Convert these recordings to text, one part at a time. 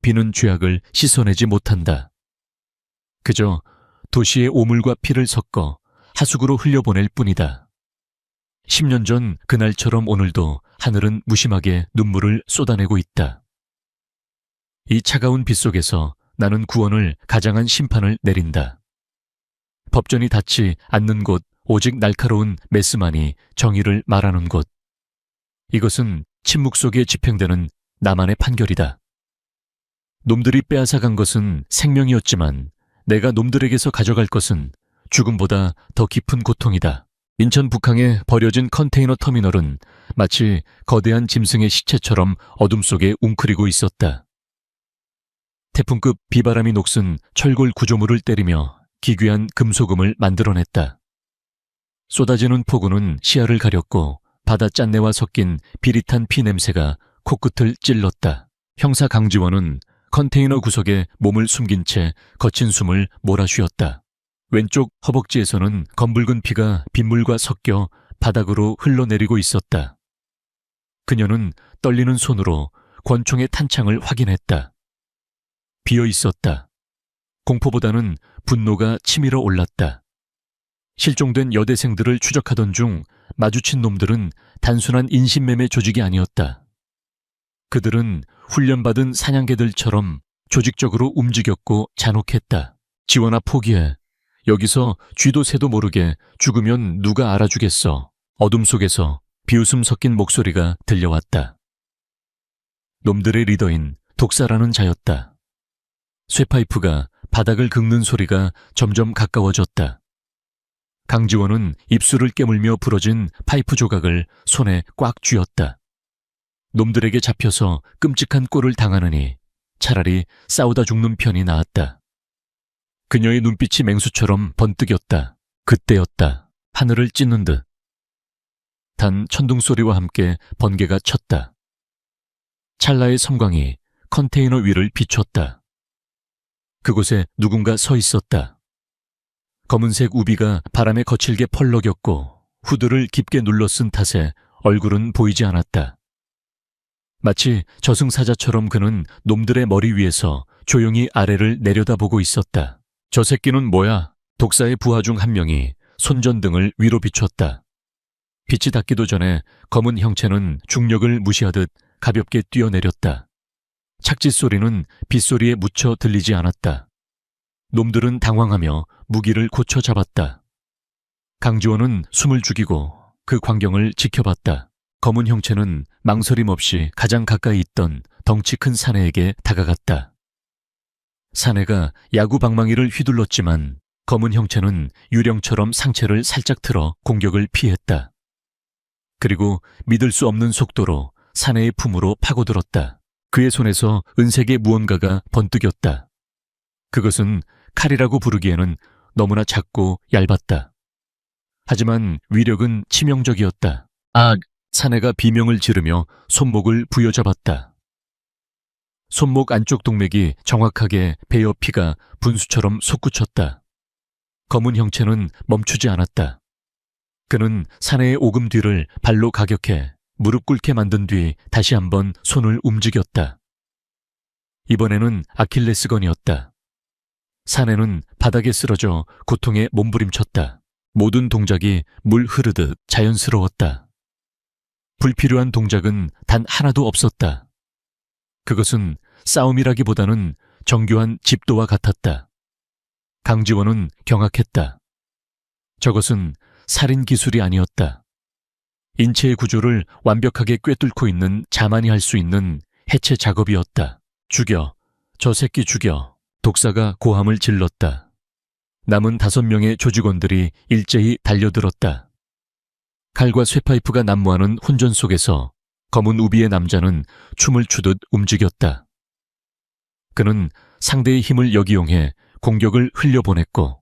비는 죄악을 씻어내지 못한다. 그저 도시의 오물과 피를 섞어 하수구로 흘려보낼 뿐이다. 10년 전 그날처럼 오늘도 하늘은 무심하게 눈물을 쏟아내고 있다. 이 차가운 빛 속에서 나는 구원을 가장한 심판을 내린다. 법전이 닿지 않는 곳, 오직 날카로운 메스만이 정의를 말하는 곳. 이것은 침묵 속에 집행되는 나만의 판결이다. 놈들이 빼앗아간 것은 생명이었지만 내가 놈들에게서 가져갈 것은 죽음보다 더 깊은 고통이다. 인천 북항에 버려진 컨테이너 터미널은 마치 거대한 짐승의 시체처럼 어둠 속에 웅크리고 있었다. 태풍급 비바람이 녹슨 철골 구조물을 때리며 기괴한 금소금을 만들어냈다. 쏟아지는 폭우는 시야를 가렸고 바다 짠내와 섞인 비릿한 피 냄새가 코끝을 찔렀다. 형사 강지원은 컨테이너 구석에 몸을 숨긴 채 거친 숨을 몰아쉬었다. 왼쪽 허벅지에서는 검붉은 피가 빗물과 섞여 바닥으로 흘러내리고 있었다. 그녀는 떨리는 손으로 권총의 탄창을 확인했다. 비어 있었다. 공포보다는 분노가 치밀어 올랐다. 실종된 여대생들을 추적하던 중 마주친 놈들은 단순한 인신매매 조직이 아니었다. 그들은 훈련받은 사냥개들처럼 조직적으로 움직였고 잔혹했다. 지원아, 포기해. 여기서 쥐도 새도 모르게 죽으면 누가 알아주겠어. 어둠 속에서 비웃음 섞인 목소리가 들려왔다. 놈들의 리더인 독사라는 자였다. 쇠파이프가 바닥을 긁는 소리가 점점 가까워졌다. 강지원은 입술을 깨물며 부러진 파이프 조각을 손에 꽉 쥐었다. 놈들에게 잡혀서 끔찍한 꼴을 당하느니 차라리 싸우다 죽는 편이 나았다. 그녀의 눈빛이 맹수처럼 번뜩였다. 그때였다. 하늘을 찢는 듯. 단 천둥 소리와 함께 번개가 쳤다. 찰나의 섬광이 컨테이너 위를 비췄다. 그곳에 누군가 서 있었다. 검은색 우비가 바람에 거칠게 펄럭였고 후드를 깊게 눌러쓴 탓에 얼굴은 보이지 않았다. 마치 저승사자처럼 그는 놈들의 머리 위에서 조용히 아래를 내려다보고 있었다. 저 새끼는 뭐야? 독사의 부하 중 한 명이 손전등을 위로 비췄다. 빛이 닿기도 전에 검은 형체는 중력을 무시하듯 가볍게 뛰어내렸다. 착지 소리는 빗소리에 묻혀 들리지 않았다. 놈들은 당황하며 무기를 고쳐 잡았다. 강지원은 숨을 죽이고 그 광경을 지켜봤다. 검은 형체는 망설임 없이 가장 가까이 있던 덩치 큰 사내에게 다가갔다. 사내가 야구 방망이를 휘둘렀지만 검은 형체는 유령처럼 상체를 살짝 틀어 공격을 피했다. 그리고 믿을 수 없는 속도로 사내의 품으로 파고들었다. 그의 손에서 은색의 무언가가 번뜩였다. 그것은 칼이라고 부르기에는 너무나 작고 얇았다. 하지만 위력은 치명적이었다. 아! 사내가 비명을 지르며 손목을 부여잡았다. 손목 안쪽 동맥이 정확하게 베어 피가 분수처럼 솟구쳤다. 검은 형체는 멈추지 않았다. 그는 사내의 오금 뒤를 발로 가격해 무릎 꿇게 만든 뒤 다시 한번 손을 움직였다. 이번에는 아킬레스건이었다. 사내는 바닥에 쓰러져 고통에 몸부림쳤다. 모든 동작이 물 흐르듯 자연스러웠다. 불필요한 동작은 단 하나도 없었다. 그것은 싸움이라기보다는 정교한 집도와 같았다. 강지원은 경악했다. 저것은 살인 기술이 아니었다. 인체의 구조를 완벽하게 꿰뚫고 있는 자만이 할 수 있는 해체 작업이었다. 죽여. 저 새끼 죽여. 독사가 고함을 질렀다. 남은 5명의 조직원들이 일제히 달려들었다. 칼과 쇠파이프가 난무하는 혼전 속에서 검은 우비의 남자는 춤을 추듯 움직였다. 그는 상대의 힘을 역이용해 공격을 흘려보냈고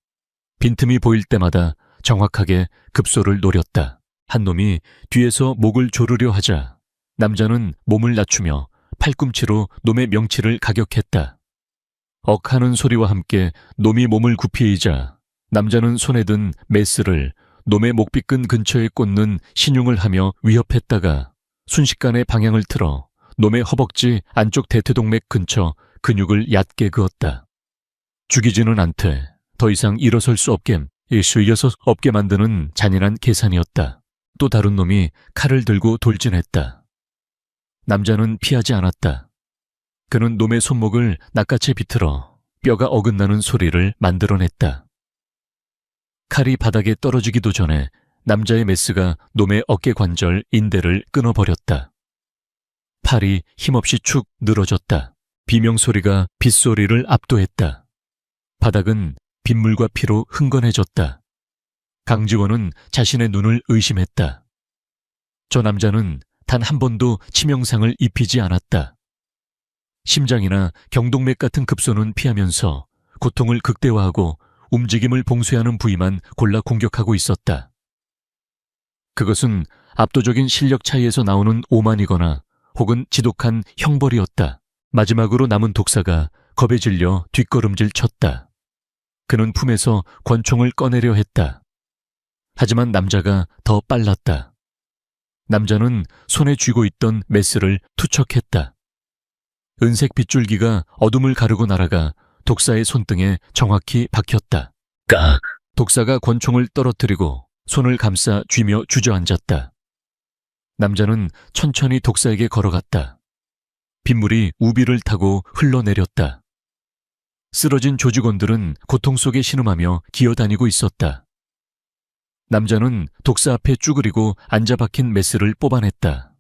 빈틈이 보일 때마다 정확하게 급소를 노렸다. 한 놈이 뒤에서 목을 조르려 하자 남자는 몸을 낮추며 팔꿈치로 놈의 명치를 가격했다. 억하는 소리와 함께 놈이 몸을 굽히이자 남자는 손에 든 메스를 놈의 목비끈 근처에 꽂는 신용을 하며 위협했다가 순식간에 방향을 틀어 놈의 허벅지 안쪽 대퇴동맥 근처 근육을 얕게 그었다. 죽이지는 않되 더 이상 일어설 수 없게, 쉬어서 없게 만드는 잔인한 계산이었다. 또 다른 놈이 칼을 들고 돌진했다. 남자는 피하지 않았다. 그는 놈의 손목을 낚아채 비틀어 뼈가 어긋나는 소리를 만들어냈다. 칼이 바닥에 떨어지기도 전에 남자의 메스가 놈의 어깨 관절 인대를 끊어버렸다. 팔이 힘없이 축 늘어졌다. 비명소리가 빗소리를 압도했다. 바닥은 빗물과 피로 흥건해졌다. 강지원은 자신의 눈을 의심했다. 저 남자는 단 한 번도 치명상을 입히지 않았다. 심장이나 경동맥 같은 급소는 피하면서 고통을 극대화하고 움직임을 봉쇄하는 부위만 골라 공격하고 있었다. 그것은 압도적인 실력 차이에서 나오는 오만이거나 혹은 지독한 형벌이었다. 마지막으로 남은 독사가 겁에 질려 뒷걸음질 쳤다. 그는 품에서 권총을 꺼내려 했다. 하지만 남자가 더 빨랐다. 남자는 손에 쥐고 있던 메스를 투척했다. 은색 빗줄기가 어둠을 가르고 날아가 독사의 손등에 정확히 박혔다. 깍! 독사가 권총을 떨어뜨리고 손을 감싸 쥐며 주저앉았다. 남자는 천천히 독사에게 걸어갔다. 빗물이 우비를 타고 흘러내렸다. 쓰러진 조직원들은 고통 속에 신음하며 기어다니고 있었다. 남자는 독사 앞에 쭈그리고 앉아박힌 메스를 뽑아냈다.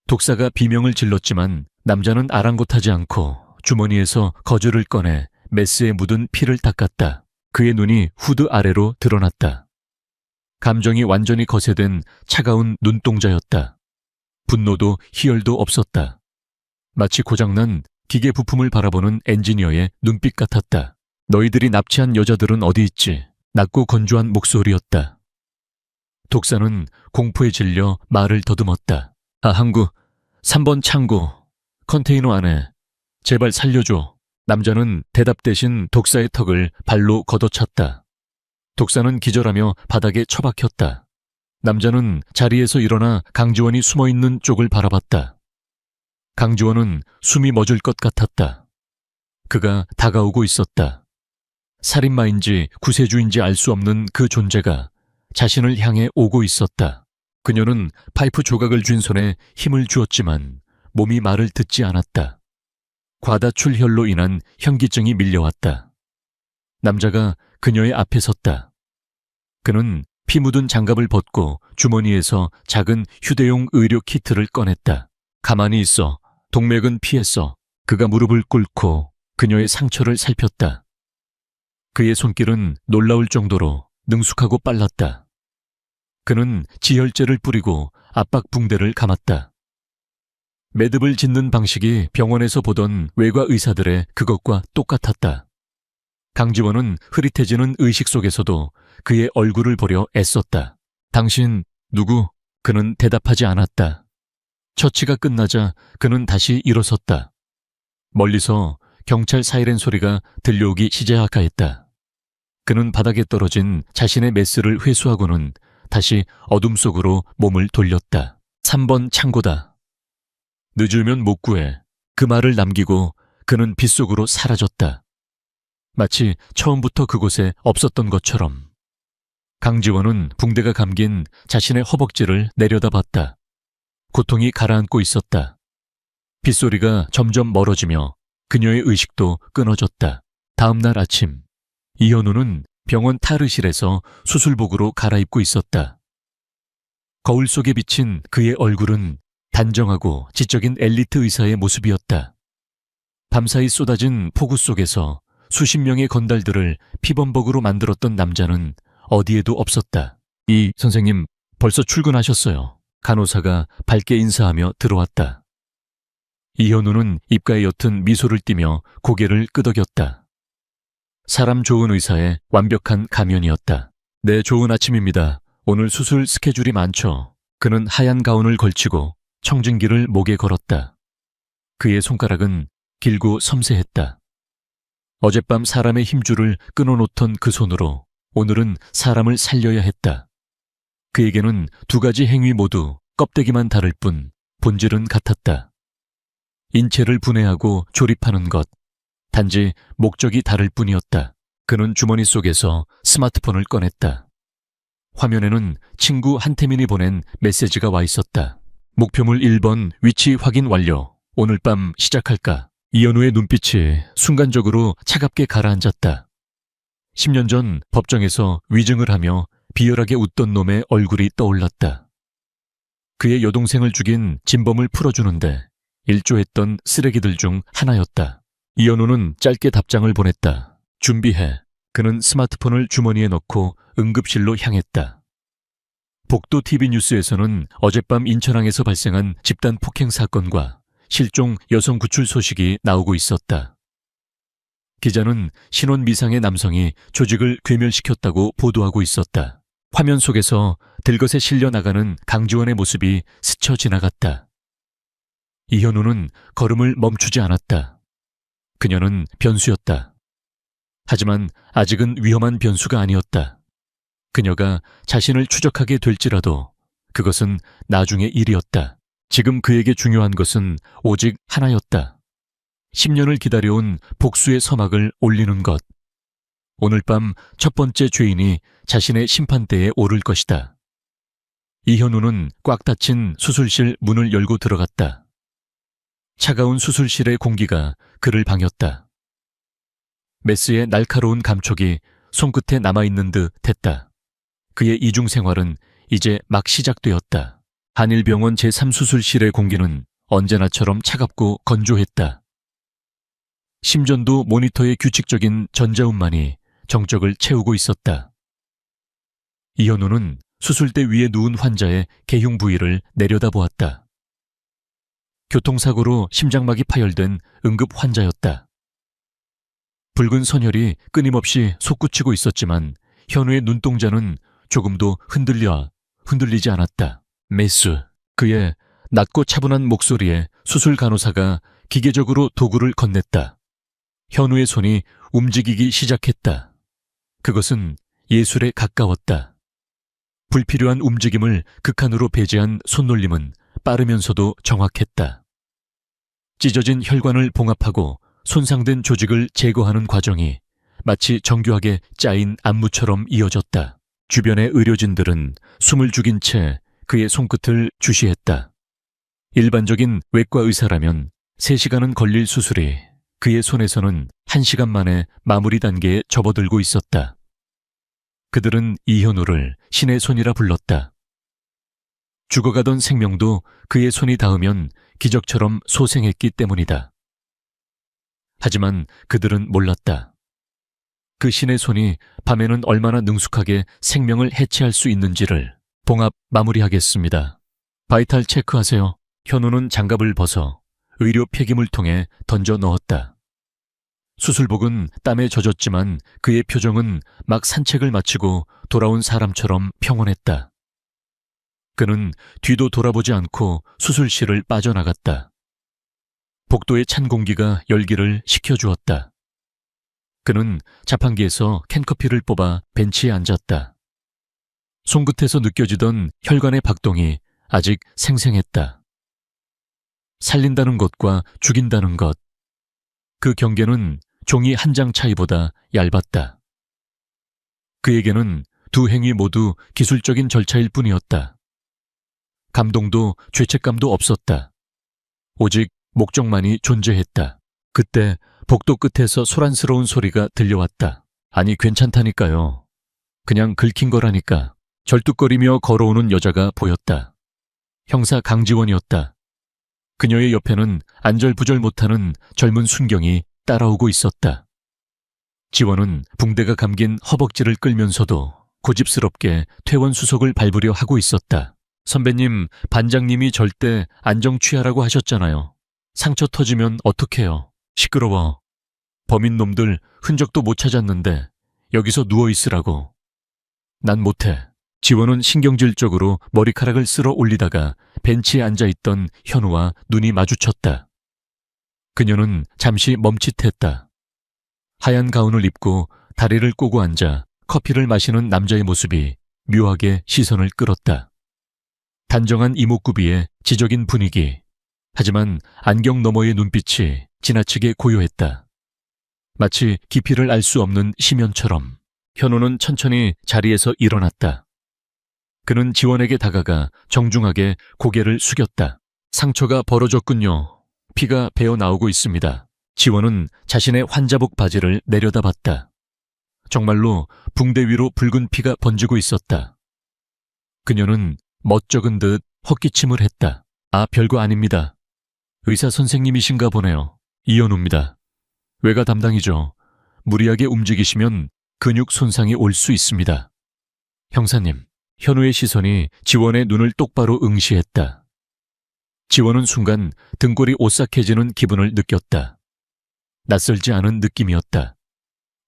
독사가 비명을 질렀지만 남자는 아랑곳하지 않고 주머니에서 거즈를 꺼내 메스에 묻은 피를 닦았다. 그의 눈이 후드 아래로 드러났다. 감정이 완전히 거세된 차가운 눈동자였다. 분노도 희열도 없었다. 마치 고장난 기계 부품을 바라보는 엔지니어의 눈빛 같았다. 너희들이 납치한 여자들은 어디 있지? 낮고 건조한 목소리였다. 독사는 공포에 질려 말을 더듬었다. 항구, 3번 창고, 컨테이너 안에, 제발 살려줘. 남자는 대답 대신 독사의 턱을 발로 걷어찼다. 독사는 기절하며 바닥에 처박혔다. 남자는 자리에서 일어나 강지원이 숨어있는 쪽을 바라봤다. 강지원은 숨이 멎을 것 같았다. 그가 다가오고 있었다. 살인마인지 구세주인지 알 수 없는 그 존재가 자신을 향해 오고 있었다. 그녀는 파이프 조각을 쥔 손에 힘을 주었지만 몸이 말을 듣지 않았다. 과다출혈로 인한 현기증이 밀려왔다. 남자가 그녀의 앞에 섰다. 그는 피 묻은 장갑을 벗고 주머니에서 작은 휴대용 의료 키트를 꺼냈다. 가만히 있어. 동맥은 피했어. 그가 무릎을 꿇고 그녀의 상처를 살폈다. 그의 손길은 놀라울 정도로 능숙하고 빨랐다. 그는 지혈제를 뿌리고 압박 붕대를 감았다. 매듭을 짓는 방식이 병원에서 보던 외과 의사들의 그것과 똑같았다. 강지원은 흐릿해지는 의식 속에서도 그의 얼굴을 보려 애썼다. 당신 누구? 그는 대답하지 않았다. 처치가 끝나자 그는 다시 일어섰다. 멀리서 경찰 사이렌 소리가 들려오기 시작하였다. 그는 바닥에 떨어진 자신의 메스를 회수하고는 다시 어둠 속으로 몸을 돌렸다. 3번 창고다. 늦으면 못 구해. 그 말을 남기고 그는 빗속으로 사라졌다. 마치 처음부터 그곳에 없었던 것처럼. 강지원은 붕대가 감긴 자신의 허벅지를 내려다봤다. 고통이 가라앉고 있었다. 빗소리가 점점 멀어지며 그녀의 의식도 끊어졌다. 다음 날 아침, 이현우는 병원 탈의실에서 수술복으로 갈아입고 있었다. 거울 속에 비친 그의 얼굴은 단정하고 지적인 엘리트 의사의 모습이었다. 밤사이 쏟아진 폭우 속에서 수십 명의 건달들을 피범벅으로 만들었던 남자는 어디에도 없었다. 이 선생님, 벌써 출근하셨어요. 간호사가 밝게 인사하며 들어왔다. 이현우는 입가에 옅은 미소를 띠며 고개를 끄덕였다. 사람 좋은 의사의 완벽한 가면이었다. 네, 좋은 아침입니다. 오늘 수술 스케줄이 많죠. 그는 하얀 가운을 걸치고 청진기를 목에 걸었다. 그의 손가락은 길고 섬세했다. 어젯밤 사람의 힘줄을 끊어놓던 그 손으로 오늘은 사람을 살려야 했다. 그에게는 두 가지 행위 모두 껍데기만 다를 뿐 본질은 같았다. 인체를 분해하고 조립하는 것. 단지 목적이 다를 뿐이었다. 그는 주머니 속에서 스마트폰을 꺼냈다. 화면에는 친구 한태민이 보낸 메시지가 와 있었다. 목표물 1번 위치 확인 완료. 오늘 밤 시작할까? 이현우의 눈빛이 순간적으로 차갑게 가라앉았다. 10년 전 법정에서 위증을 하며 비열하게 웃던 놈의 얼굴이 떠올랐다. 그의 여동생을 죽인 진범을 풀어주는데 일조했던 쓰레기들 중 하나였다. 이현우는 짧게 답장을 보냈다. 준비해. 그는 스마트폰을 주머니에 넣고 응급실로 향했다. 복도 TV 뉴스에서는 어젯밤 인천항에서 발생한 집단 폭행 사건과 실종 여성 구출 소식이 나오고 있었다. 기자는 신원 미상의 남성이 조직을 괴멸시켰다고 보도하고 있었다. 화면 속에서 들것에 실려 나가는 강지원의 모습이 스쳐 지나갔다. 이현우는 걸음을 멈추지 않았다. 그녀는 변수였다. 하지만 아직은 위험한 변수가 아니었다. 그녀가 자신을 추적하게 될지라도 그것은 나중의 일이었다. 지금 그에게 중요한 것은 오직 하나였다. 10년을 기다려온 복수의 서막을 올리는 것. 오늘 밤 첫 번째 죄인이 자신의 심판대에 오를 것이다. 이현우는 꽉 닫힌 수술실 문을 열고 들어갔다. 차가운 수술실의 공기가 그를 방했다. 메스의 날카로운 감촉이 손끝에 남아있는 듯 했다. 그의 이중생활은 이제 막 시작되었다. 한일병원 제3수술실의 공기는 언제나처럼 차갑고 건조했다. 심전도 모니터의 규칙적인 전자음만이 정적을 채우고 있었다. 이현우는 수술대 위에 누운 환자의 개흉 부위를 내려다보았다. 교통사고로 심장막이 파열된 응급 환자였다. 붉은 선혈이 끊임없이 솟구치고 있었지만 현우의 눈동자는 조금도 흔들리지 않았다. 메스. 그의 낮고 차분한 목소리에 수술 간호사가 기계적으로 도구를 건넸다. 현우의 손이 움직이기 시작했다. 그것은 예술에 가까웠다. 불필요한 움직임을 극한으로 배제한 손놀림은 빠르면서도 정확했다. 찢어진 혈관을 봉합하고 손상된 조직을 제거하는 과정이 마치 정교하게 짜인 안무처럼 이어졌다. 주변의 의료진들은 숨을 죽인 채 그의 손끝을 주시했다. 일반적인 외과 의사라면 3시간은 걸릴 수술이 그의 손에서는 1시간 만에 마무리 단계에 접어들고 있었다. 그들은 이현우를 신의 손이라 불렀다. 죽어가던 생명도 그의 손이 닿으면 기적처럼 소생했기 때문이다. 하지만 그들은 몰랐다. 그 신의 손이 밤에는 얼마나 능숙하게 생명을 해체할 수 있는지를. 봉합 마무리하겠습니다. 바이탈 체크하세요. 현우는 장갑을 벗어 의료 폐기물통에 던져 넣었다. 수술복은 땀에 젖었지만 그의 표정은 막 산책을 마치고 돌아온 사람처럼 평온했다. 그는 뒤도 돌아보지 않고 수술실을 빠져나갔다. 복도의 찬 공기가 열기를 식혀주었다. 그는 자판기에서 캔커피를 뽑아 벤치에 앉았다. 손끝에서 느껴지던 혈관의 박동이 아직 생생했다. 살린다는 것과 죽인다는 것. 그 경계는 종이 한 장 차이보다 얇았다. 그에게는 두 행위 모두 기술적인 절차일 뿐이었다. 감동도 죄책감도 없었다. 오직 목적만이 존재했다. 그때 복도 끝에서 소란스러운 소리가 들려왔다. 아니, 괜찮다니까요. 그냥 긁힌 거라니까. 절뚝거리며 걸어오는 여자가 보였다. 형사 강지원이었다. 그녀의 옆에는 안절부절 못하는 젊은 순경이 따라오고 있었다. 지원은 붕대가 감긴 허벅지를 끌면서도 고집스럽게 퇴원 수속을 밟으려 하고 있었다. 선배님, 반장님이 절대 안정 취하라고 하셨잖아요. 상처 터지면 어떡해요. 시끄러워. 범인 놈들 흔적도 못 찾았는데 여기서 누워있으라고. 난 못해. 지원은 신경질적으로 머리카락을 쓸어 올리다가 벤치에 앉아있던 현우와 눈이 마주쳤다. 그녀는 잠시 멈칫했다. 하얀 가운을 입고 다리를 꼬고 앉아 커피를 마시는 남자의 모습이 묘하게 시선을 끌었다. 단정한 이목구비에 지적인 분위기, 하지만 안경 너머의 눈빛이 지나치게 고요했다. 마치 깊이를 알 수 없는 심연처럼. 현우는 천천히 자리에서 일어났다. 그는 지원에게 다가가 정중하게 고개를 숙였다. 상처가 벌어졌군요. 피가 배어 나오고 있습니다. 지원은 자신의 환자복 바지를 내려다봤다. 정말로 붕대 위로 붉은 피가 번지고 있었다. 그녀는 멋쩍은 듯 헛기침을 했다. 아, 별거 아닙니다. 의사 선생님이신가 보네요. 이현우입니다. 외과 담당이죠. 무리하게 움직이시면 근육 손상이 올 수 있습니다. 형사님, 현우의 시선이 지원의 눈을 똑바로 응시했다. 지원은 순간 등골이 오싹해지는 기분을 느꼈다. 낯설지 않은 느낌이었다.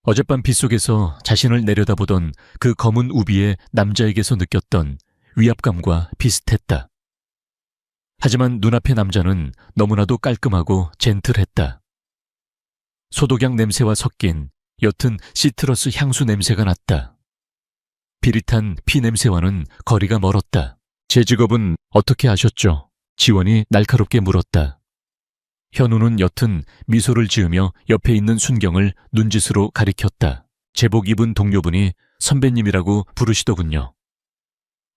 어젯밤 빗속에서 자신을 내려다보던 그 검은 우비의 남자에게서 느꼈던 위압감과 비슷했다. 하지만 눈앞의 남자는 너무나도 깔끔하고 젠틀했다. 소독약 냄새와 섞인 옅은 시트러스 향수 냄새가 났다. 비릿한 피 냄새와는 거리가 멀었다. 제 직업은 어떻게 아셨죠? 지원이 날카롭게 물었다. 현우는 옅은 미소를 지으며 옆에 있는 순경을 눈짓으로 가리켰다. 제복 입은 동료분이 선배님이라고 부르시더군요.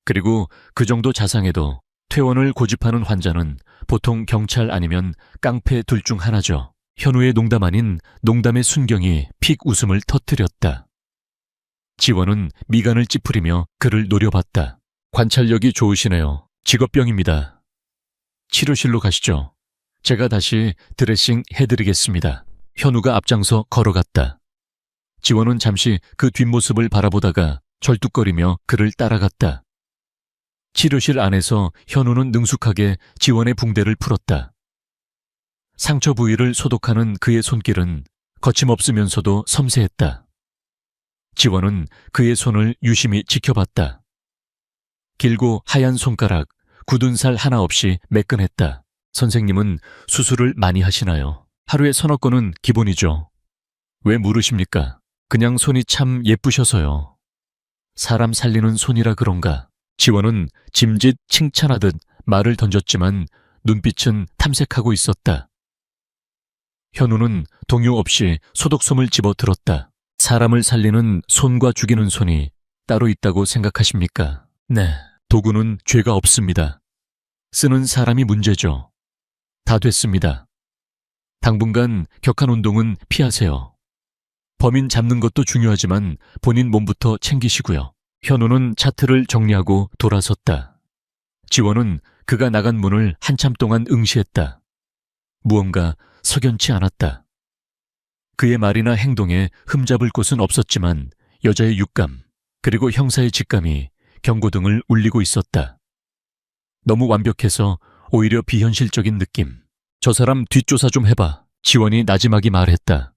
그리고 그 정도 자상해도 퇴원을 고집하는 환자는 보통 경찰 아니면 깡패 둘 중 하나죠. 현우의 농담 아닌 농담의 순경이 픽 웃음을 터뜨렸다. 지원은 미간을 찌푸리며 그를 노려봤다. 관찰력이 좋으시네요. 직업병입니다. 치료실로 가시죠. 제가 다시 드레싱 해드리겠습니다. 현우가 앞장서 걸어갔다. 지원은 잠시 그 뒷모습을 바라보다가 절뚝거리며 그를 따라갔다. 치료실 안에서 현우는 능숙하게 지원의 붕대를 풀었다. 상처 부위를 소독하는 그의 손길은 거침없으면서도 섬세했다. 지원은 그의 손을 유심히 지켜봤다. 길고 하얀 손가락, 굳은 살 하나 없이 매끈했다. 선생님은 수술을 많이 하시나요? 하루에 서너 건은 기본이죠. 왜 물으십니까? 그냥 손이 참 예쁘셔서요. 사람 살리는 손이라 그런가? 지원은 짐짓 칭찬하듯 말을 던졌지만 눈빛은 탐색하고 있었다. 현우는 동요 없이 소독솜을 집어들었다. 사람을 살리는 손과 죽이는 손이 따로 있다고 생각하십니까? 네, 도구는 죄가 없습니다. 쓰는 사람이 문제죠. 다 됐습니다. 당분간 격한 운동은 피하세요. 범인 잡는 것도 중요하지만 본인 몸부터 챙기시고요. 현우는 차트를 정리하고 돌아섰다. 지원은 그가 나간 문을 한참 동안 응시했다. 무언가 석연치 않았다. 그의 말이나 행동에 흠잡을 곳은 없었지만 여자의 육감, 그리고 형사의 직감이 경고등을 울리고 있었다. 너무 완벽해서 오히려 비현실적인 느낌. 저 사람 뒷조사 좀 해봐. 지원이 나지막이 말했다.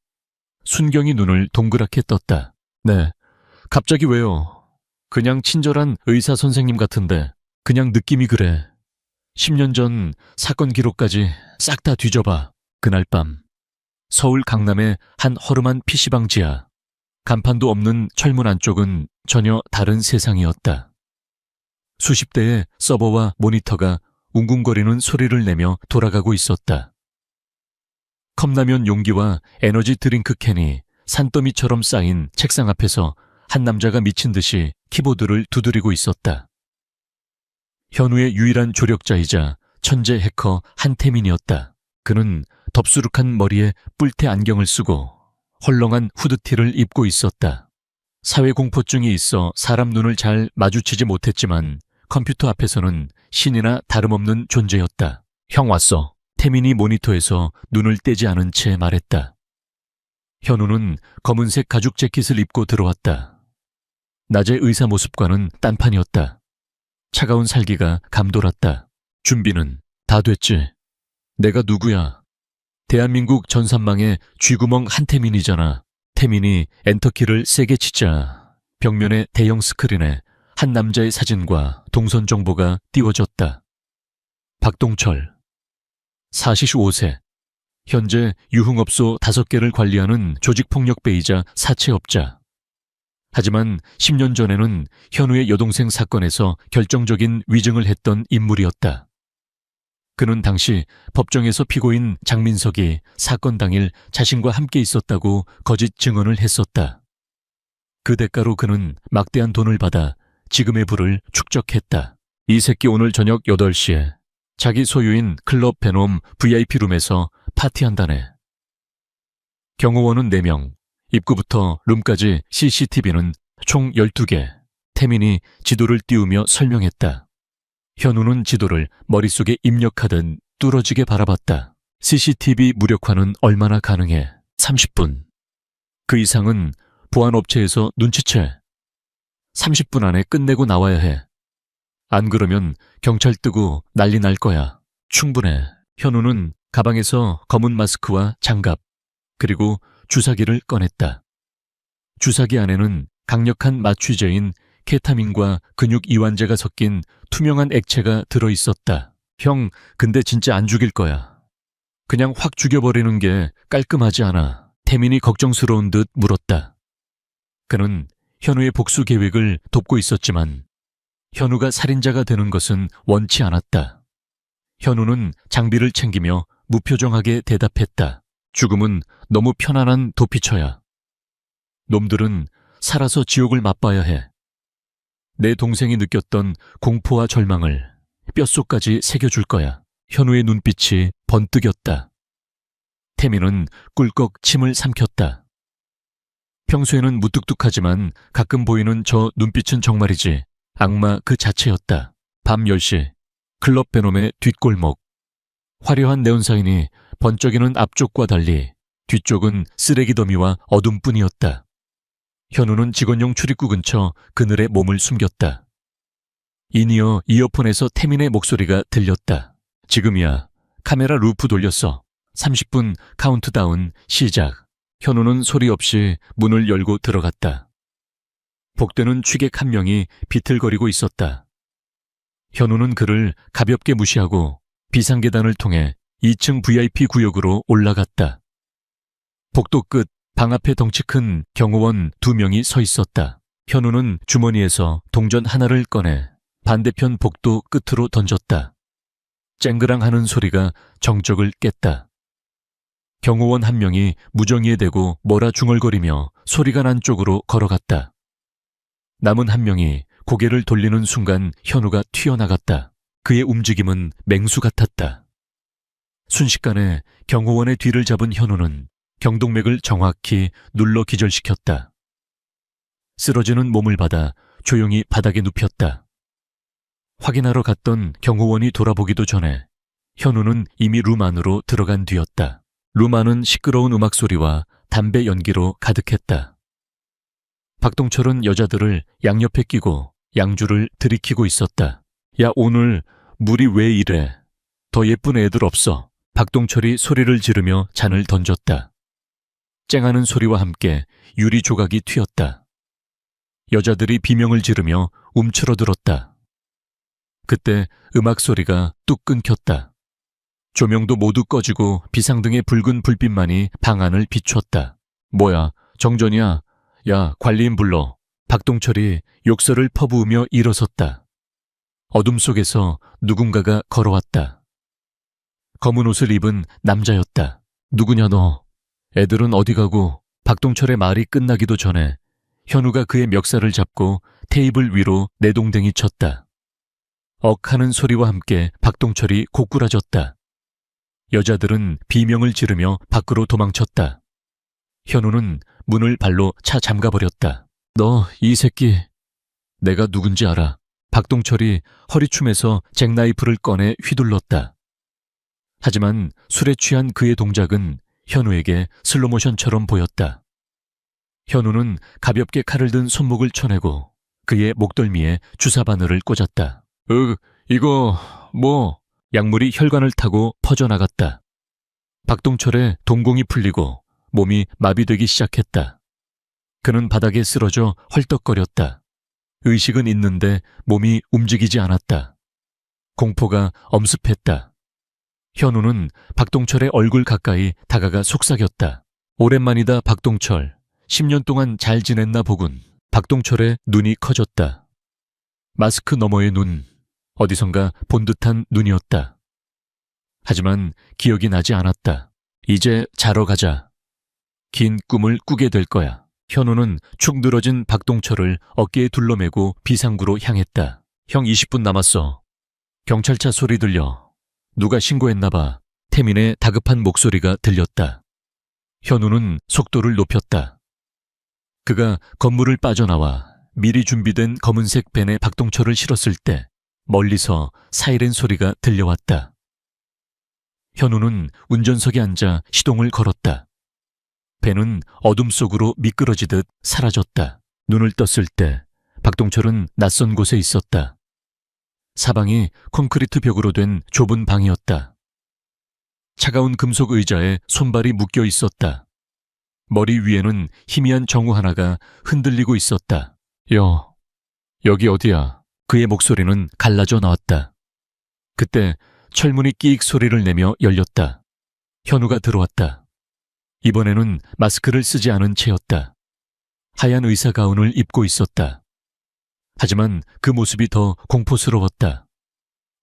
순경이 눈을 동그랗게 떴다. 네, 갑자기 왜요? 그냥 친절한 의사 선생님 같은데 그냥 느낌이 그래. 10년 전 사건 기록까지 싹 다 뒤져봐. 그날 밤 서울 강남의 한 허름한 PC방 지하, 간판도 없는 철문 안쪽은 전혀 다른 세상이었다. 수십 대의 서버와 모니터가 웅궁거리는 소리를 내며 돌아가고 있었다. 컵라면 용기와 에너지 드링크 캔이 산더미처럼 쌓인 책상 앞에서 한 남자가 미친 듯이 키보드를 두드리고 있었다. 현우의 유일한 조력자이자 천재 해커 한태민이었다. 그는 덥수룩한 머리에 뿔테 안경을 쓰고 헐렁한 후드티를 입고 있었다. 사회공포증이 있어 사람 눈을 잘 마주치지 못했지만 컴퓨터 앞에서는 신이나 다름없는 존재였다. 형 왔어. 태민이 모니터에서 눈을 떼지 않은 채 말했다. 현우는 검은색 가죽 재킷을 입고 들어왔다. 낮의 의사 모습과는 딴판이었다. 차가운 살기가 감돌았다. 준비는 다 됐지? 내가 누구야? 대한민국 전산망의 쥐구멍 한태민이잖아. 태민이 엔터키를 세게 치자 벽면의 대형 스크린에 한 남자의 사진과 동선 정보가 띄워졌다. 박동철, 45세, 현재 유흥업소 5개를 관리하는 조직폭력배이자 사채업자. 하지만 10년 전에는 현우의 여동생 사건에서 결정적인 위증을 했던 인물이었다. 그는 당시 법정에서 피고인 장민석이 사건 당일 자신과 함께 있었다고 거짓 증언을 했었다. 그 대가로 그는 막대한 돈을 받아 지금의 부를 축적했다. 이 새끼 오늘 저녁 8시에 자기 소유인 클럽 베놈 VIP룸에서 파티한다네. 경호원은 4명, 입구부터 룸까지 CCTV는 총 12개. 태민이 지도를 띄우며 설명했다. 현우는 지도를 머릿속에 입력하듯 뚫어지게 바라봤다. CCTV 무력화는 얼마나 가능해? 30분. 그 이상은 보안업체에서 눈치채. 30분 안에 끝내고 나와야 해. 안 그러면 경찰 뜨고 난리 날 거야. 충분해. 현우는 가방에서 검은 마스크와 장갑, 그리고 주사기를 꺼냈다. 주사기 안에는 강력한 마취제인 케타민과 근육 이완제가 섞인 투명한 액체가 들어있었다. 형, 근데 진짜 안 죽일 거야. 그냥 확 죽여버리는 게 깔끔하지 않아. 태민이 걱정스러운 듯 물었다. 그는 현우의 복수 계획을 돕고 있었지만 현우가 살인자가 되는 것은 원치 않았다. 현우는 장비를 챙기며 무표정하게 대답했다. 죽음은 너무 편안한 도피처야. 놈들은 살아서 지옥을 맛봐야 해. 내 동생이 느꼈던 공포와 절망을 뼛속까지 새겨줄 거야. 현우의 눈빛이 번뜩였다. 태민은 꿀꺽 침을 삼켰다. 평소에는 무뚝뚝하지만 가끔 보이는 저 눈빛은 정말이지 악마 그 자체였다. 밤 10시 클럽 베놈의 뒷골목. 화려한 네온사인이 번쩍이는 앞쪽과 달리 뒤쪽은 쓰레기 더미와 어둠뿐이었다. 현우는 직원용 출입구 근처 그늘에 몸을 숨겼다. 인이어 이어폰에서 태민의 목소리가 들렸다. 지금이야. 카메라 루프 돌렸어. 30분 카운트다운 시작. 현우는 소리 없이 문을 열고 들어갔다. 복되는 취객 한 명이 비틀거리고 있었다. 현우는 그를 가볍게 무시하고 비상계단을 통해 2층 VIP 구역으로 올라갔다. 복도 끝 방 앞에 덩치 큰 경호원 2명이 서 있었다. 현우는 주머니에서 동전 하나를 꺼내 반대편 복도 끝으로 던졌다. 쨍그랑 하는 소리가 정적을 깼다. 경호원 한 명이 무정위에 대고 뭐라 중얼거리며 소리가 난 쪽으로 걸어갔다. 남은 한 명이 고개를 돌리는 순간 현우가 튀어나갔다. 그의 움직임은 맹수 같았다. 순식간에 경호원의 뒤를 잡은 현우는 경동맥을 정확히 눌러 기절시켰다. 쓰러지는 몸을 받아 조용히 바닥에 눕혔다. 확인하러 갔던 경호원이 돌아보기도 전에 현우는 이미 룸 안으로 들어간 뒤였다. 룸 안은 시끄러운 음악 소리와 담배 연기로 가득했다. 박동철은 여자들을 양옆에 끼고 양주를 들이키고 있었다. 야, 오늘 물이 왜 이래? 더 예쁜 애들 없어. 박동철이 소리를 지르며 잔을 던졌다. 쨍하는 소리와 함께 유리 조각이 튀었다. 여자들이 비명을 지르며 움츠러들었다. 그때 음악 소리가 뚝 끊겼다. 조명도 모두 꺼지고 비상등의 붉은 불빛만이 방 안을 비췄다. 뭐야, 정전이야. 야, 관리인 불러. 박동철이 욕설을 퍼부으며 일어섰다. 어둠 속에서 누군가가 걸어왔다. 검은 옷을 입은 남자였다. 누구냐 너? 애들은 어디 가고? 박동철의 말이 끝나기도 전에 현우가 그의 멱살을 잡고 테이블 위로 내동댕이 쳤다. 억 하는 소리와 함께 박동철이 고꾸라졌다. 여자들은 비명을 지르며 밖으로 도망쳤다. 현우는 문을 발로 차 잠가버렸다. 너 이 새끼, 내가 누군지 알아. 박동철이 허리춤에서 잭나이프를 꺼내 휘둘렀다. 하지만 술에 취한 그의 동작은 현우에게 슬로모션처럼 보였다. 현우는 가볍게 칼을 든 손목을 쳐내고 그의 목덜미에 주사 바늘을 꽂았다. 이거 뭐? 약물이 혈관을 타고 퍼져나갔다. 박동철의 동공이 풀리고 몸이 마비되기 시작했다. 그는 바닥에 쓰러져 헐떡거렸다. 의식은 있는데 몸이 움직이지 않았다. 공포가 엄습했다. 현우는 박동철의 얼굴 가까이 다가가 속삭였다. 오랜만이다, 박동철. 10년 동안 잘 지냈나 보군. 박동철의 눈이 커졌다. 마스크 너머의 눈, 어디선가 본 듯한 눈이었다. 하지만 기억이 나지 않았다. 이제 자러 가자. 긴 꿈을 꾸게 될 거야. 현우는 축 늘어진 박동철을 어깨에 둘러매고 비상구로 향했다. 형 20분 남았어. 경찰차 소리 들려. 누가 신고했나 봐. 태민의 다급한 목소리가 들렸다. 현우는 속도를 높였다. 그가 건물을 빠져나와 미리 준비된 검은색 벤에 박동철을 실었을 때 멀리서 사이렌 소리가 들려왔다. 현우는 운전석에 앉아 시동을 걸었다. 벤은 어둠 속으로 미끄러지듯 사라졌다. 눈을 떴을 때 박동철은 낯선 곳에 있었다. 사방이 콘크리트 벽으로 된 좁은 방이었다. 차가운 금속 의자에 손발이 묶여 있었다. 머리 위에는 희미한 정우 하나가 흔들리고 있었다. 여기 어디야? 그의 목소리는 갈라져 나왔다. 그때 철문이 끼익 소리를 내며 열렸다. 현우가 들어왔다. 이번에는 마스크를 쓰지 않은 채였다. 하얀 의사 가운을 입고 있었다. 하지만 그 모습이 더 공포스러웠다.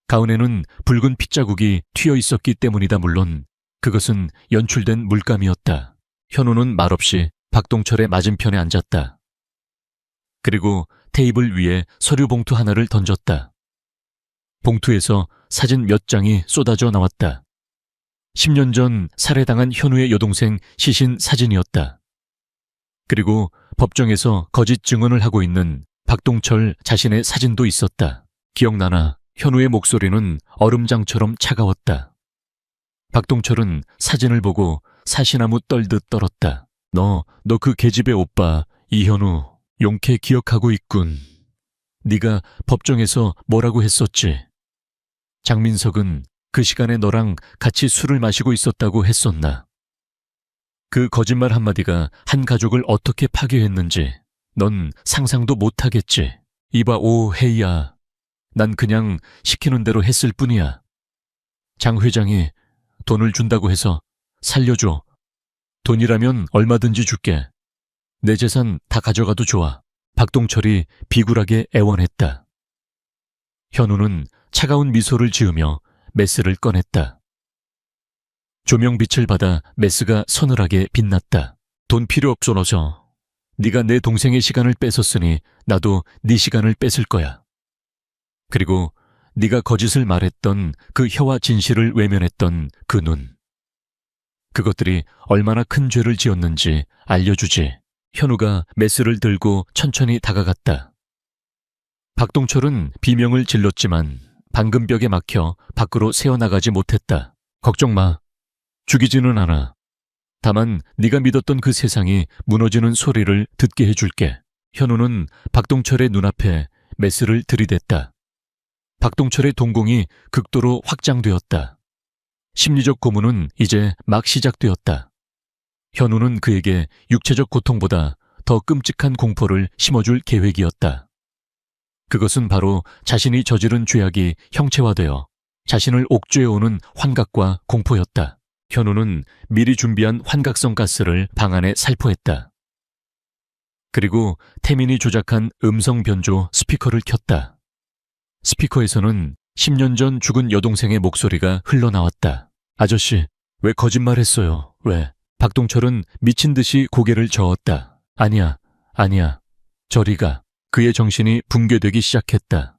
가운에는 붉은 핏자국이 튀어 있었기 때문이다 물론 그것은 연출된 물감이었다. 현우는 말없이 박동철의 맞은편에 앉았다. 그리고 테이블 위에 서류 봉투 하나를 던졌다. 봉투에서 사진 몇 장이 쏟아져 나왔다. 10년 전 살해당한 현우의 여동생 시신 사진이었다. 그리고 법정에서 거짓 증언을 하고 있는 박동철 자신의 사진도 있었다. 기억나나? 현우의 목소리는 얼음장처럼 차가웠다. 박동철은 사진을 보고 사시나무 떨듯 떨었다. 너 그 계집애 오빠 이현우 용케 기억하고 있군. 네가 법정에서 뭐라고 했었지? 장민석은 그 시간에 너랑 같이 술을 마시고 있었다고 했었나? 그 거짓말 한마디가 한 가족을 어떻게 파괴했는지 넌 상상도 못하겠지. 이봐 오 헤이야. 난 그냥 시키는 대로 했을 뿐이야. 장 회장이 돈을 준다고 해서 살려줘. 돈이라면 얼마든지 줄게. 내 재산 다 가져가도 좋아. 박동철이 비굴하게 애원했다. 현우는 차가운 미소를 지으며 메스를 꺼냈다. 조명빛을 받아 메스가 서늘하게 빛났다. 돈 필요 없어 너서. 네가 내 동생의 시간을 뺏었으니 나도 네 시간을 뺏을 거야. 그리고 네가 거짓을 말했던 그 혀와 진실을 외면했던 그 눈. 그것들이 얼마나 큰 죄를 지었는지 알려주지. 현우가 메스를 들고 천천히 다가갔다. 박동철은 비명을 질렀지만 방금 벽에 막혀 밖으로 새어나가지 못했다. 걱정 마. 죽이지는 않아. 다만 네가 믿었던 그 세상이 무너지는 소리를 듣게 해줄게. 현우는 박동철의 눈앞에 메스를 들이댔다. 박동철의 동공이 극도로 확장되었다. 심리적 고문은 이제 막 시작되었다. 현우는 그에게 육체적 고통보다 더 끔찍한 공포를 심어줄 계획이었다. 그것은 바로 자신이 저지른 죄악이 형체화되어 자신을 옥죄어오는 환각과 공포였다. 현우는 미리 준비한 환각성 가스를 방 안에 살포했다. 그리고 태민이 조작한 음성 변조 스피커를 켰다. 스피커에서는 10년 전 죽은 여동생의 목소리가 흘러나왔다. 아저씨, 왜 거짓말했어요? 왜? 박동철은 미친 듯이 고개를 저었다. 아니야. 저리 가. 그의 정신이 붕괴되기 시작했다.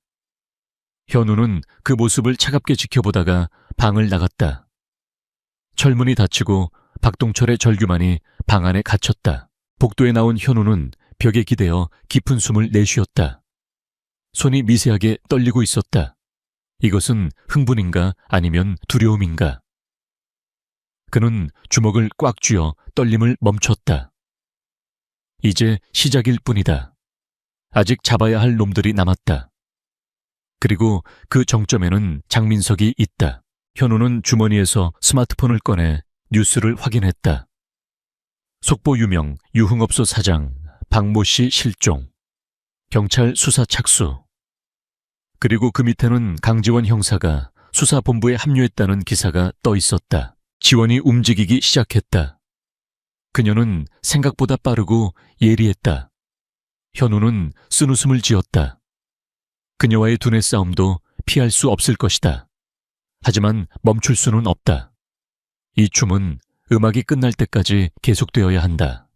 현우는 그 모습을 차갑게 지켜보다가 방을 나갔다. 철문이 닫히고 박동철의 절규만이 방 안에 갇혔다. 복도에 나온 현우는 벽에 기대어 깊은 숨을 내쉬었다. 손이 미세하게 떨리고 있었다. 이것은 흥분인가 아니면 두려움인가? 그는 주먹을 꽉 쥐어 떨림을 멈췄다. 이제 시작일 뿐이다. 아직 잡아야 할 놈들이 남았다. 그리고 그 정점에는 장민석이 있다. 현우는 주머니에서 스마트폰을 꺼내 뉴스를 확인했다. 속보 유명 유흥업소 사장 박모 씨 실종. 경찰 수사 착수. 그리고 그 밑에는 강지원 형사가 수사본부에 합류했다는 기사가 떠 있었다. 지원이 움직이기 시작했다. 그녀는 생각보다 빠르고 예리했다. 현우는 쓴웃음을 지었다. 그녀와의 두뇌 싸움도 피할 수 없을 것이다. 하지만 멈출 수는 없다. 이 춤은 음악이 끝날 때까지 계속되어야 한다.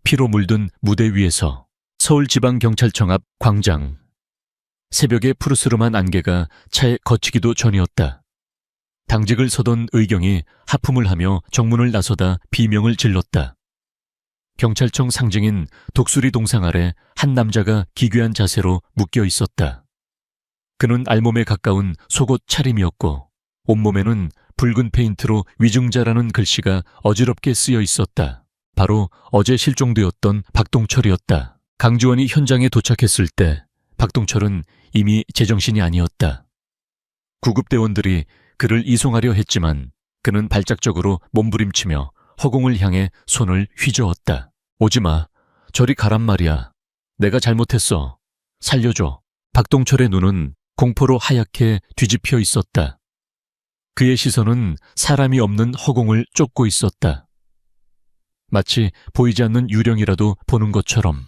피로 물든 무대 위에서 서울지방경찰청 앞 광장. 새벽의 푸르스름한 안개가 차에 거치기도 전이었다. 당직을 서던 의경이 하품을 하며 정문을 나서다 비명을 질렀다. 경찰청 상징인 독수리 동상 아래 한 남자가 기괴한 자세로 묶여 있었다. 그는 알몸에 가까운 속옷 차림이었고 온몸에는 붉은 페인트로 위증자라는 글씨가 어지럽게 쓰여 있었다. 바로 어제 실종되었던 박동철이었다. 강지원이 현장에 도착했을 때 박동철은 이미 제정신이 아니었다. 구급대원들이 그를 이송하려 했지만 그는 발작적으로 몸부림치며 허공을 향해 손을 휘저었다. 오지마. 저리 가란 말이야. 내가 잘못했어. 살려줘. 박동철의 눈은 공포로 하얗게 뒤집혀 있었다. 그의 시선은 사람이 없는 허공을 쫓고 있었다. 마치 보이지 않는 유령이라도 보는 것처럼.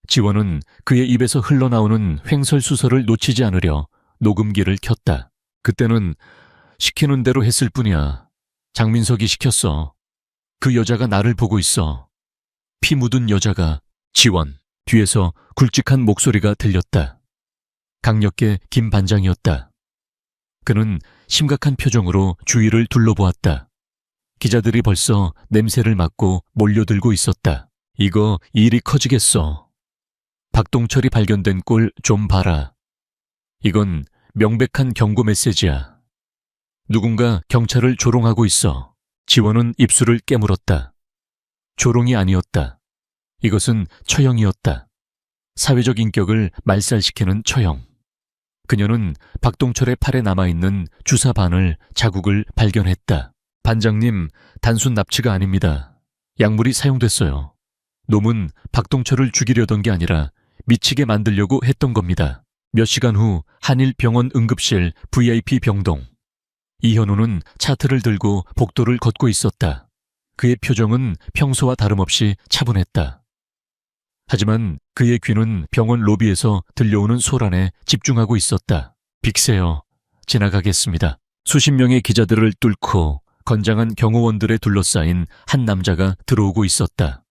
지원은 그의 입에서 흘러나오는 횡설수설을 놓치지 않으려 녹음기를 켰다. 그때는 시키는 대로 했을 뿐이야. 장민석이 시켰어. 그 여자가 나를 보고 있어. 피 묻은 여자가. 지원. 뒤에서 굵직한 목소리가 들렸다. 강력계 김 반장이었다. 그는 심각한 표정으로 주위를 둘러보았다. 기자들이 벌써 냄새를 맡고 몰려들고 있었다. 이거 일이 커지겠어. 박동철이 발견된 꼴 좀 봐라. 이건 명백한 경고 메시지야. 누군가 경찰을 조롱하고 있어. 지원은 입술을 깨물었다. 조롱이 아니었다. 이것은 처형이었다. 사회적 인격을 말살시키는 처형. 그녀는 박동철의 팔에 남아있는 주사반을 자국을 발견했다. 반장님, 단순 납치가 아닙니다. 약물이 사용됐어요. 놈은 박동철을 죽이려던 게 아니라 미치게 만들려고 했던 겁니다. 몇 시간 후 한일병원 응급실 VIP 병동. 이현우는 차트를 들고 복도를 걷고 있었다. 그의 표정은 평소와 다름없이 차분했다. 하지만 그의 귀는 병원 로비에서 들려오는 소란에 집중하고 있었다. 빅세요. 지나가겠습니다. 수십 명의 기자들을 뚫고 건장한 경호원들에 둘러싸인 한 남자가 들어오고 있었다.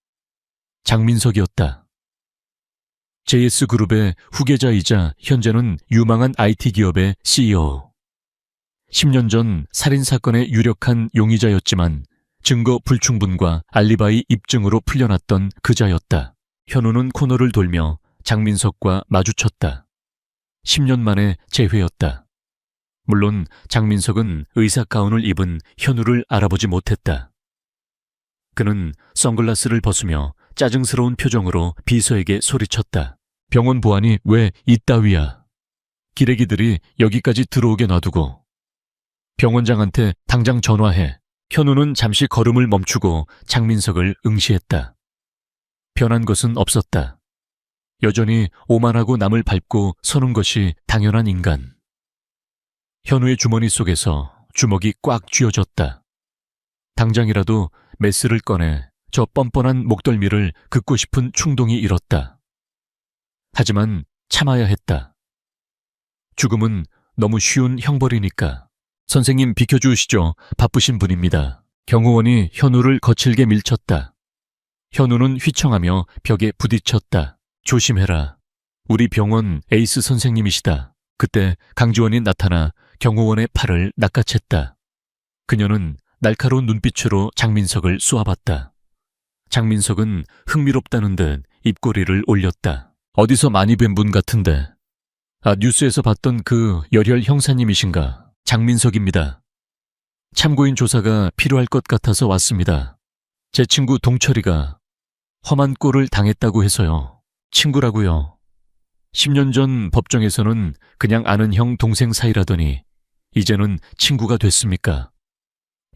장민석이었다. JS그룹의 후계자이자 현재는 유망한 IT 기업의 CEO. 10년 전 살인사건의 유력한 용의자였지만 증거 불충분과 알리바이 입증으로 풀려났던 그자였다. 현우는 코너를 돌며 장민석과 마주쳤다. 10년 만에 재회였다. 물론 장민석은 의사 가운을 입은 현우를 알아보지 못했다. 그는 선글라스를 벗으며 짜증스러운 표정으로 비서에게 소리쳤다. 병원 보안이 왜 이따위야. 기레기들이 여기까지 들어오게 놔두고. 병원장한테 당장 전화해. 현우는 잠시 걸음을 멈추고 장민석을 응시했다. 변한 것은 없었다. 여전히 오만하고 남을 밟고 서는 것이 당연한 인간. 현우의 주머니 속에서 주먹이 꽉 쥐어졌다. 당장이라도 메스를 꺼내 저 뻔뻔한 목덜미를 긋고 싶은 충동이 일었다. 하지만 참아야 했다. 죽음은 너무 쉬운 형벌이니까. 선생님 비켜주시죠. 바쁘신 분입니다. 경호원이 현우를 거칠게 밀쳤다. 현우는 휘청하며 벽에 부딪혔다. 조심해라. 우리 병원 에이스 선생님이시다. 그때 강지원이 나타나 경호원의 팔을 낚아챘다. 그녀는 날카로운 눈빛으로 장민석을 쏘아봤다. 장민석은 흥미롭다는 듯 입꼬리를 올렸다. 어디서 많이 뵌 분 같은데. 아, 뉴스에서 봤던 그 열혈 형사님이신가? 장민석입니다. 참고인 조사가 필요할 것 같아서 왔습니다. 제 친구 동철이가 험한 꼴을 당했다고 해서요. 친구라고요. 10년 전 법정에서는 그냥 아는 형 동생 사이라더니 이제는 친구가 됐습니까?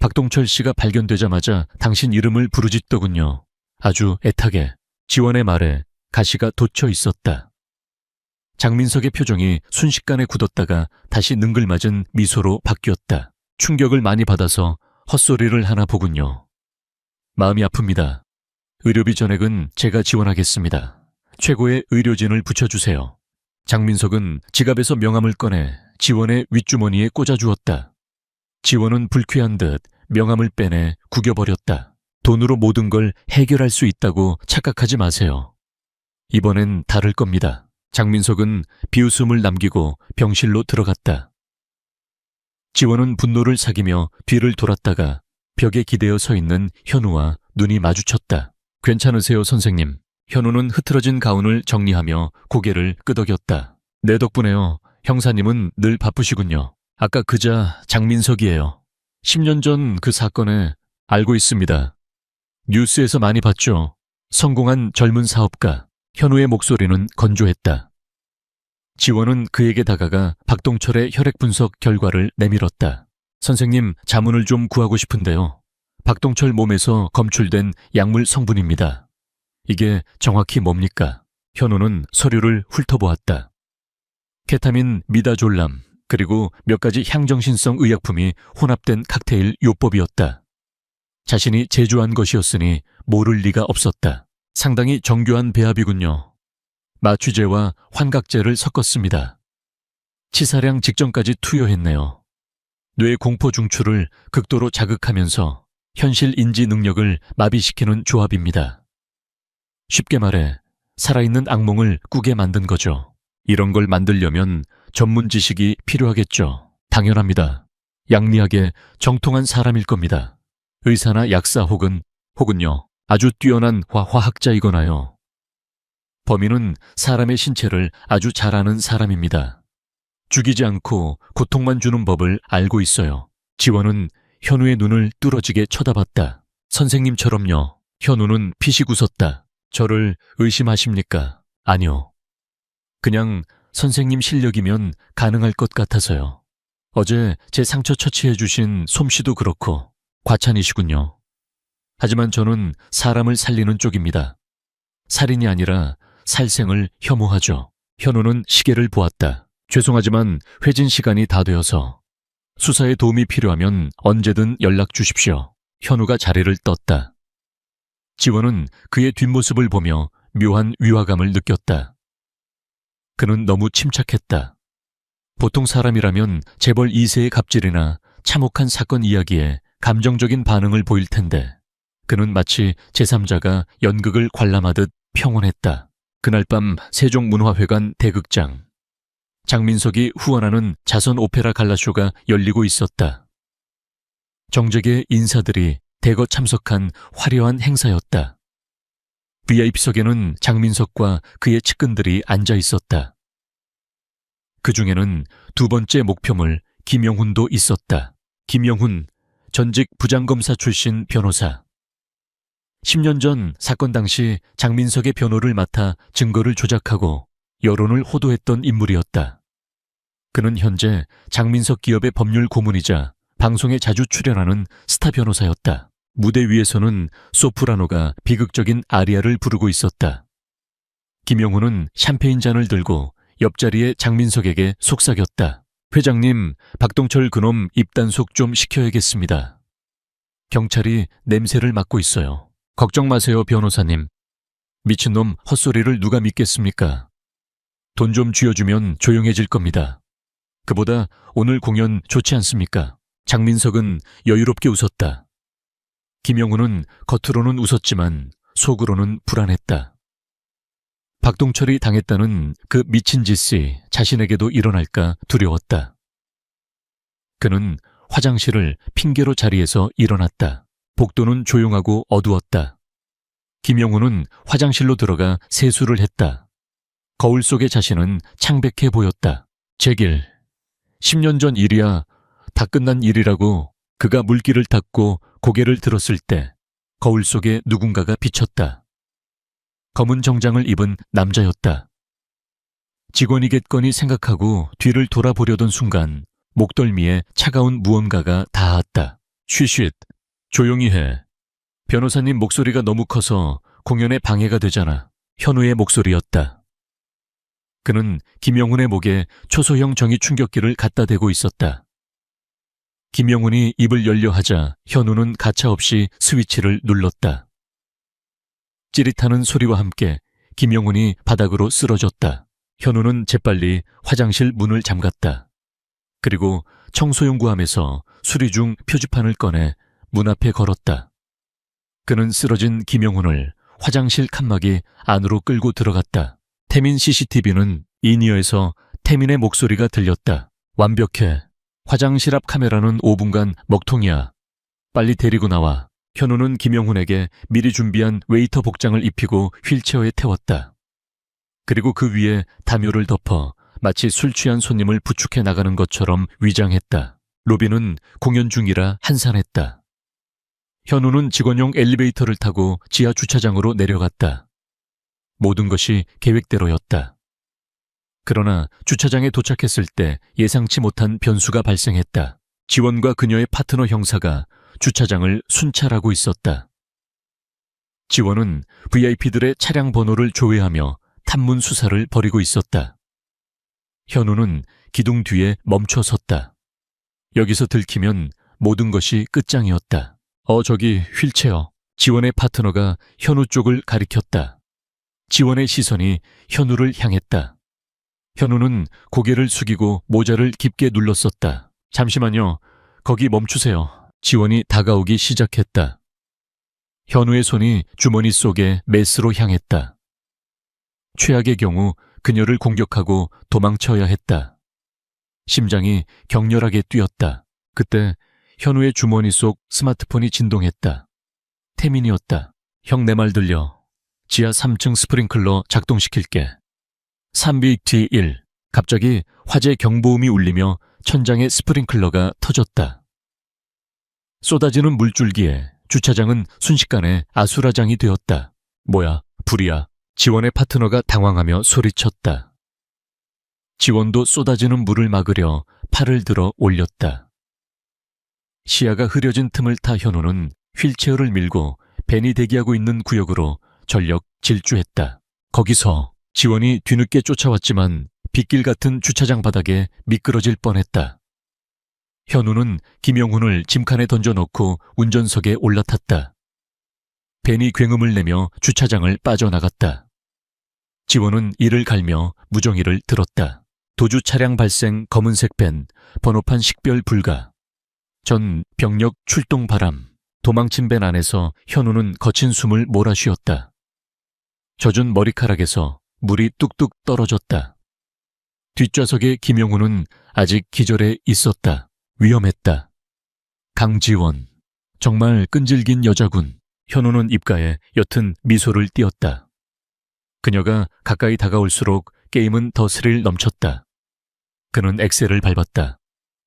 박동철 씨가 발견되자마자 당신 이름을 부르짖더군요. 아주 애타게. 지원의 말에 가시가 돋쳐 있었다. 장민석의 표정이 순식간에 굳었다가 다시 능글맞은 미소로 바뀌었다. 충격을 많이 받아서 헛소리를 하나 보군요. 마음이 아픕니다. 의료비 전액은 제가 지원하겠습니다. 최고의 의료진을 붙여주세요. 장민석은 지갑에서 명함을 꺼내 지원의 윗주머니에 꽂아주었다. 지원은 불쾌한 듯 명함을 빼내 구겨버렸다. 돈으로 모든 걸 해결할 수 있다고 착각하지 마세요. 이번엔 다를 겁니다. 장민석은 비웃음을 남기고 병실로 들어갔다. 지원은 분노를 사기며 뒤를 돌았다가 벽에 기대어 서 있는 현우와 눈이 마주쳤다. 괜찮으세요, 선생님? 현우는 흐트러진 가운을 정리하며 고개를 끄덕였다. 내 덕분에요. 형사님은 늘 바쁘시군요. 아까 그자 장민석이에요. 10년 전 그 사건에 알고 있습니다. 뉴스에서 많이 봤죠. 성공한 젊은 사업가. 현우의 목소리는 건조했다. 지원은 그에게 다가가 박동철의 혈액 분석 결과를 내밀었다. 선생님, 자문을 좀 구하고 싶은데요. 박동철 몸에서 검출된 약물 성분입니다. 이게 정확히 뭡니까? 현우는 서류를 훑어보았다. 케타민, 미다졸람, 그리고 몇 가지 향정신성 의약품이 혼합된 칵테일 요법이었다. 자신이 제조한 것이었으니 모를 리가 없었다. 상당히 정교한 배합이군요. 마취제와 환각제를 섞었습니다. 치사량 직전까지 투여했네요. 뇌 공포 중추를 극도로 자극하면서 현실 인지 능력을 마비시키는 조합입니다. 쉽게 말해 살아있는 악몽을 꾸게 만든 거죠. 이런 걸 만들려면 전문 지식이 필요하겠죠. 당연합니다. 양리하게 정통한 사람일 겁니다. 의사나 약사 혹은요 아주 뛰어난 화학자이거나요. 범인은 사람의 신체를 아주 잘 아는 사람입니다. 죽이지 않고 고통만 주는 법을 알고 있어요. 지원은 현우의 눈을 뚫어지게 쳐다봤다. 선생님처럼요. 현우는 피식 웃었다. 저를 의심하십니까? 아니요. 그냥 선생님 실력이면 가능할 것 같아서요. 어제 제 상처 처치해 주신 솜씨도 그렇고 과찬이시군요. 하지만 저는 사람을 살리는 쪽입니다. 살인이 아니라 살생을 혐오하죠. 현우는 시계를 보았다. 죄송하지만 회진 시간이 다 되어서 수사에 도움이 필요하면 언제든 연락 주십시오. 현우가 자리를 떴다. 지원은 그의 뒷모습을 보며 묘한 위화감을 느꼈다. 그는 너무 침착했다. 보통 사람이라면 재벌 2세의 갑질이나 참혹한 사건 이야기에 감정적인 반응을 보일 텐데 그는 마치 제3자가 연극을 관람하듯 평온했다. 그날 밤 세종문화회관 대극장. 장민석이 후원하는 자선 오페라 갈라쇼가 열리고 있었다. 정재계 인사들이 대거 참석한 화려한 행사였다. VIP석에는 장민석과 그의 측근들이 앉아 있었다. 그 중에는 두 번째 목표물 김영훈도 있었다. 김영훈, 전직 부장검사 출신 변호사. 10년 전 사건 당시 장민석의 변호를 맡아 증거를 조작하고 여론을 호도했던 인물이었다. 그는 현재 장민석 기업의 법률 고문이자 방송에 자주 출연하는 스타 변호사였다. 무대 위에서는 소프라노가 비극적인 아리아를 부르고 있었다. 김영훈은 샴페인 잔을 들고 옆자리에 장민석에게 속삭였다. 회장님, 박동철 그놈 입단속 좀 시켜야겠습니다. 경찰이 냄새를 맡고 있어요. 걱정 마세요, 변호사님. 미친놈 헛소리를 누가 믿겠습니까? 돈 좀 쥐어주면 조용해질 겁니다. 그보다 오늘 공연 좋지 않습니까? 장민석은 여유롭게 웃었다. 김영훈은 겉으로는 웃었지만 속으로는 불안했다. 박동철이 당했다는 그 미친 짓이 자신에게도 일어날까 두려웠다. 그는 화장실을 핑계로 자리에서 일어났다. 복도는 조용하고 어두웠다. 김영훈은 화장실로 들어가 세수를 했다. 거울 속의 자신은 창백해 보였다. 제길, 10년 전 일이야. 다 끝난 일이라고. 그가 물기를 닦고 고개를 들었을 때 거울 속에 누군가가 비쳤다. 검은 정장을 입은 남자였다. 직원이겠거니 생각하고 뒤를 돌아보려던 순간 목덜미에 차가운 무언가가 닿았다. 쉬쉿, 조용히 해. 변호사님 목소리가 너무 커서 공연에 방해가 되잖아. 현우의 목소리였다. 그는 김영훈의 목에 초소형 정의 충격기를 갖다 대고 있었다. 김영훈이 입을 열려 하자 현우는 가차없이 스위치를 눌렀다. 찌릿하는 소리와 함께 김영훈이 바닥으로 쓰러졌다. 현우는 재빨리 화장실 문을 잠갔다. 그리고 청소용구함에서 수리 중 표지판을 꺼내 문 앞에 걸었다. 그는 쓰러진 김영훈을 화장실 칸막이 안으로 끌고 들어갔다. 태민 CCTV는 인이어에서 태민의 목소리가 들렸다. 완벽해. 화장실 앞 카메라는 5분간 먹통이야. 빨리 데리고 나와. 현우는 김영훈에게 미리 준비한 웨이터 복장을 입히고 휠체어에 태웠다. 그리고 그 위에 담요를 덮어 마치 술 취한 손님을 부축해 나가는 것처럼 위장했다. 로비는 공연 중이라 한산했다. 현우는 직원용 엘리베이터를 타고 지하 주차장으로 내려갔다. 모든 것이 계획대로였다. 그러나 주차장에 도착했을 때 예상치 못한 변수가 발생했다. 지원과 그녀의 파트너 형사가 주차장을 순찰하고 있었다. 지원은 VIP들의 차량 번호를 조회하며 탐문 수사를 벌이고 있었다. 현우는 기둥 뒤에 멈춰 섰다. 여기서 들키면 모든 것이 끝장이었다. 저기 휠체어. 지원의 파트너가 현우 쪽을 가리켰다. 지원의 시선이 현우를 향했다. 현우는 고개를 숙이고 모자를 깊게 눌렀었다. 잠시만요. 거기 멈추세요. 지원이 다가오기 시작했다. 현우의 손이 주머니 속에 메스로 향했다. 최악의 경우 그녀를 공격하고 도망쳐야 했다. 심장이 격렬하게 뛰었다. 그때 현우의 주머니 속 스마트폰이 진동했다. 태민이었다. 형, 내 말 들려. 지하 3층 스프링클러 작동시킬게. 3BT1. 갑자기 화재 경보음이 울리며 천장에 스프링클러가 터졌다. 쏟아지는 물줄기에 주차장은 순식간에 아수라장이 되었다. 뭐야, 불이야. 지원의 파트너가 당황하며 소리쳤다. 지원도 쏟아지는 물을 막으려 팔을 들어 올렸다. 시야가 흐려진 틈을 타 현우는 휠체어를 밀고 벤이 대기하고 있는 구역으로 전력 질주했다. 거기서 지원이 뒤늦게 쫓아왔지만 빗길 같은 주차장 바닥에 미끄러질 뻔했다. 현우는 김영훈을 짐칸에 던져놓고 운전석에 올라탔다. 벤이 굉음을 내며 주차장을 빠져나갔다. 지원은 이를 갈며 무정의를 들었다. 도주 차량 발생 검은색 벤, 번호판 식별 불가. 전 병력 출동 바람. 도망친 벤 안에서 현우는 거친 숨을 몰아쉬었다. 젖은 머리카락에서 물이 뚝뚝 떨어졌다. 뒷좌석의 김영훈은 아직 기절해 있었다. 위험했다. 강지원. 정말 끈질긴 여자군. 현우는 입가에 옅은 미소를 띄었다. 그녀가 가까이 다가올수록 게임은 더 스릴 넘쳤다. 그는 엑셀을 밟았다.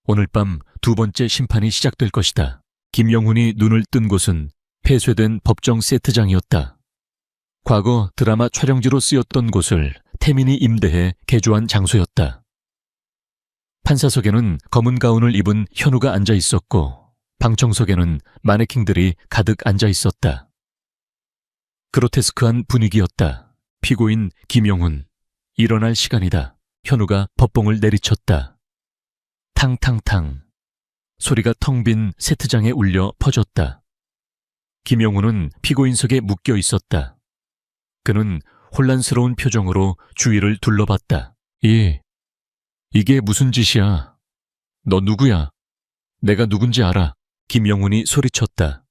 오늘 밤 두 번째 심판이 시작될 것이다. 김영훈이 눈을 뜬 곳은 폐쇄된 법정 세트장이었다. 과거 드라마 촬영지로 쓰였던 곳을 태민이 임대해 개조한 장소였다. 판사석에는 검은 가운을 입은 현우가 앉아 있었고 방청석에는 마네킹들이 가득 앉아 있었다. 그로테스크한 분위기였다. 피고인 김영훈. 일어날 시간이다. 현우가 법봉을 내리쳤다. 탕탕탕. 소리가 텅 빈 세트장에 울려 퍼졌다. 김영훈은 피고인석에 묶여 있었다. 그는 혼란스러운 표정으로 주위를 둘러봤다. 이게 무슨 짓이야? 너 누구야? 내가 누군지 알아. 김영훈이 소리쳤다.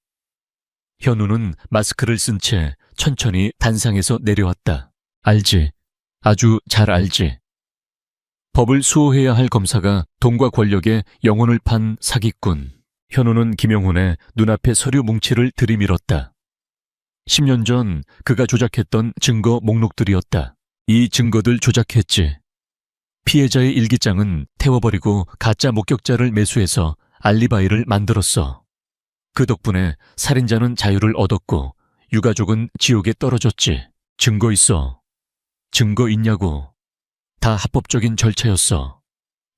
현우는 마스크를 쓴 채 천천히 단상에서 내려왔다. 알지. 아주 잘 알지. 법을 수호해야 할 검사가 돈과 권력에 영혼을 판 사기꾼. 현우는 김영훈의 눈앞에 서류 뭉치를 들이밀었다. 10년 전 그가 조작했던 증거 목록들이었다. 이 증거들 조작했지. 피해자의 일기장은 태워버리고 가짜 목격자를 매수해서 알리바이를 만들었어. 그 덕분에 살인자는 자유를 얻었고 유가족은 지옥에 떨어졌지. 증거 있어. 증거 있냐고. 다 합법적인 절차였어.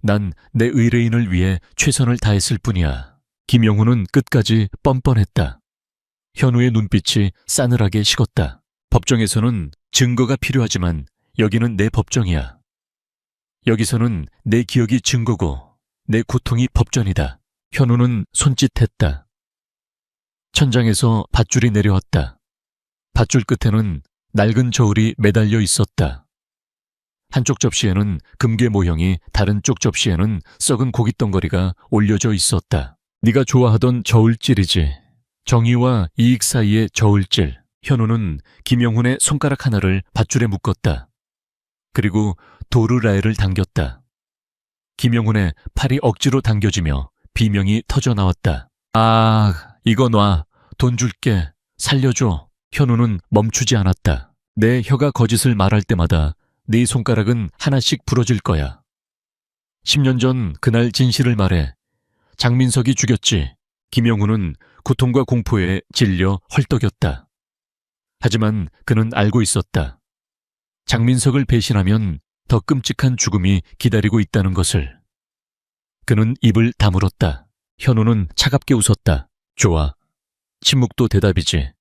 난 내 의뢰인을 위해 최선을 다했을 뿐이야. 김영훈은 끝까지 뻔뻔했다. 현우의 눈빛이 싸늘하게 식었다. 법정에서는 증거가 필요하지만 여기는 내 법정이야. 여기서는 내 기억이 증거고 내 고통이 법전이다. 현우는 손짓했다. 천장에서 밧줄이 내려왔다. 밧줄 끝에는 낡은 저울이 매달려 있었다. 한쪽 접시에는 금괴 모형이, 다른 쪽 접시에는 썩은 고깃덩어리가 올려져 있었다. 네가 좋아하던 저울질이지. 정의와 이익 사이의 저울질. 현우는 김영훈의 손가락 하나를 밧줄에 묶었다. 그리고 도르라에를 당겼다. 김영훈의 팔이 억지로 당겨지며 비명이 터져 나왔다. 아, 이거 놔. 돈 줄게. 살려줘. 현우는 멈추지 않았다. 내 혀가 거짓을 말할 때마다 네 손가락은 하나씩 부러질 거야. 10년 전 그날 진실을 말해. 장민석이 죽였지. 김영훈은 고통과 공포에 질려 헐떡였다. 하지만 그는 알고 있었다. 장민석을 배신하면 더 끔찍한 죽음이 기다리고 있다는 것을. 그는 입을 다물었다. 현우는 차갑게 웃었다. 좋아. 침묵도 대답이지.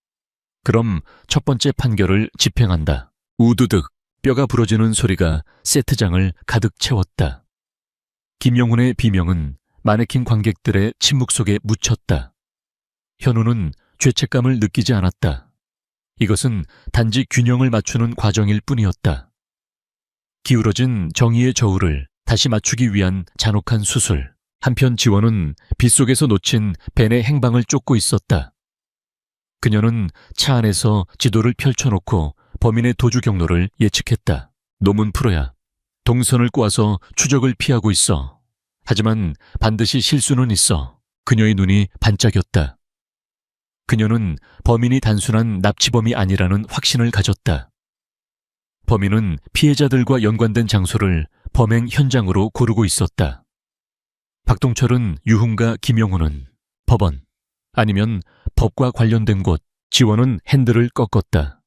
그럼 첫 번째 판결을 집행한다. 우두득 뼈가 부러지는 소리가 세트장을 가득 채웠다. 김영훈의 비명은 마네킹 관객들의 침묵 속에 묻혔다. 현우는 죄책감을 느끼지 않았다. 이것은 단지 균형을 맞추는 과정일 뿐이었다. 기울어진 정의의 저울을 다시 맞추기 위한 잔혹한 수술. 한편 지원은 빗속에서 놓친 벤의 행방을 쫓고 있었다. 그녀는 차 안에서 지도를 펼쳐놓고 범인의 도주 경로를 예측했다. 놈은 프로야. 동선을 꼬아서 추적을 피하고 있어. 하지만 반드시 실수는 있어. 그녀의 눈이 반짝였다. 그녀는 범인이 단순한 납치범이 아니라는 확신을 가졌다. 범인은 피해자들과 연관된 장소를 범행 현장으로 고르고 있었다. 박동철은 유흥가, 김영훈은 법원, 아니면 법과 관련된 곳. 지원은 핸들을 꺾었다.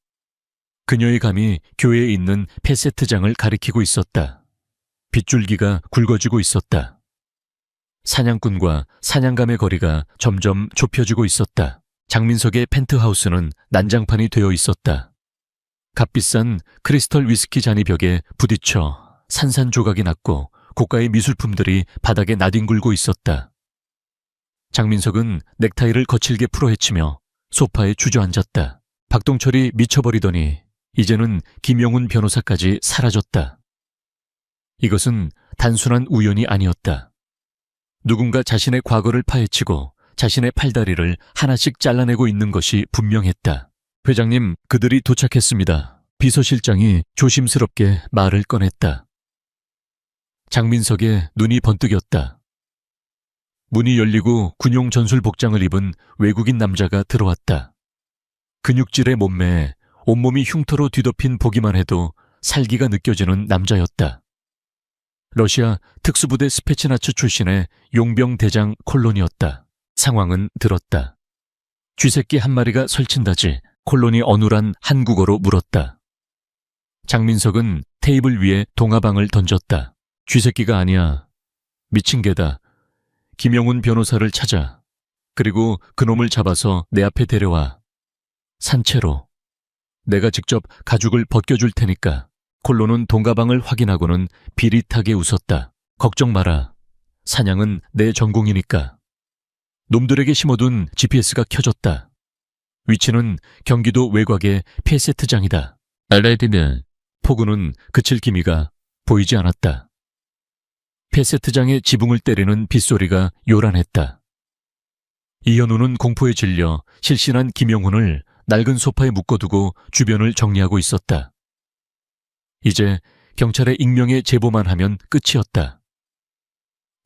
그녀의 감이 교회에 있는 폐세트장을 가리키고 있었다. 빗줄기가 굵어지고 있었다. 사냥꾼과 사냥감의 거리가 점점 좁혀지고 있었다. 장민석의 펜트하우스는 난장판이 되어 있었다. 값비싼 크리스털 위스키 잔이 벽에 부딪혀 산산조각이 났고 고가의 미술품들이 바닥에 나뒹굴고 있었다. 장민석은 넥타이를 거칠게 풀어헤치며 소파에 주저앉았다. 박동철이 미쳐버리더니 이제는 김영훈 변호사까지 사라졌다. 이것은 단순한 우연이 아니었다. 누군가 자신의 과거를 파헤치고 자신의 팔다리를 하나씩 잘라내고 있는 것이 분명했다. 회장님, 그들이 도착했습니다. 비서실장이 조심스럽게 말을 꺼냈다. 장민석의 눈이 번뜩였다. 문이 열리고 군용 전술 복장을 입은 외국인 남자가 들어왔다. 근육질의 몸매에 온몸이 흉터로 뒤덮인 보기만 해도 살기가 느껴지는 남자였다. 러시아 특수부대 스페치나츠 출신의 용병 대장 콜론이었다. 상황은 들었다. 쥐새끼 한 마리가 설친다지. 콜론이 어눌한 한국어로 물었다. 장민석은 테이블 위에 동화방을 던졌다. 쥐새끼가 아니야. 미친 개다. 김영훈 변호사를 찾아. 그리고 그놈을 잡아서 내 앞에 데려와. 산채로. 내가 직접 가죽을 벗겨줄 테니까. 콜론은 동가방을 확인하고는 비릿하게 웃었다. 걱정 마라. 사냥은 내 전공이니까. 놈들에게 심어둔 GPS가 켜졌다. 위치는 경기도 외곽의 폐세트장이다. LAD는 폭우는 그칠 기미가 보이지 않았다. 폐세트장의 지붕을 때리는 빗소리가 요란했다. 이현우는 공포에 질려 실신한 김영훈을 낡은 소파에 묶어두고 주변을 정리하고 있었다. 이제 경찰에 익명의 제보만 하면 끝이었다.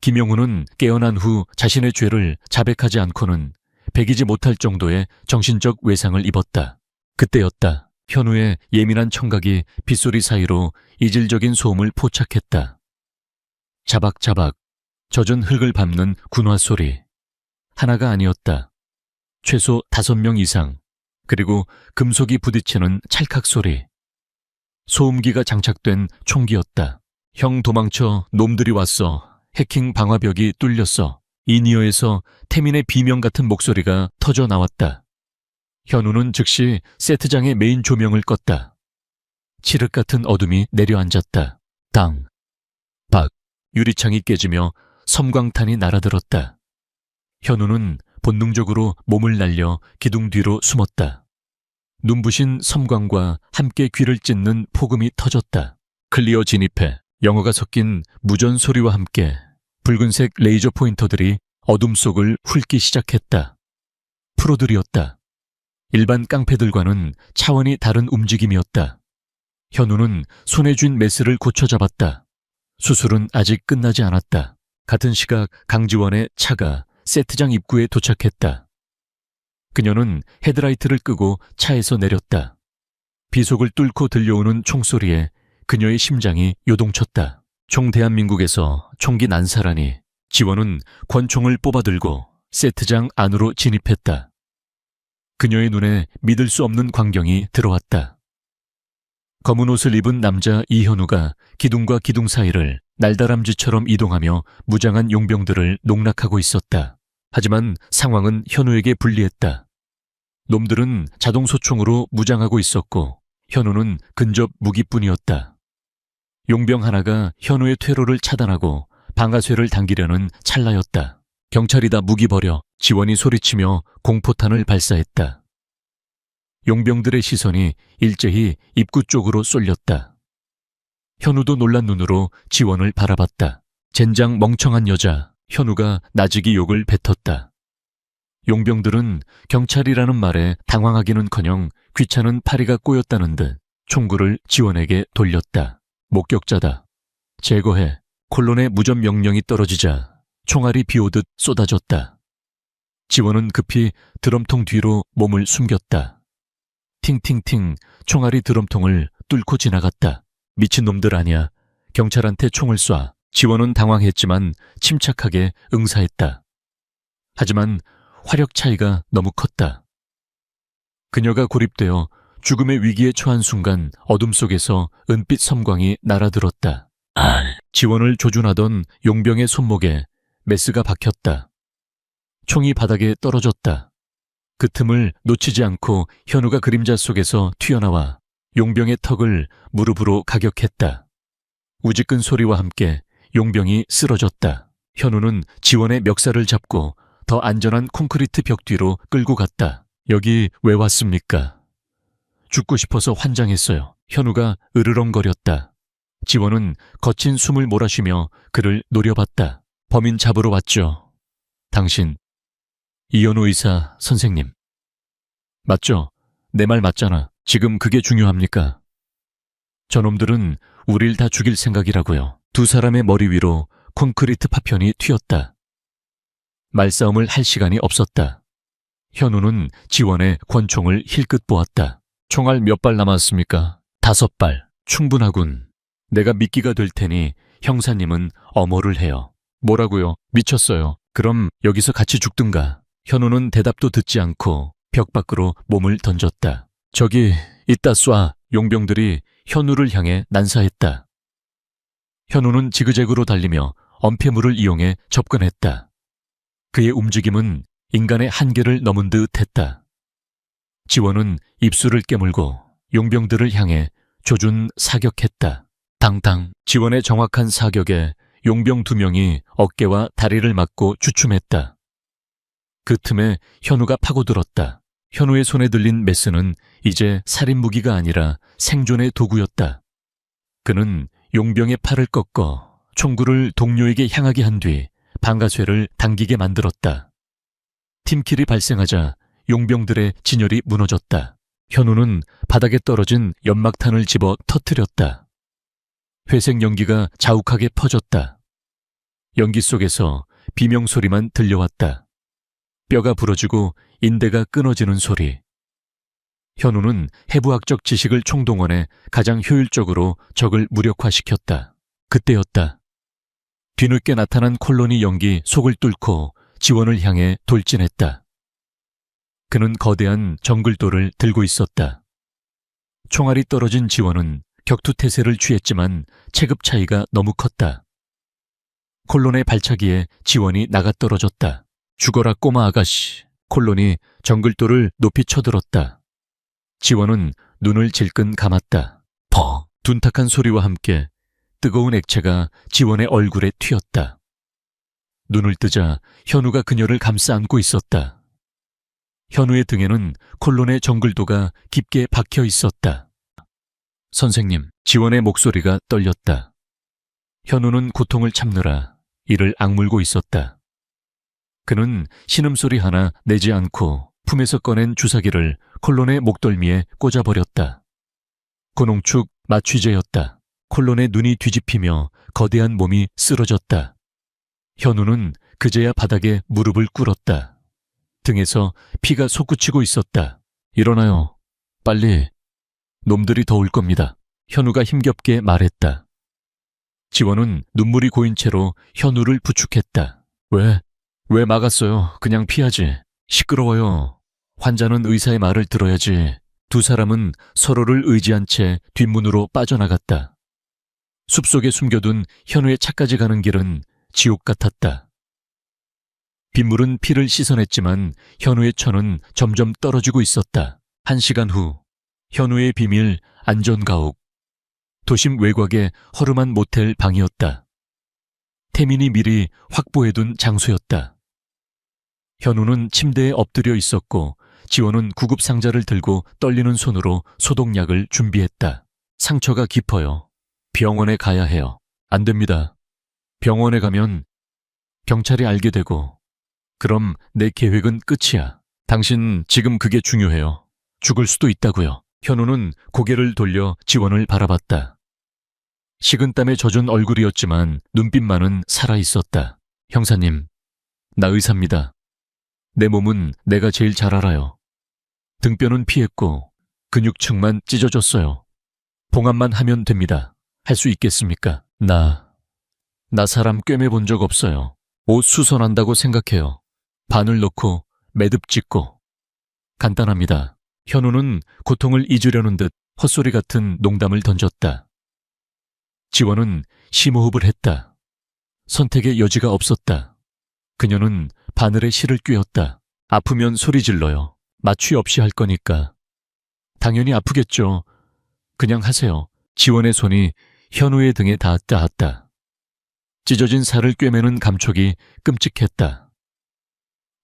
김영훈은 깨어난 후 자신의 죄를 자백하지 않고는 배기지 못할 정도의 정신적 외상을 입었다. 그때였다. 현우의 예민한 청각이 빗소리 사이로 이질적인 소음을 포착했다. 자박자박 젖은 흙을 밟는 군화 소리. 하나가 아니었다. 최소 5명 이상. 그리고 금속이 부딪히는 찰칵 소리. 소음기가 장착된 총기였다. 형 도망쳐. 놈들이 왔어. 해킹 방화벽이 뚫렸어. 인이어에서 태민의 비명 같은 목소리가 터져 나왔다. 현우는 즉시 세트장의 메인 조명을 껐다. 칠흑 같은 어둠이 내려앉았다. 당, 박, 유리창이 깨지며 섬광탄이 날아들었다. 현우는 본능적으로 몸을 날려 기둥 뒤로 숨었다. 눈부신 섬광과 함께 귀를 찢는 폭음이 터졌다. 클리어 진입해 영어가 섞인 무전 소리와 함께 붉은색 레이저 포인터들이 어둠 속을 훑기 시작했다. 프로들이었다. 일반 깡패들과는 차원이 다른 움직임이었다. 현우는 손에 쥔 메스를 고쳐 잡았다. 수술은 아직 끝나지 않았다. 같은 시각 강지원의 차가 세트장 입구에 도착했다. 그녀는 헤드라이트를 끄고 차에서 내렸다. 비속을 뚫고 들려오는 총소리에 그녀의 심장이 요동쳤다. 총 대한민국에서 총기 난사라니. 지원은 권총을 뽑아들고 세트장 안으로 진입했다. 그녀의 눈에 믿을 수 없는 광경이 들어왔다. 검은 옷을 입은 남자 이현우가 기둥과 기둥 사이를 날다람쥐처럼 이동하며 무장한 용병들을 농락하고 있었다. 하지만 상황은 현우에게 불리했다. 놈들은 자동소총으로 무장하고 있었고 현우는 근접 무기뿐이었다. 용병 하나가 현우의 퇴로를 차단하고 방아쇠를 당기려는 찰나였다. 경찰이다, 무기 버려. 지원이 소리치며 공포탄을 발사했다. 용병들의 시선이 일제히 입구 쪽으로 쏠렸다. 현우도 놀란 눈으로 지원을 바라봤다. 젠장 멍청한 여자. 현우가 나지기 욕을 뱉었다. 용병들은 경찰이라는 말에 당황하기는커녕 귀찮은 파리가 꼬였다는 듯 총구를 지원에게 돌렸다. 목격자다. 제거해. 콜론의 무전 명령이 떨어지자 총알이 비오듯 쏟아졌다. 지원은 급히 드럼통 뒤로 몸을 숨겼다. 팅팅팅 총알이 드럼통을 뚫고 지나갔다. 미친놈들 아니야. 경찰한테 총을 쏴. 지원은 당황했지만 침착하게 응사했다. 하지만 화력 차이가 너무 컸다. 그녀가 고립되어 죽음의 위기에 처한 순간 어둠 속에서 은빛 섬광이 날아들었다. 지원을 조준하던 용병의 손목에 메스가 박혔다. 총이 바닥에 떨어졌다. 그 틈을 놓치지 않고 현우가 그림자 속에서 튀어나와 용병의 턱을 무릎으로 가격했다. 우지끈 소리와 함께 용병이 쓰러졌다. 현우는 지원의 멱살을 잡고 더 안전한 콘크리트 벽 뒤로 끌고 갔다. 여기 왜 왔습니까? 죽고 싶어서 환장했어요. 현우가 으르렁거렸다. 지원은 거친 숨을 몰아쉬며 그를 노려봤다. 범인 잡으러 왔죠. 당신, 이현우 의사 선생님. 맞죠? 내 말 맞잖아. 지금 그게 중요합니까? 저놈들은 우릴 다 죽일 생각이라고요. 두 사람의 머리 위로 콘크리트 파편이 튀었다. 말싸움을 할 시간이 없었다. 현우는 지원의 권총을 힐끗 보았다. 총알 몇 발 남았습니까? 5발. 충분하군. 내가 미끼가 될 테니 형사님은 엄호를 해요. 뭐라고요? 미쳤어요. 그럼 여기서 같이 죽든가. 현우는 대답도 듣지 않고 벽 밖으로 몸을 던졌다. 저기 이따 쏴. 용병들이 현우를 향해 난사했다. 현우는 지그재그로 달리며 엄폐물을 이용해 접근했다. 그의 움직임은 인간의 한계를 넘은 듯 했다. 지원은 입술을 깨물고 용병들을 향해 조준 사격했다. 당당. 지원의 정확한 사격에 용병 2명이 어깨와 다리를 맞고 주춤했다. 그 틈에 현우가 파고들었다. 현우의 손에 들린 메스는 이제 살인 무기가 아니라 생존의 도구였다. 그는 용병의 팔을 꺾어 총구를 동료에게 향하게 한 뒤 방아쇠를 당기게 만들었다. 팀킬이 발생하자 용병들의 진열이 무너졌다. 현우는 바닥에 떨어진 연막탄을 집어 터뜨렸다. 회색 연기가 자욱하게 퍼졌다. 연기 속에서 비명소리만 들려왔다. 뼈가 부러지고 인대가 끊어지는 소리. 현우는 해부학적 지식을 총동원해 가장 효율적으로 적을 무력화시켰다. 그때였다. 뒤늦게 나타난 콜론이 연기 속을 뚫고 지원을 향해 돌진했다. 그는 거대한 정글돌을 들고 있었다. 총알이 떨어진 지원은 격투태세를 취했지만 체급 차이가 너무 컸다. 콜론의 발차기에 지원이 나가떨어졌다. 죽어라 꼬마 아가씨. 콜론이 정글돌을 높이 쳐들었다. 지원은 눈을 질끈 감았다. 퍽! 둔탁한 소리와 함께 뜨거운 액체가 지원의 얼굴에 튀었다. 눈을 뜨자 현우가 그녀를 감싸 안고 있었다. 현우의 등에는 콜론의 정글도가 깊게 박혀 있었다. 선생님, 지원의 목소리가 떨렸다. 현우는 고통을 참느라 이를 악물고 있었다. 그는 신음소리 하나 내지 않고 품에서 꺼낸 주사기를 콜론의 목덜미에 꽂아버렸다. 고농축 마취제였다. 콜론의 눈이 뒤집히며 거대한 몸이 쓰러졌다. 현우는 그제야 바닥에 무릎을 꿇었다. 등에서 피가 솟구치고 있었다. 일어나요. 빨리. 놈들이 더 올 겁니다. 현우가 힘겹게 말했다. 지원은 눈물이 고인 채로 현우를 부축했다. 왜 막았어요? 그냥 피하지. 시끄러워요. 환자는 의사의 말을 들어야지. 두 사람은 서로를 의지한 채 뒷문으로 빠져나갔다. 숲속에 숨겨둔 현우의 차까지 가는 길은 지옥 같았다. 빗물은 피를 씻어냈지만 현우의 천은 점점 떨어지고 있었다. 1시간 후 현우의 비밀 안전가옥. 도심 외곽의 허름한 모텔 방이었다. 태민이 미리 확보해둔 장소였다. 현우는 침대에 엎드려 있었고 지원은 구급 상자를 들고 떨리는 손으로 소독약을 준비했다. 상처가 깊어요. 병원에 가야 해요. 안 됩니다. 병원에 가면 경찰이 알게 되고 그럼 내 계획은 끝이야. 당신 지금 그게 중요해요. 죽을 수도 있다고요. 현우는 고개를 돌려 지원을 바라봤다. 식은땀에 젖은 얼굴이었지만 눈빛만은 살아있었다. 형사님, 나 의사입니다. 내 몸은 내가 제일 잘 알아요. 등뼈는 피했고 근육층만 찢어졌어요. 봉합만 하면 됩니다. 할 수 있겠습니까? 나 사람 꿰매본 적 없어요. 옷 수선한다고 생각해요. 바늘 넣고 매듭 짓고. 간단합니다. 현우는 고통을 잊으려는 듯 헛소리 같은 농담을 던졌다. 지원은 심호흡을 했다. 선택의 여지가 없었다. 그녀는 바늘에 실을 꿰었다. 아프면 소리 질러요. 마취 없이 할 거니까. 당연히 아프겠죠. 그냥 하세요. 지원의 손이 현우의 등에 닿았다. 찢어진 살을 꿰매는 감촉이 끔찍했다.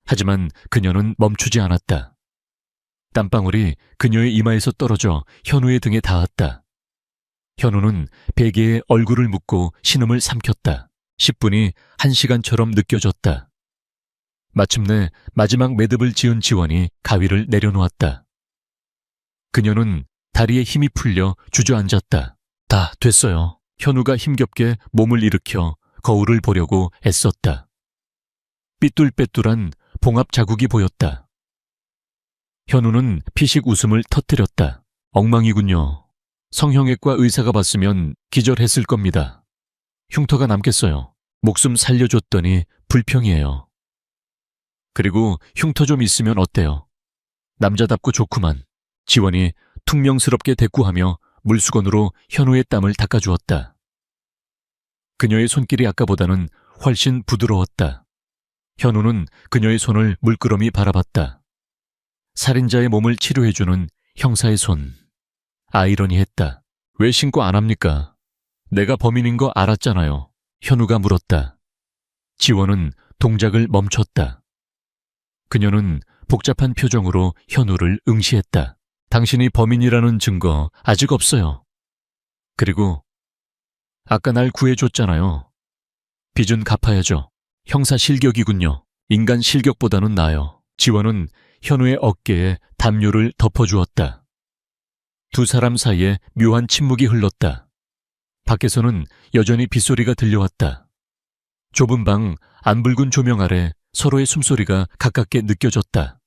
하지만 그녀는 멈추지 않았다. 땀방울이 그녀의 이마에서 떨어져 현우의 등에 닿았다. 현우는 베개에 얼굴을 묻고 신음을 삼켰다. 10분이 1시간처럼 느껴졌다. 마침내 마지막 매듭을 지은 지원이 가위를 내려놓았다. 그녀는 다리에 힘이 풀려 주저앉았다. 다 됐어요. 현우가 힘겹게 몸을 일으켜 거울을 보려고 애썼다. 삐뚤빼뚤한 봉합 자국이 보였다. 현우는 피식 웃음을 터뜨렸다. 엉망이군요. 성형외과 의사가 봤으면 기절했을 겁니다. 흉터가 남겠어요. 목숨 살려줬더니 불평이에요. 그리고 흉터 좀 있으면 어때요? 남자답고 좋구만. 지원이 퉁명스럽게 대꾸하며 물수건으로 현우의 땀을 닦아주었다. 그녀의 손길이 아까보다는 훨씬 부드러웠다. 현우는 그녀의 손을 물끄러미 바라봤다. 살인자의 몸을 치료해주는 형사의 손. 아이러니했다. 왜 신고 안 합니까? 내가 범인인 거 알았잖아요. 현우가 물었다. 지원은 동작을 멈췄다. 그녀는 복잡한 표정으로 현우를 응시했다. 당신이 범인이라는 증거 아직 없어요. 그리고 아까 날 구해줬잖아요. 빚은 갚아야죠. 형사 실격이군요. 인간 실격보다는 나아요. 지원은 현우의 어깨에 담요를 덮어주었다. 두 사람 사이에 묘한 침묵이 흘렀다. 밖에서는 여전히 빗소리가 들려왔다. 좁은 방 안붉은 조명 아래 서로의 숨소리가 가깝게 느껴졌다.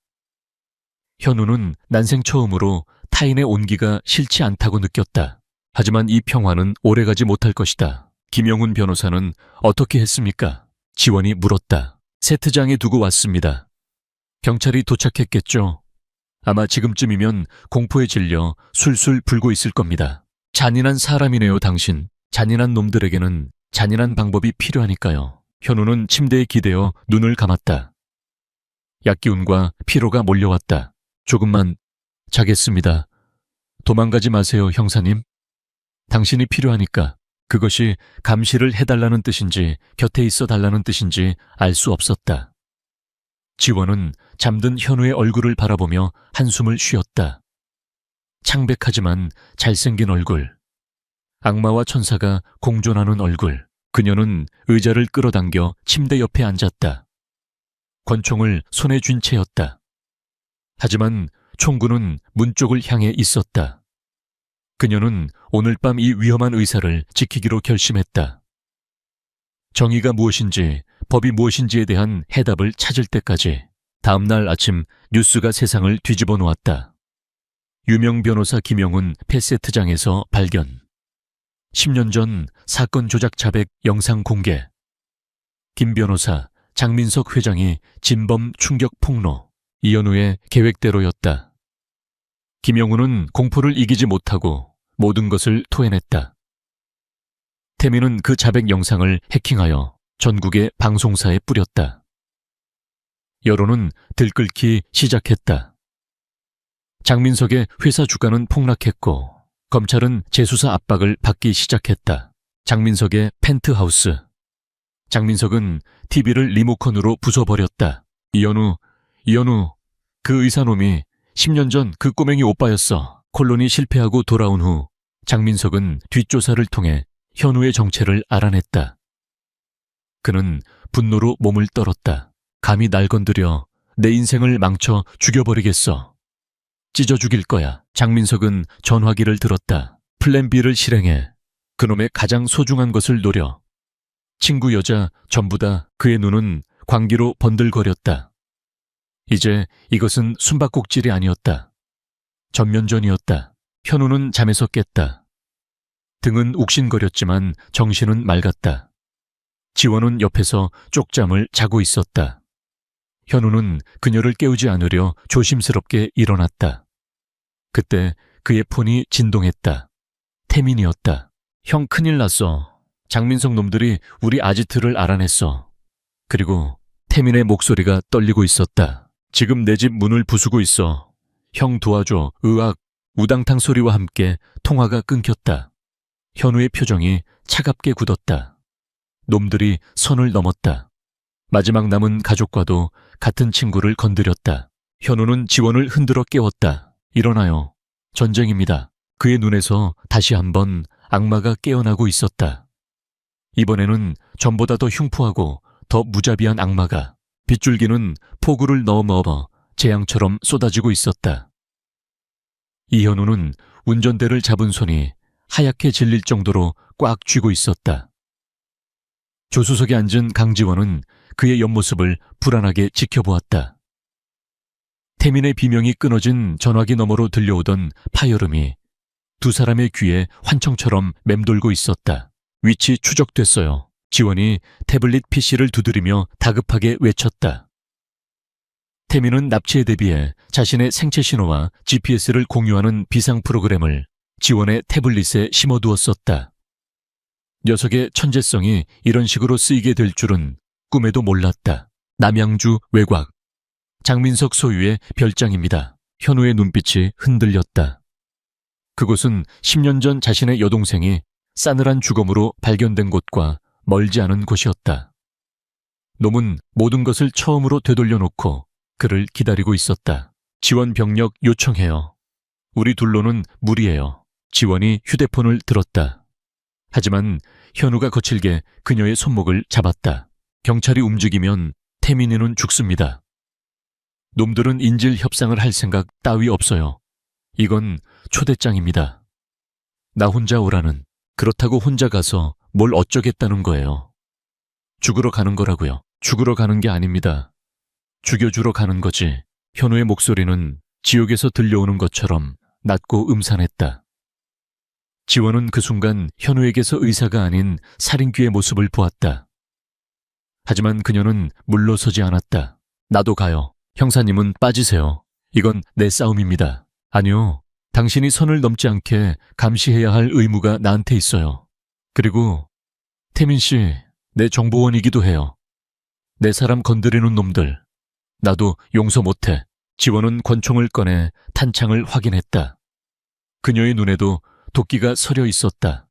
현우는 난생 처음으로 타인의 온기가 싫지 않다고 느꼈다. 하지만 이 평화는 오래가지 못할 것이다. 김영훈 변호사는 어떻게 했습니까? 지원이 물었다. 세트장에 두고 왔습니다. 경찰이 도착했겠죠. 아마 지금쯤이면 공포에 질려 술술 불고 있을 겁니다. 잔인한 사람이네요, 당신. 잔인한 놈들에게는 잔인한 방법이 필요하니까요. 현우는 침대에 기대어 눈을 감았다. 약기운과 피로가 몰려왔다. 조금만 자겠습니다. 도망가지 마세요, 형사님. 당신이 필요하니까. 그것이 감시를 해달라는 뜻인지 곁에 있어 달라는 뜻인지 알 수 없었다. 지원은 잠든 현우의 얼굴을 바라보며 한숨을 쉬었다. 창백하지만 잘생긴 얼굴. 악마와 천사가 공존하는 얼굴. 그녀는 의자를 끌어당겨 침대 옆에 앉았다. 권총을 손에 쥔 채였다. 하지만 총구는 문 쪽을 향해 있었다. 그녀는 오늘 밤 이 위험한 의사를 지키기로 결심했다. 정의가 무엇인지, 법이 무엇인지에 대한 해답을 찾을 때까지. 다음 날 아침 뉴스가 세상을 뒤집어 놓았다. 유명 변호사 김영훈 패세트장에서 발견. 10년 전 사건 조작 자백 영상 공개. 김 변호사, 장민석 회장이 진범 충격 폭로. 이현우의 계획대로였다. 김영훈은 공포를 이기지 못하고 모든 것을 토해냈다. 태민은 그 자백 영상을 해킹하여 전국의 방송사에 뿌렸다. 여론은 들끓기 시작했다. 장민석의 회사 주가는 폭락했고 검찰은 재수사 압박을 받기 시작했다. 장민석의 펜트하우스. 장민석은 TV를 리모컨으로 부숴버렸다. 이현우, 그 의사놈이 10년 전 그 꼬맹이 오빠였어. 콜론이 실패하고 돌아온 후 장민석은 뒷조사를 통해 현우의 정체를 알아냈다. 그는 분노로 몸을 떨었다. 감히 날 건드려 내 인생을 망쳐 죽여버리겠어. 찢어 죽일 거야. 장민석은 전화기를 들었다. 플랜 B를 실행해 그놈의 가장 소중한 것을 노려. 친구 여자 전부 다 그의 눈은 광기로 번들거렸다. 이제 이것은 숨바꼭질이 아니었다. 전면전이었다. 현우는 잠에서 깼다. 등은 욱신거렸지만 정신은 맑았다. 지원은 옆에서 쪽잠을 자고 있었다. 현우는 그녀를 깨우지 않으려 조심스럽게 일어났다. 그때 그의 폰이 진동했다. 태민이었다. 형 큰일 났어. 장민석 놈들이 우리 아지트를 알아냈어. 그리고 태민의 목소리가 떨리고 있었다. 지금 내 집 문을 부수고 있어. 형 도와줘. 으악. 우당탕 소리와 함께 통화가 끊겼다. 현우의 표정이 차갑게 굳었다. 놈들이 선을 넘었다. 마지막 남은 가족과도 같은 친구를 건드렸다. 현우는 지원을 흔들어 깨웠다. 일어나요. 전쟁입니다. 그의 눈에서 다시 한번 악마가 깨어나고 있었다. 이번에는 전보다 더 흉포하고 더 무자비한 악마가. 빗줄기는 포구를 넘어 재앙처럼 쏟아지고 있었다. 이현우는 운전대를 잡은 손이 하얗게 질릴 정도로 꽉 쥐고 있었다. 조수석에 앉은 강지원은 그의 옆모습을 불안하게 지켜보았다. 태민의 비명이 끊어진 전화기 너머로 들려오던 파열음이 두 사람의 귀에 환청처럼 맴돌고 있었다. 위치 추적됐어요. 지원이 태블릿 PC를 두드리며 다급하게 외쳤다. 태민은 납치에 대비해 자신의 생체 신호와 GPS를 공유하는 비상 프로그램을 지원의 태블릿에 심어두었었다. 녀석의 천재성이 이런 식으로 쓰이게 될 줄은 꿈에도 몰랐다. 남양주 외곽. 장민석 소유의 별장입니다. 현우의 눈빛이 흔들렸다. 그곳은 10년 전 자신의 여동생이 싸늘한 주검으로 발견된 곳과 멀지 않은 곳이었다. 놈은 모든 것을 처음으로 되돌려놓고 그를 기다리고 있었다. 지원 병력 요청해요. 우리 둘로는 무리예요. 지원이 휴대폰을 들었다. 하지만 현우가 거칠게 그녀의 손목을 잡았다. 경찰이 움직이면 태민이는 죽습니다. 놈들은 인질 협상을 할 생각 따위 없어요. 이건 초대장입니다. 나 혼자 오라는. 그렇다고 혼자 가서 뭘 어쩌겠다는 거예요. 죽으러 가는 거라고요. 죽으러 가는 게 아닙니다. 죽여주러 가는 거지. 현우의 목소리는 지옥에서 들려오는 것처럼 낮고 음산했다. 지원은 그 순간 현우에게서 의사가 아닌 살인귀의 모습을 보았다. 하지만 그녀는 물러서지 않았다. 나도 가요. 형사님은 빠지세요. 이건 내 싸움입니다. 아니요. 당신이 선을 넘지 않게 감시해야 할 의무가 나한테 있어요. 그리고 태민 씨, 내 정보원이기도 해요. 내 사람 건드리는 놈들. 나도 용서 못해. 지원은 권총을 꺼내 탄창을 확인했다. 그녀의 눈에도 도끼가 서려 있었다.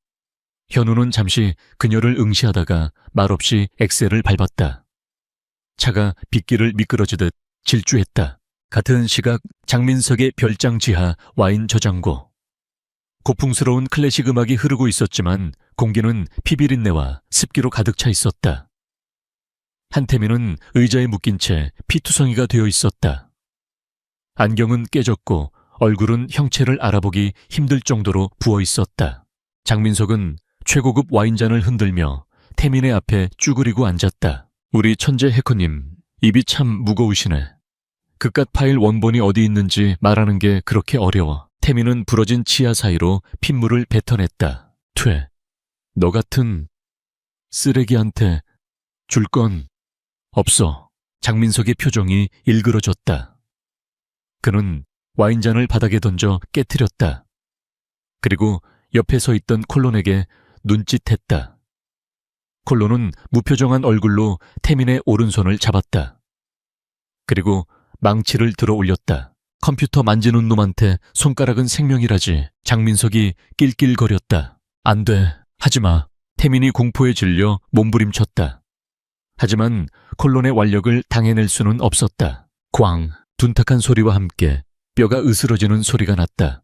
현우는 잠시 그녀를 응시하다가 말없이 엑셀을 밟았다. 차가 빗길을 미끄러지듯 질주했다. 같은 시각 장민석의 별장 지하 와인 저장고. 고풍스러운 클래식 음악이 흐르고 있었지만 공기는 피비린내와 습기로 가득 차 있었다. 한태민은 의자에 묶인 채 피투성이가 되어 있었다. 안경은 깨졌고 얼굴은 형체를 알아보기 힘들 정도로 부어 있었다. 장민석은 최고급 와인잔을 흔들며 태민의 앞에 쭈그리고 앉았다. 우리 천재 해커님, 입이 참 무거우시네. 그깟 파일 원본이 어디 있는지 말하는 게 그렇게 어려워. 태민은 부러진 치아 사이로 핏물을 뱉어냈다. 퇴, 너 같은 쓰레기한테 줄 건 없어. 장민석의 표정이 일그러졌다. 그는 와인잔을 바닥에 던져 깨트렸다. 그리고 옆에 서 있던 콜론에게 눈짓했다. 콜론은 무표정한 얼굴로 태민의 오른손을 잡았다. 그리고 망치를 들어 올렸다. 컴퓨터 만지는 놈한테 손가락은 생명이라지. 장민석이 낄낄거렸다. 안 돼, 하지마. 태민이 공포에 질려 몸부림쳤다. 하지만 콜론의 완력을 당해낼 수는 없었다. 꽝, 둔탁한 소리와 함께 뼈가 으스러지는 소리가 났다.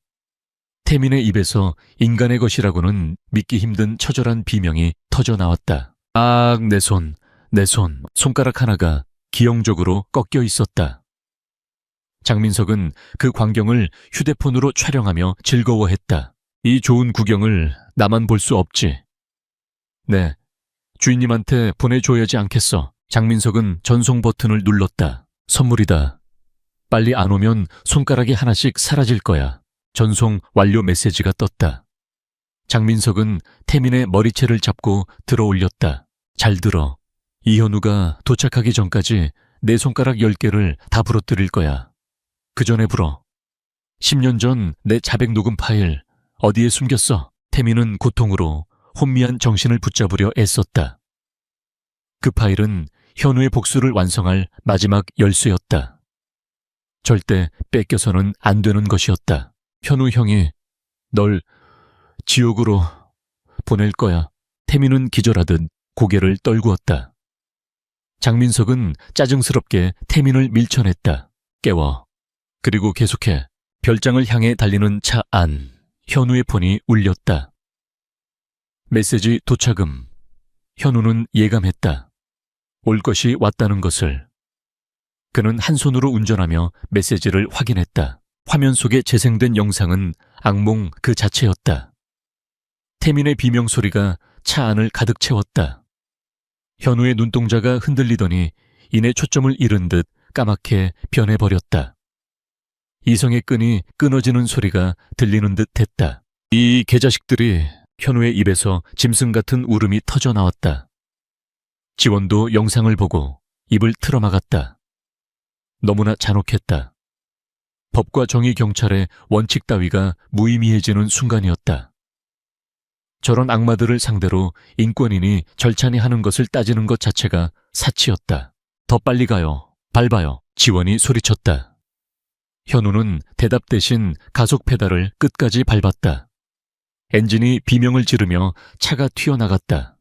태민의 입에서 인간의 것이라고는 믿기 힘든 처절한 비명이 터져 나왔다. 아, 내 손. 손가락 하나가 기형적으로 꺾여 있었다. 장민석은 그 광경을 휴대폰으로 촬영하며 즐거워했다. 이 좋은 구경을 나만 볼 수 없지. 네, 주인님한테 보내줘야지 않겠어. 장민석은 전송 버튼을 눌렀다. 선물이다. 빨리 안 오면 손가락이 하나씩 사라질 거야. 전송 완료 메시지가 떴다. 장민석은 태민의 머리채를 잡고 들어 올렸다. 잘 들어. 이현우가 도착하기 전까지 내 손가락 10개를 다 부러뜨릴 거야. 그 전에 불어. 10년 전 내 자백 녹음 파일 어디에 숨겼어? 태민은 고통으로 혼미한 정신을 붙잡으려 애썼다. 그 파일은 현우의 복수를 완성할 마지막 열쇠였다. 절대 뺏겨서는 안 되는 것이었다. 현우 형이 널 지옥으로 보낼 거야. 태민은 기절하듯 고개를 떨구었다. 장민석은 짜증스럽게 태민을 밀쳐냈다. 깨워. 그리고 계속해. 별장을 향해 달리는 차 안. 현우의 폰이 울렸다. 메시지 도착음. 현우는 예감했다. 올 것이 왔다는 것을. 그는 한 손으로 운전하며 메시지를 확인했다. 화면 속에 재생된 영상은 악몽 그 자체였다. 태민의 비명소리가 차 안을 가득 채웠다. 현우의 눈동자가 흔들리더니 이내 초점을 잃은 듯 까맣게 변해버렸다. 이성의 끈이 끊어지는 소리가 들리는 듯 했다. 이 개자식들이. 현우의 입에서 짐승 같은 울음이 터져 나왔다. 지원도 영상을 보고 입을 틀어막았다. 너무나 잔혹했다. 법과 정의 경찰의 원칙 따위가 무의미해지는 순간이었다. 저런 악마들을 상대로 인권인이 절찬히 하는 것을 따지는 것 자체가 사치였다. 더 빨리 가요. 밟아요. 지원이 소리쳤다. 현우는 대답 대신 가속 페달을 끝까지 밟았다. 엔진이 비명을 지르며 차가 튀어나갔다.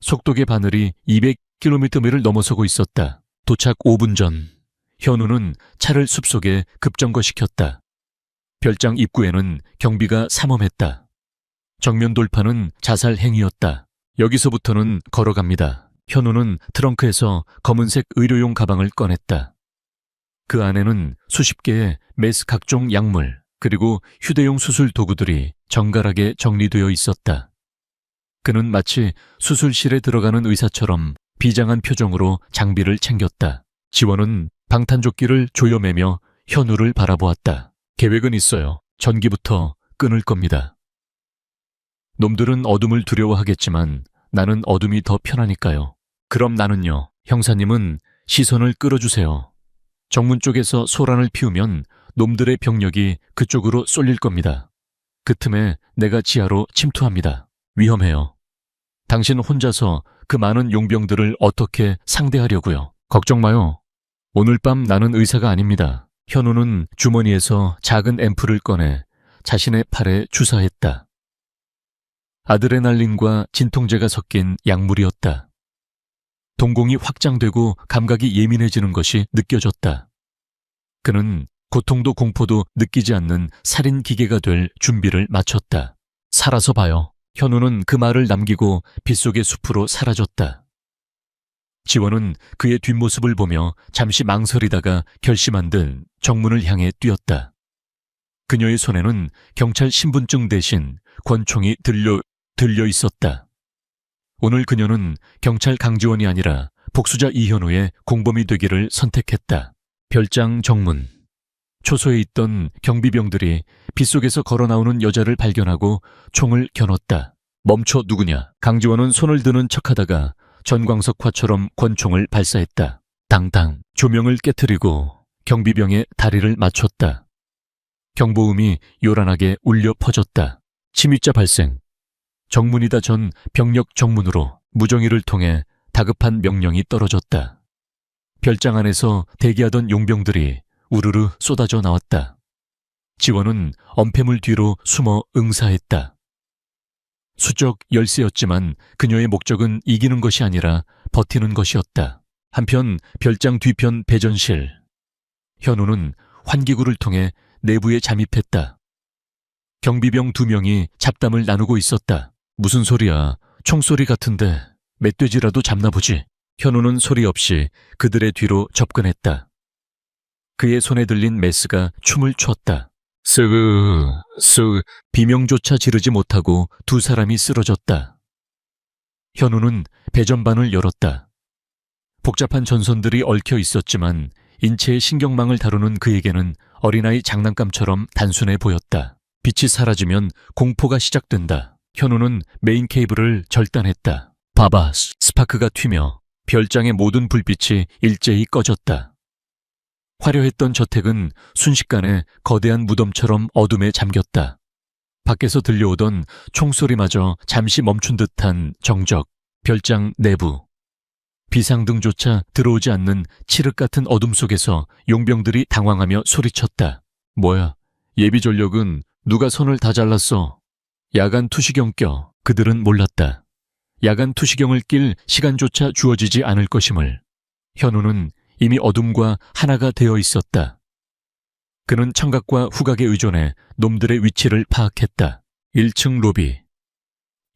속도계 바늘이 200km를 넘어서고 있었다. 도착 5분 전, 현우는 차를 숲속에 급정거시켰다. 별장 입구에는 경비가 삼엄했다. 정면 돌파는 자살 행위였다. 여기서부터는 걸어갑니다. 현우는 트렁크에서 검은색 의료용 가방을 꺼냈다. 그 안에는 수십 개의 메스 각종 약물, 그리고 휴대용 수술 도구들이 정갈하게 정리되어 있었다. 그는 마치 수술실에 들어가는 의사처럼 비장한 표정으로 장비를 챙겼다. 지원은 방탄조끼를 조여매며 현우를 바라보았다. 계획은 있어요. 전기부터 끊을 겁니다. 놈들은 어둠을 두려워하겠지만 나는 어둠이 더 편하니까요. 그럼 나는요. 형사님은 시선을 끌어주세요. 정문 쪽에서 소란을 피우면 놈들의 병력이 그쪽으로 쏠릴 겁니다. 그 틈에 내가 지하로 침투합니다. 위험해요. 당신 혼자서 그 많은 용병들을 어떻게 상대하려고요? 걱정 마요. 오늘 밤 나는 의사가 아닙니다. 현우는 주머니에서 작은 앰플을 꺼내 자신의 팔에 주사했다. 아드레날린과 진통제가 섞인 약물이었다. 동공이 확장되고 감각이 예민해지는 것이 느껴졌다. 그는 고통도 공포도 느끼지 않는 살인 기계가 될 준비를 마쳤다. 살아서 봐요. 현우는 그 말을 남기고 빗속의 숲으로 사라졌다. 지원은 그의 뒷모습을 보며 잠시 망설이다가 결심한 듯 정문을 향해 뛰었다. 그녀의 손에는 경찰 신분증 대신 권총이 들려 있었다. 오늘 그녀는 경찰 강지원이 아니라 복수자 이현우의 공범이 되기를 선택했다. 별장 정문. 초소에 있던 경비병들이 빗속에서 걸어 나오는 여자를 발견하고 총을 겨눴다. 멈춰 누구냐? 강지원은 손을 드는 척하다가 전광석화처럼 권총을 발사했다. 당당 조명을 깨트리고 경비병의 다리를 맞췄다. 경보음이 요란하게 울려 퍼졌다. 침입자 발생. 정문이다 전 병력 정문으로 무정의를 통해 다급한 명령이 떨어졌다. 별장 안에서 대기하던 용병들이 우르르 쏟아져 나왔다. 지원은 엄폐물 뒤로 숨어 응사했다. 수적 열세였지만 그녀의 목적은 이기는 것이 아니라 버티는 것이었다. 한편 별장 뒤편 배전실. 현우는 환기구를 통해 내부에 잠입했다. 경비병 2명이 잡담을 나누고 있었다. 무슨 소리야? 총소리 같은데 멧돼지라도 잡나 보지. 현우는 소리 없이 그들의 뒤로 접근했다. 그의 손에 들린 메스가 춤을 췄다. 비명조차 지르지 못하고 2 사람이 쓰러졌다. 현우는 배전반을 열었다. 복잡한 전선들이 얽혀 있었지만 인체의 신경망을 다루는 그에게는 어린아이 장난감처럼 단순해 보였다. 빛이 사라지면 공포가 시작된다. 현우는 메인 케이블을 절단했다. 봐봐, 스파크가 튀며 별장의 모든 불빛이 일제히 꺼졌다. 화려했던 저택은 순식간에 거대한 무덤처럼 어둠에 잠겼다. 밖에서 들려오던 총소리마저 잠시 멈춘 듯한 정적. 별장 내부. 비상등조차 들어오지 않는 칠흑 같은 어둠 속에서 용병들이 당황하며 소리쳤다. 뭐야, 예비 전력은 누가 선을 다 잘랐어. 야간 투시경 껴. 그들은 몰랐다. 야간 투시경을 낄 시간조차 주어지지 않을 것임을. 현우는 이미 어둠과 하나가 되어 있었다. 그는 청각과 후각에 의존해 놈들의 위치를 파악했다. 1층 로비.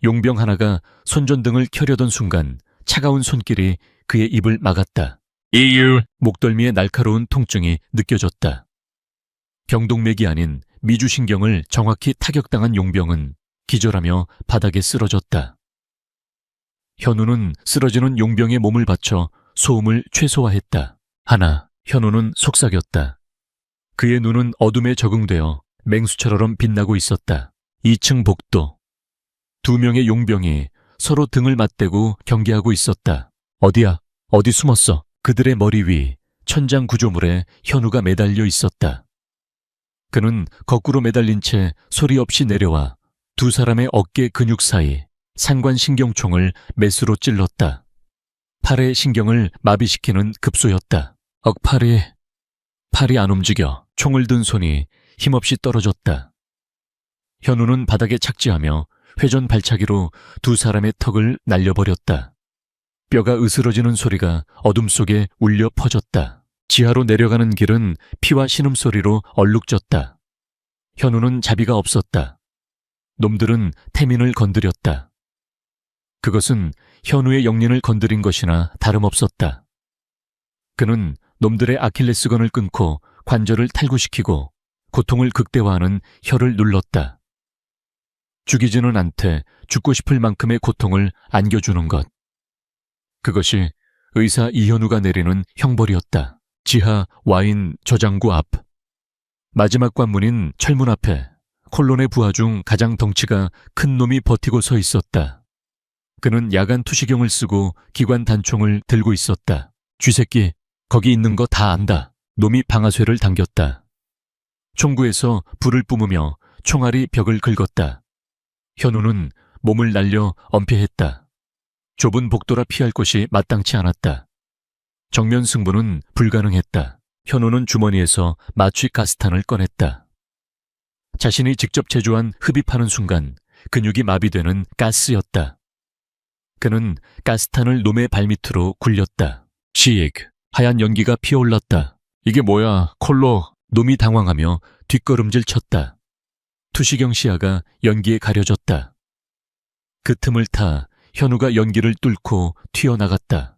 용병 하나가 손전등을 켜려던 순간 차가운 손길이 그의 입을 막았다. 목덜미의 날카로운 통증이 느껴졌다. 경동맥이 아닌 미주신경을 정확히 타격당한 용병은 기절하며 바닥에 쓰러졌다. 현우는 쓰러지는 용병의 몸을 받쳐 소음을 최소화했다. 현우는 속삭였다. 그의 눈은 어둠에 적응되어 맹수처럼 빛나고 있었다. 2층 복도. 2명의 용병이 서로 등을 맞대고 경계하고 있었다. 어디야? 어디 숨었어? 그들의 머리 위 천장 구조물에 현우가 매달려 있었다. 그는 거꾸로 매달린 채 소리 없이 내려와 2 사람의 어깨 근육 사이 상관신경총을 메스로 찔렀다. 팔의 신경을 마비시키는 급소였다. 팔이 안 움직여. 총을 든 손이 힘없이 떨어졌다. 현우는 바닥에 착지하며 회전 발차기로 2 사람의 턱을 날려버렸다. 뼈가 으스러지는 소리가 어둠 속에 울려 퍼졌다. 지하로 내려가는 길은 피와 신음소리로 얼룩졌다. 현우는 자비가 없었다. 놈들은 태민을 건드렸다. 그것은 현우의 영린을 건드린 것이나 다름없었다. 그는 놈들의 아킬레스건을 끊고 관절을 탈구시키고 고통을 극대화하는 혀를 눌렀다. 죽이지는 않되 죽고 싶을 만큼의 고통을 안겨주는 것. 그것이 의사 이현우가 내리는 형벌이었다. 지하 와인 저장고 앞. 마지막 관문인 철문 앞에 콜론의 부하 중 가장 덩치가 큰 놈이 버티고 서 있었다. 그는 야간 투시경을 쓰고 기관 단총을 들고 있었다. 쥐새끼, 거기 있는 거 다 안다. 놈이 방아쇠를 당겼다. 총구에서 불을 뿜으며 총알이 벽을 긁었다. 현우는 몸을 날려 엄폐했다. 좁은 복도라 피할 곳이 마땅치 않았다. 정면 승부는 불가능했다. 현우는 주머니에서 마취 가스탄을 꺼냈다. 자신이 직접 제조한 흡입하는 순간 근육이 마비되는 가스였다. 그는 가스탄을 놈의 발밑으로 굴렸다. 씩! 하얀 연기가 피어올랐다. 이게 뭐야, 콜로. 놈이 당황하며 뒷걸음질 쳤다. 투시경 시야가 연기에 가려졌다. 그 틈을 타 현우가 연기를 뚫고 튀어나갔다.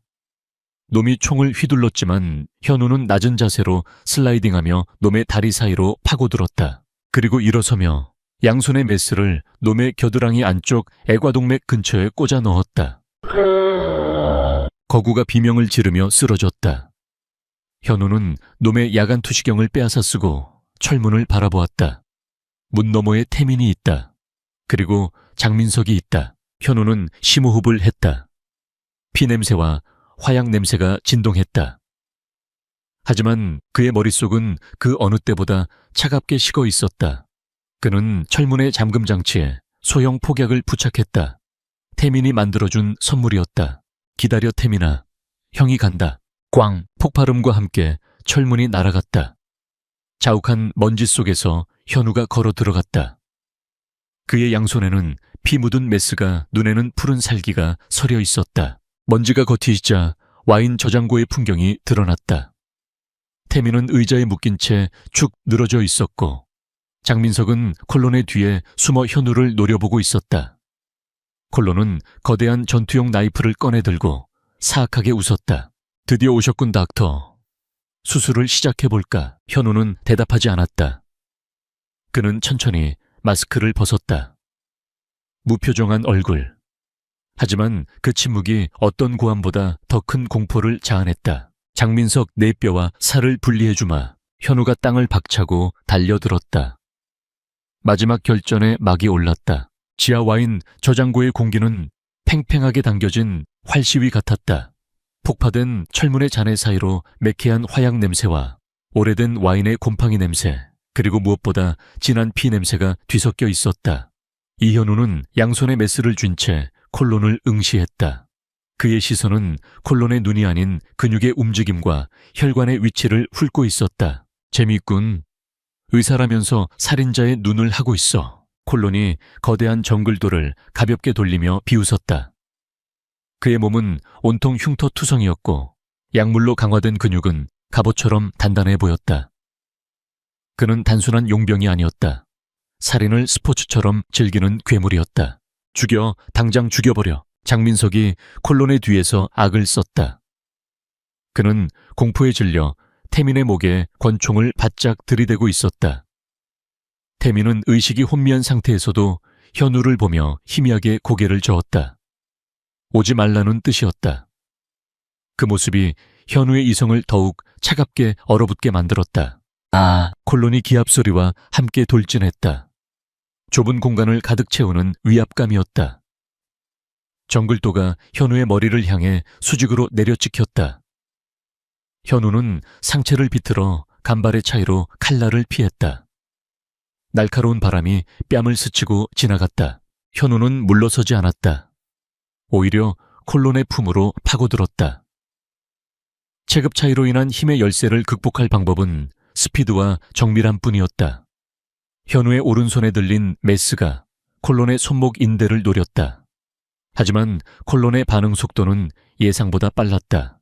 놈이 총을 휘둘렀지만 현우는 낮은 자세로 슬라이딩하며 놈의 다리 사이로 파고들었다. 그리고 일어서며 양손의 메스를 놈의 겨드랑이 안쪽 애과동맥 근처에 꽂아 넣었다. 거구가 비명을 지르며 쓰러졌다. 현우는 놈의 야간 투시경을 빼앗아 쓰고 철문을 바라보았다. 문 너머에 태민이 있다. 그리고 장민석이 있다. 현우는 심호흡을 했다. 피냄새와 화약 냄새가 진동했다. 하지만 그의 머릿속은 그 어느 때보다 차갑게 식어 있었다. 그는 철문의 잠금 장치에 소형 폭약을 부착했다. 태민이 만들어준 선물이었다. 기다려 태민아, 형이 간다. 꽝! 폭발음과 함께 철문이 날아갔다. 자욱한 먼지 속에서 현우가 걸어 들어갔다. 그의 양손에는 피 묻은 메스가, 눈에는 푸른 살기가 서려 있었다. 먼지가 겉이자 와인 저장고의 풍경이 드러났다. 태민은 의자에 묶인 채 축 늘어져 있었고 장민석은 콜론의 뒤에 숨어 현우를 노려보고 있었다. 콜론은 거대한 전투용 나이프를 꺼내 들고 사악하게 웃었다. 드디어 오셨군 닥터. 수술을 시작해볼까? 현우는 대답하지 않았다. 그는 천천히 마스크를 벗었다. 무표정한 얼굴. 하지만 그 침묵이 어떤 고함보다 더 큰 공포를 자아냈다. 장민석 내 뼈와 살을 분리해주마. 현우가 땅을 박차고 달려들었다. 마지막 결전의 막이 올랐다. 지하 와인 저장고의 공기는 팽팽하게 당겨진 활시위 같았다. 폭파된 철문의 잔해 사이로 매캐한 화약 냄새와 오래된 와인의 곰팡이 냄새, 그리고 무엇보다 진한 피 냄새가 뒤섞여 있었다. 이현우는 양손에 메스를 쥔 채 콜론을 응시했다. 그의 시선은 콜론의 눈이 아닌 근육의 움직임과 혈관의 위치를 훑고 있었다. 재미있군. 의사라면서 살인자의 눈을 하고 있어. 콜론이 거대한 정글도를 가볍게 돌리며 비웃었다. 그의 몸은 온통 흉터투성이었고 약물로 강화된 근육은 갑옷처럼 단단해 보였다. 그는 단순한 용병이 아니었다. 살인을 스포츠처럼 즐기는 괴물이었다. 죽여, 당장 죽여버려. 장민석이 콜론의 뒤에서 악을 썼다. 그는 공포에 질려 태민의 목에 권총을 바짝 들이대고 있었다. 태민은 의식이 혼미한 상태에서도 현우를 보며 희미하게 고개를 저었다. 오지 말라는 뜻이었다. 그 모습이 현우의 이성을 더욱 차갑게 얼어붙게 만들었다. 콜론이 기합소리와 함께 돌진했다. 좁은 공간을 가득 채우는 위압감이었다. 정글도가 현우의 머리를 향해 수직으로 내려찍혔다. 현우는 상체를 비틀어 간발의 차이로 칼날을 피했다. 날카로운 바람이 뺨을 스치고 지나갔다. 현우는 물러서지 않았다. 오히려 콜론의 품으로 파고들었다. 체급 차이로 인한 힘의 열세를 극복할 방법은 스피드와 정밀함 뿐이었다. 현우의 오른손에 들린 메스가 콜론의 손목 인대를 노렸다. 하지만 콜론의 반응 속도는 예상보다 빨랐다.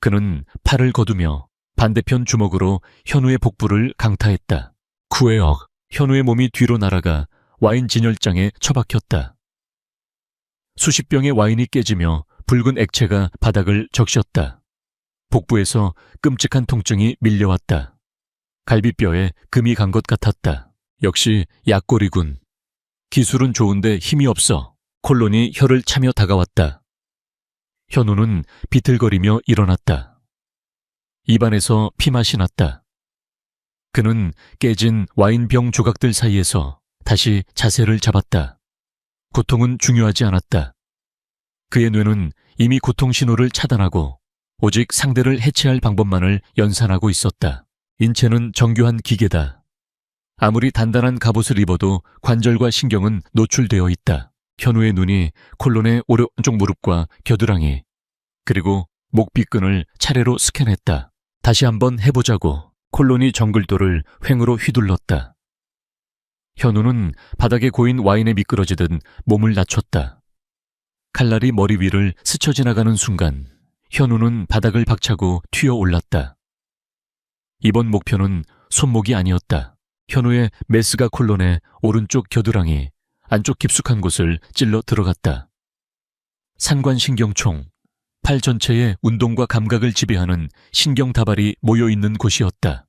그는 팔을 거두며 반대편 주먹으로 현우의 복부를 강타했다. 구애억. 현우의 몸이 뒤로 날아가 와인 진열장에 처박혔다. 수십 병의 와인이 깨지며 붉은 액체가 바닥을 적셨다. 복부에서 끔찍한 통증이 밀려왔다. 갈비뼈에 금이 간 것 같았다. 역시 약골이군. 기술은 좋은데 힘이 없어. 콜론이 혀를 차며 다가왔다. 현우는 비틀거리며 일어났다. 입안에서 피맛이 났다. 그는 깨진 와인병 조각들 사이에서 다시 자세를 잡았다. 고통은 중요하지 않았다. 그의 뇌는 이미 고통 신호를 차단하고 오직 상대를 해체할 방법만을 연산하고 있었다. 인체는 정교한 기계다. 아무리 단단한 갑옷을 입어도 관절과 신경은 노출되어 있다. 현우의 눈이 콜론의 오른쪽 무릎과 겨드랑이, 그리고 목비끈을 차례로 스캔했다. 다시 한번 해보자고. 콜론이 정글도를 횡으로 휘둘렀다. 현우는 바닥에 고인 와인에 미끄러지듯 몸을 낮췄다. 칼날이 머리 위를 스쳐 지나가는 순간 현우는 바닥을 박차고 튀어 올랐다. 이번 목표는 손목이 아니었다. 현우의 메스가 콜론의 오른쪽 겨드랑이 안쪽 깊숙한 곳을 찔러 들어갔다. 산관신경총, 팔 전체에 운동과 감각을 지배하는 신경다발이 모여있는 곳이었다.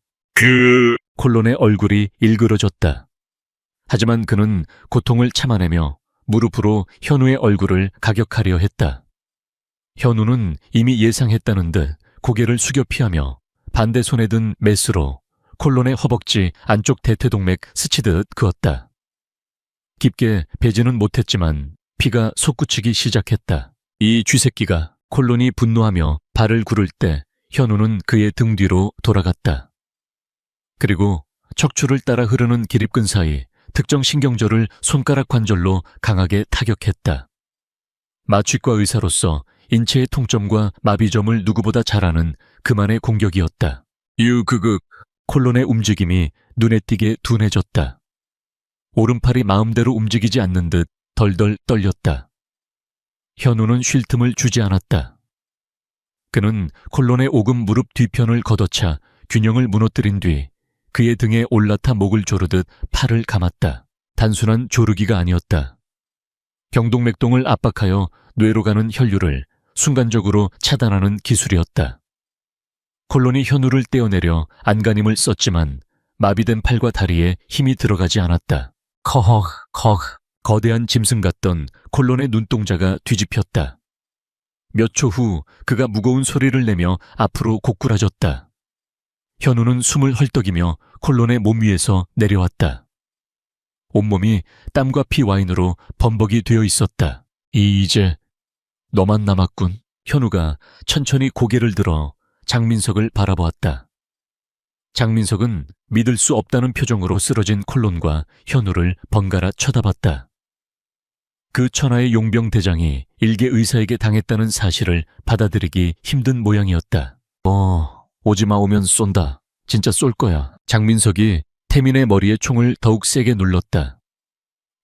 콜론의 얼굴이 일그러졌다. 하지만 그는 고통을 참아내며 무릎으로 현우의 얼굴을 가격하려 했다. 현우는 이미 예상했다는 듯 고개를 숙여 피하며 반대 손에 든 메스로 콜론의 허벅지 안쪽 대퇴동맥 스치듯 그었다. 깊게 베지는 못했지만 피가 솟구치기 시작했다. 이 쥐새끼가. 콜론이 분노하며 발을 구를 때 현우는 그의 등 뒤로 돌아갔다. 그리고 척추를 따라 흐르는 기립근 사이 특정 신경절을 손가락 관절로 강하게 타격했다. 마취과 의사로서 인체의 통점과 마비점을 누구보다 잘 아는 그만의 공격이었다. 콜론의 움직임이 눈에 띄게 둔해졌다. 오른팔이 마음대로 움직이지 않는 듯 덜덜 떨렸다. 현우는 쉴 틈을 주지 않았다. 그는 콜론의 오금 무릎 뒤편을 걷어차 균형을 무너뜨린 뒤 그의 등에 올라타 목을 조르듯 팔을 감았다. 단순한 조르기가 아니었다. 경동맥동을 압박하여 뇌로 가는 혈류를 순간적으로 차단하는 기술이었다. 콜론이 현우를 떼어내려 안간힘을 썼지만 마비된 팔과 다리에 힘이 들어가지 않았다. 거대한 짐승 같던 콜론의 눈동자가 뒤집혔다. 몇 초 후 그가 무거운 소리를 내며 앞으로 고꾸라졌다. 현우는 숨을 헐떡이며 콜론의 몸 위에서 내려왔다. 온몸이 땀과 피 와인으로 범벅이 되어 있었다. 이제 너만 남았군. 현우가 천천히 고개를 들어 장민석을 바라보았다. 장민석은 믿을 수 없다는 표정으로 쓰러진 콜론과 현우를 번갈아 쳐다봤다. 그 천하의 용병대장이 일개 의사에게 당했다는 사실을 받아들이기 힘든 모양이었다. 오지마, 오면 쏜다. 진짜 쏠 거야. 장민석이 태민의 머리에 총을 더욱 세게 눌렀다.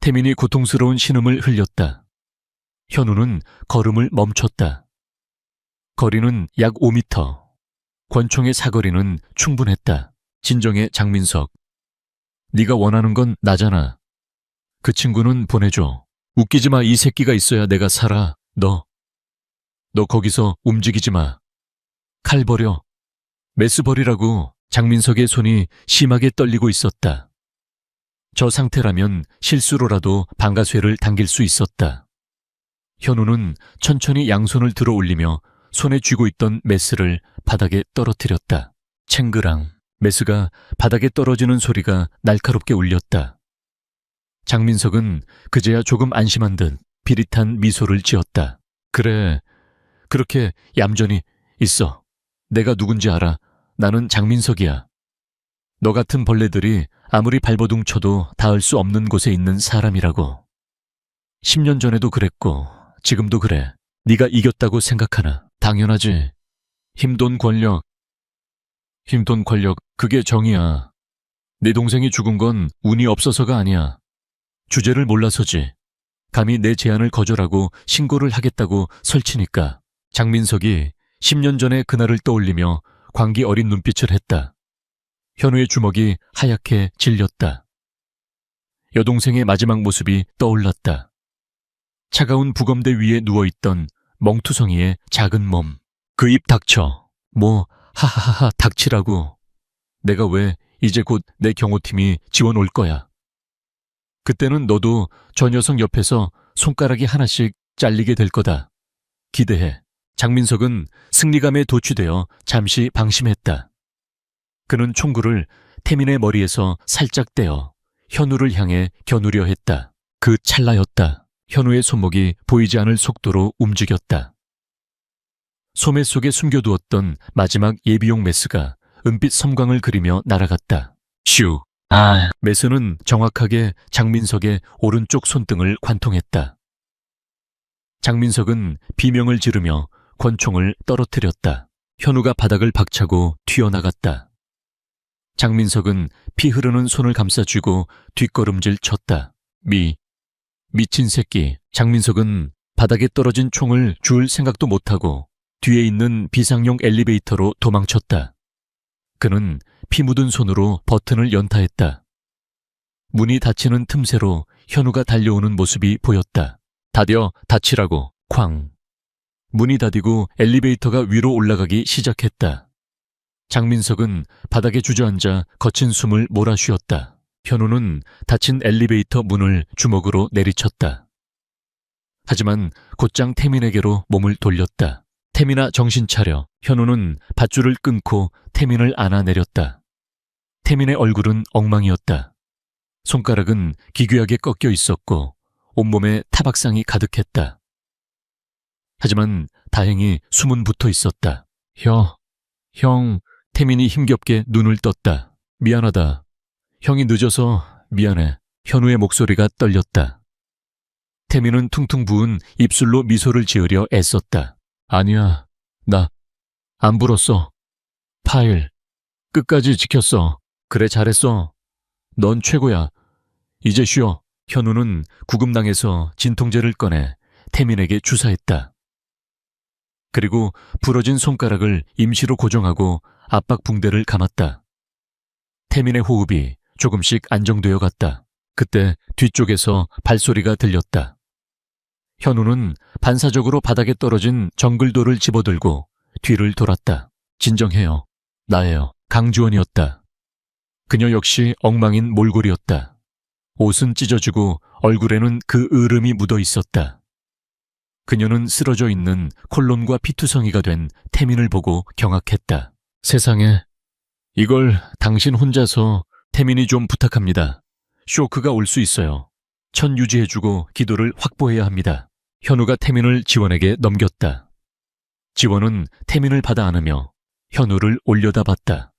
태민이 고통스러운 신음을 흘렸다. 현우는 걸음을 멈췄다. 거리는 약 5m. 권총의 사거리는 충분했다. 진정해, 장민석. 네가 원하는 건 나잖아. 그 친구는 보내줘. 웃기지 마. 이 새끼가 있어야 내가 살아. 너 거기서 움직이지 마. 칼 버려. 메스 버리라고. 장민석의 손이 심하게 떨리고 있었다. 저 상태라면 실수로라도 방아쇠를 당길 수 있었다. 현우는 천천히 양손을 들어 올리며 손에 쥐고 있던 메스를 바닥에 떨어뜨렸다. 챙그랑. 메스가 바닥에 떨어지는 소리가 날카롭게 울렸다. 장민석은 그제야 조금 안심한 듯 비릿한 미소를 지었다. 그래, 그렇게 얌전히 있어. 내가 누군지 알아. 나는 장민석이야. 너 같은 벌레들이 아무리 발버둥 쳐도 닿을 수 없는 곳에 있는 사람이라고. 10년 전에도 그랬고 지금도 그래. 네가 이겼다고 생각하나? 당연하지. 힘돈 권력, 그게 정이야. 네 동생이 죽은 건 운이 없어서가 아니야. 주제를 몰라서지. 감히 내 제안을 거절하고 신고를 하겠다고 설치니까. 장민석이 10년 전의 그날을 떠올리며 광기 어린 눈빛을 했다. 현우의 주먹이 하얗게 질렸다. 여동생의 마지막 모습이 떠올랐다. 차가운 부검대 위에 누워있던 멍투성이의 작은 몸. 그 입 닥쳐. 하하하하 닥치라고. 내가 왜 이제 곧 내 경호팀이 지원 올 거야. 그때는 너도 저 녀석 옆에서 손가락이 하나씩 잘리게 될 거다. 기대해. 장민석은 승리감에 도취되어 잠시 방심했다. 그는 총구를 태민의 머리에서 살짝 떼어 현우를 향해 겨누려 했다. 그 찰나였다. 현우의 손목이 보이지 않을 속도로 움직였다. 소매 속에 숨겨두었던 마지막 예비용 메스가 은빛 섬광을 그리며 날아갔다. 슈. 메스는 정확하게 장민석의 오른쪽 손등을 관통했다. 장민석은 비명을 지르며 권총을 떨어뜨렸다. 현우가 바닥을 박차고 튀어나갔다. 장민석은 피 흐르는 손을 감싸쥐고 뒷걸음질 쳤다. 미친 새끼. 장민석은 바닥에 떨어진 총을 줄 생각도 못하고 뒤에 있는 비상용 엘리베이터로 도망쳤다. 그는 피 묻은 손으로 버튼을 연타했다. 문이 닫히는 틈새로 현우가 달려오는 모습이 보였다. 닫여, 닫히라고, 쾅. 문이 닫히고 엘리베이터가 위로 올라가기 시작했다. 장민석은 바닥에 주저앉아 거친 숨을 몰아쉬었다. 현우는 닫힌 엘리베이터 문을 주먹으로 내리쳤다. 하지만 곧장 태민에게로 몸을 돌렸다. 태민아, 정신 차려. 현우는 밧줄을 끊고 태민을 안아내렸다. 태민의 얼굴은 엉망이었다. 손가락은 기괴하게 꺾여 있었고 온몸에 타박상이 가득했다. 하지만 다행히 숨은 붙어 있었다. 형, 태민이 힘겹게 눈을 떴다. 미안하다. 형이 늦어서 미안해. 현우의 목소리가 떨렸다. 태민은 퉁퉁 부은 입술로 미소를 지으려 애썼다. 아니야, 나 안 불었어. 파일 끝까지 지켰어. 그래, 잘했어. 넌 최고야. 이제 쉬어. 현우는 구금낭에서 진통제를 꺼내 태민에게 주사했다. 그리고 부러진 손가락을 임시로 고정하고 압박 붕대를 감았다. 태민의 호흡이 조금씩 안정되어 갔다. 그때 뒤쪽에서 발소리가 들렸다. 현우는 반사적으로 바닥에 떨어진 정글돌을 집어들고 뒤를 돌았다. 진정해요. 나예요. 강주원이었다. 그녀 역시 엉망인 몰골이었다. 옷은 찢어지고 얼굴에는 그 으름이 묻어 있었다. 그녀는 쓰러져 있는 콜론과 피투성이가 된 태민을 보고 경악했다. 세상에, 이걸 당신 혼자서. 태민이 좀 부탁합니다. 쇼크가 올 수 있어요. 천 유지해주고 기도를 확보해야 합니다. 현우가 태민을 지원에게 넘겼다. 지원은 태민을 받아 안으며 현우를 올려다봤다.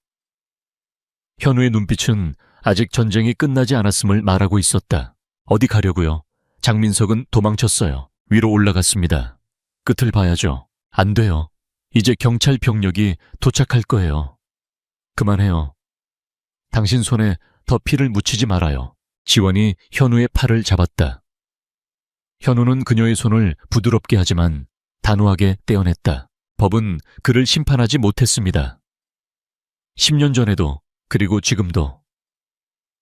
현우의 눈빛은 아직 전쟁이 끝나지 않았음을 말하고 있었다. 어디 가려고요? 장민석은 도망쳤어요. 위로 올라갔습니다. 끝을 봐야죠. 안 돼요. 이제 경찰 병력이 도착할 거예요. 그만해요. 당신 손에 더 피를 묻히지 말아요. 지원이 현우의 팔을 잡았다. 현우는 그녀의 손을 부드럽게 하지만 단호하게 떼어냈다. 법은 그를 심판하지 못했습니다. 10년 전에도, 그리고 지금도.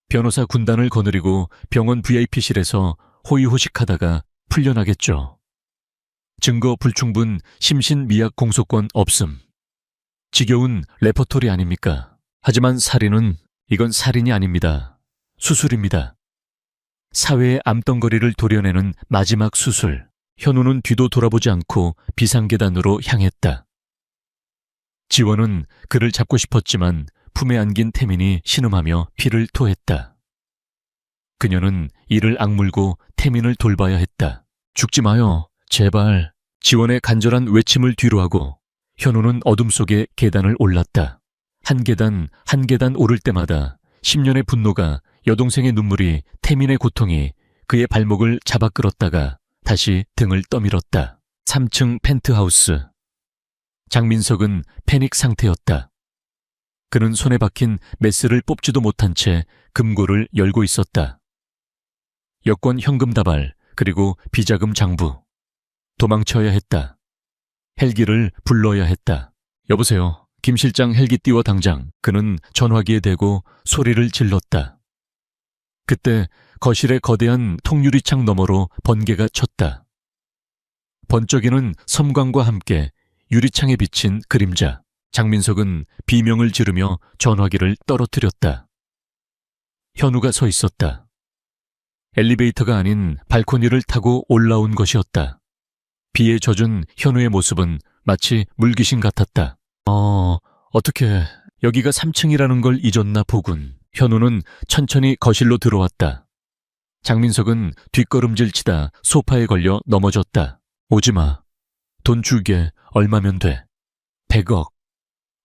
변호사 군단을 거느리고 병원 VIP실에서 호의호식하다가 풀려나겠죠. 증거 불충분 심신미약 공소권 없음. 지겨운 레퍼토리 아닙니까? 하지만 살인은, 이건 살인이 아닙니다. 수술입니다. 사회의 암덩거리를 도려내는 마지막 수술. 현우는 뒤도 돌아보지 않고 비상계단으로 향했다. 지원은 그를 잡고 싶었지만 품에 안긴 태민이 신음하며 피를 토했다. 그녀는 이를 악물고 태민을 돌봐야 했다. 죽지 마요. 제발. 지원의 간절한 외침을 뒤로하고 현우는 어둠 속에 계단을 올랐다. 한 계단 한 계단 오를 때마다 10년의 분노가, 여동생의 눈물이, 태민의 고통이 그의 발목을 잡아 끌었다가 다시 등을 떠밀었다. 3층 펜트하우스. 장민석은 패닉 상태였다. 그는 손에 박힌 메스를 뽑지도 못한 채 금고를 열고 있었다. 여권 현금 다발, 그리고 비자금 장부. 도망쳐야 했다. 헬기를 불러야 했다. 여보세요. 김 실장, 헬기 띄워 당장. 그는 전화기에 대고 소리를 질렀다. 그때 거실의 거대한 통유리창 너머로 번개가 쳤다. 번쩍이는 섬광과 함께 유리창에 비친 그림자. 장민석은 비명을 지르며 전화기를 떨어뜨렸다. 현우가 서 있었다. 엘리베이터가 아닌 발코니를 타고 올라온 것이었다. 비에 젖은 현우의 모습은 마치 물귀신 같았다. 어떻게 여기가 3층이라는 걸 잊었나 보군. 현우는 천천히 거실로 들어왔다. 장민석은 뒷걸음질 치다 소파에 걸려 넘어졌다. 오지마. 돈 줄게. 얼마면 돼? 100억.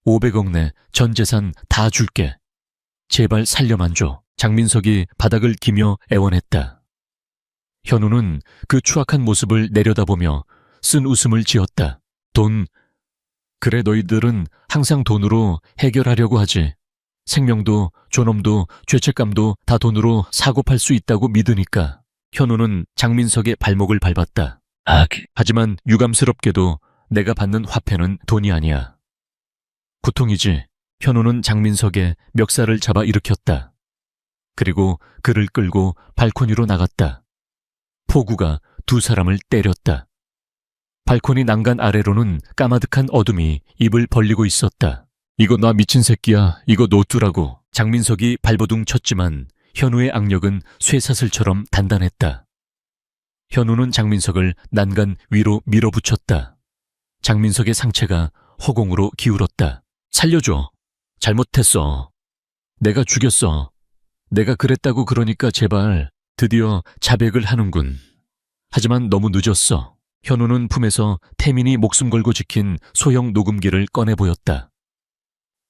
500억 내 전 재산 다 줄게. 제발 살려만 줘. 장민석이 바닥을 기며 애원했다. 현우는 그 추악한 모습을 내려다보며 쓴 웃음을 지었다. 돈. 그래, 너희들은 항상 돈으로 해결하려고 하지. 생명도, 존엄도, 죄책감도 다 돈으로 사고 팔 수 있다고 믿으니까. 현우는 장민석의 발목을 밟았다. 하지만 유감스럽게도 내가 받는 화폐는 돈이 아니야. 고통이지. 현우는 장민석의 멱살을 잡아 일으켰다. 그리고 그를 끌고 발코니로 나갔다. 폭우가 두 사람을 때렸다. 발코니 난간 아래로는 까마득한 어둠이 입을 벌리고 있었다. 이거 나 미친 새끼야. 이거 노뚜라고. 장민석이 발버둥 쳤지만 현우의 악력은 쇠사슬처럼 단단했다. 현우는 장민석을 난간 위로 밀어붙였다. 장민석의 상체가 허공으로 기울었다. 살려줘. 잘못했어. 내가 죽였어. 내가 그랬다고 그러니까 제발. 드디어 자백을 하는군. 하지만 너무 늦었어. 현우는 품에서 태민이 목숨 걸고 지킨 소형 녹음기를 꺼내 보였다.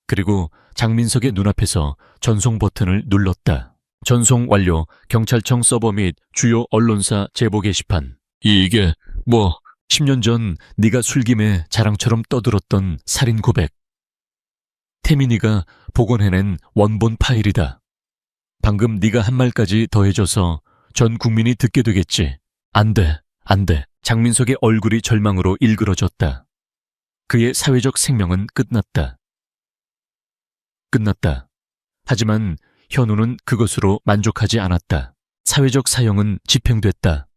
그리고 장민석의 눈앞에서 전송 버튼을 눌렀다. 전송 완료. 경찰청 서버 및 주요 언론사 제보 게시판. 이게 뭐 10년 전 네가 술김에 자랑처럼 떠들었던 살인 고백. 태민이가 복원해낸 원본 파일이다. 방금 네가 한 말까지 더해져서 전 국민이 듣게 되겠지. 안 돼, 안 돼. 장민석의 얼굴이 절망으로 일그러졌다. 그의 사회적 생명은 끝났다. 끝났다. 하지만 현우는 그것으로 만족하지 않았다. 사회적 사형은 집행됐다.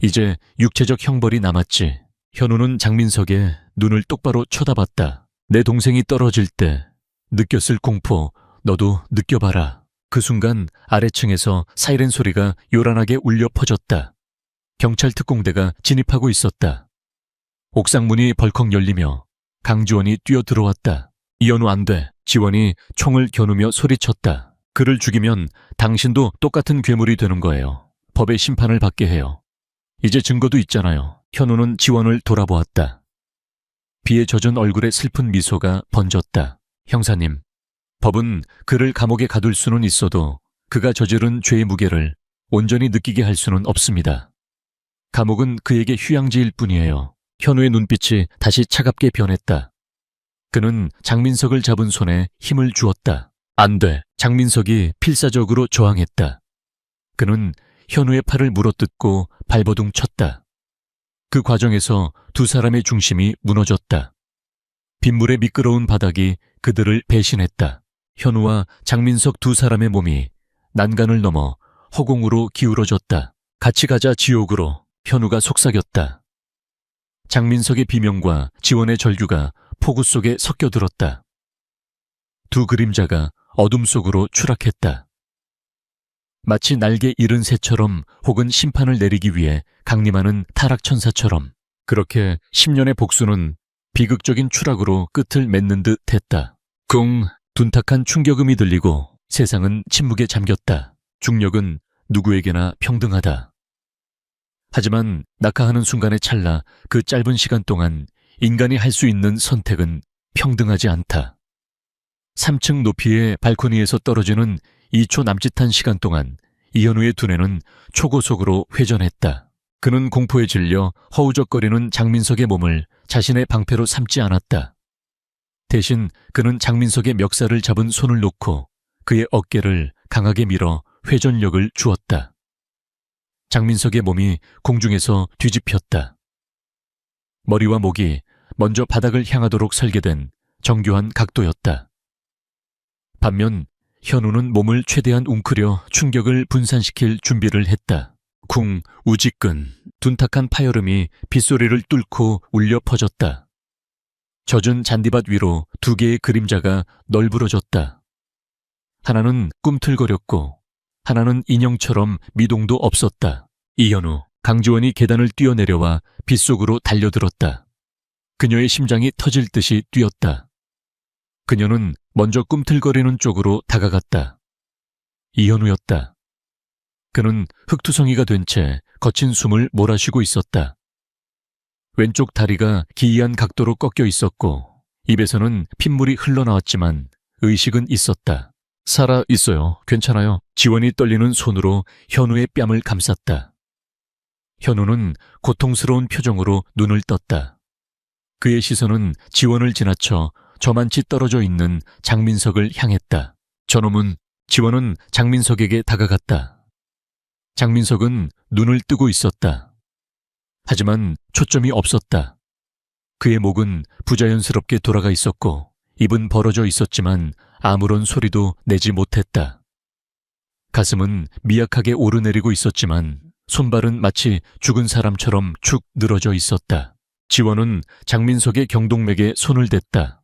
이제 육체적 형벌이 남았지. 현우는 장민석의 눈을 똑바로 쳐다봤다. 내 동생이 떨어질 때 느꼈을 공포, 너도 느껴봐라. 그 순간 아래층에서 사이렌 소리가 요란하게 울려 퍼졌다. 경찰 특공대가 진입하고 있었다. 옥상 문이 벌컥 열리며 강지원이 뛰어들어왔다. 이현우 안 돼. 지원이 총을 겨누며 소리쳤다. 그를 죽이면 당신도 똑같은 괴물이 되는 거예요. 법의 심판을 받게 해요. 이제 증거도 있잖아요. 현우는 지원을 돌아보았다. 비에 젖은 얼굴에 슬픈 미소가 번졌다. 형사님, 법은 그를 감옥에 가둘 수는 있어도 그가 저지른 죄의 무게를 온전히 느끼게 할 수는 없습니다. 감옥은 그에게 휴양지일 뿐이에요. 현우의 눈빛이 다시 차갑게 변했다. 그는 장민석을 잡은 손에 힘을 주었다. 안 돼. 장민석이 필사적으로 저항했다. 그는 현우의 팔을 물어뜯고 발버둥 쳤다. 그 과정에서 두 사람의 중심이 무너졌다. 빗물의 미끄러운 바닥이 그들을 배신했다. 현우와 장민석 두 사람의 몸이 난간을 넘어 허공으로 기울어졌다. 같이 가자 지옥으로. 현우가 속삭였다. 장민석의 비명과 지원의 절규가 폭우 속에 섞여들었다. 두 그림자가 어둠 속으로 추락했다. 마치 날개 잃은 새처럼 혹은 심판을 내리기 위해 강림하는 타락천사처럼. 그렇게 10년의 복수는 비극적인 추락으로 끝을 맺는 듯 했다. 쿵! 둔탁한 충격음이 들리고 세상은 침묵에 잠겼다. 중력은 누구에게나 평등하다. 하지만 낙하하는 순간의 찰나 그 짧은 시간 동안 인간이 할 수 있는 선택은 평등하지 않다. 3층 높이의 발코니에서 떨어지는 2초 남짓한 시간 동안 이현우의 두뇌는 초고속으로 회전했다. 그는 공포에 질려 허우적거리는 장민석의 몸을 자신의 방패로 삼지 않았다. 대신 그는 장민석의 멱살을 잡은 손을 놓고 그의 어깨를 강하게 밀어 회전력을 주었다. 장민석의 몸이 공중에서 뒤집혔다. 머리와 목이 먼저 바닥을 향하도록 설계된 정교한 각도였다. 반면 현우는 몸을 최대한 웅크려 충격을 분산시킬 준비를 했다. 쿵, 우지끈, 둔탁한 파열음이 빗소리를 뚫고 울려 퍼졌다. 젖은 잔디밭 위로 두 개의 그림자가 널브러졌다. 하나는 꿈틀거렸고 하나는 인형처럼 미동도 없었다. 이현우, 강지원이 계단을 뛰어내려와 빗속으로 달려들었다. 그녀의 심장이 터질 듯이 뛰었다. 그녀는 먼저 꿈틀거리는 쪽으로 다가갔다. 이현우였다. 그는 흙투성이가 된 채 거친 숨을 몰아쉬고 있었다. 왼쪽 다리가 기이한 각도로 꺾여 있었고 입에서는 핏물이 흘러나왔지만 의식은 있었다. 살아 있어요. 괜찮아요. 지원이 떨리는 손으로 현우의 뺨을 감쌌다. 현우는 고통스러운 표정으로 눈을 떴다. 그의 시선은 지원을 지나쳐 저만치 떨어져 있는 장민석을 향했다. 저놈은 지원은 장민석에게 다가갔다. 장민석은 눈을 뜨고 있었다. 하지만 초점이 없었다. 그의 목은 부자연스럽게 돌아가 있었고 입은 벌어져 있었지만 아무런 소리도 내지 못했다. 가슴은 미약하게 오르내리고 있었지만 손발은 마치 죽은 사람처럼 축 늘어져 있었다. 지원은 장민석의 경동맥에 손을 댔다.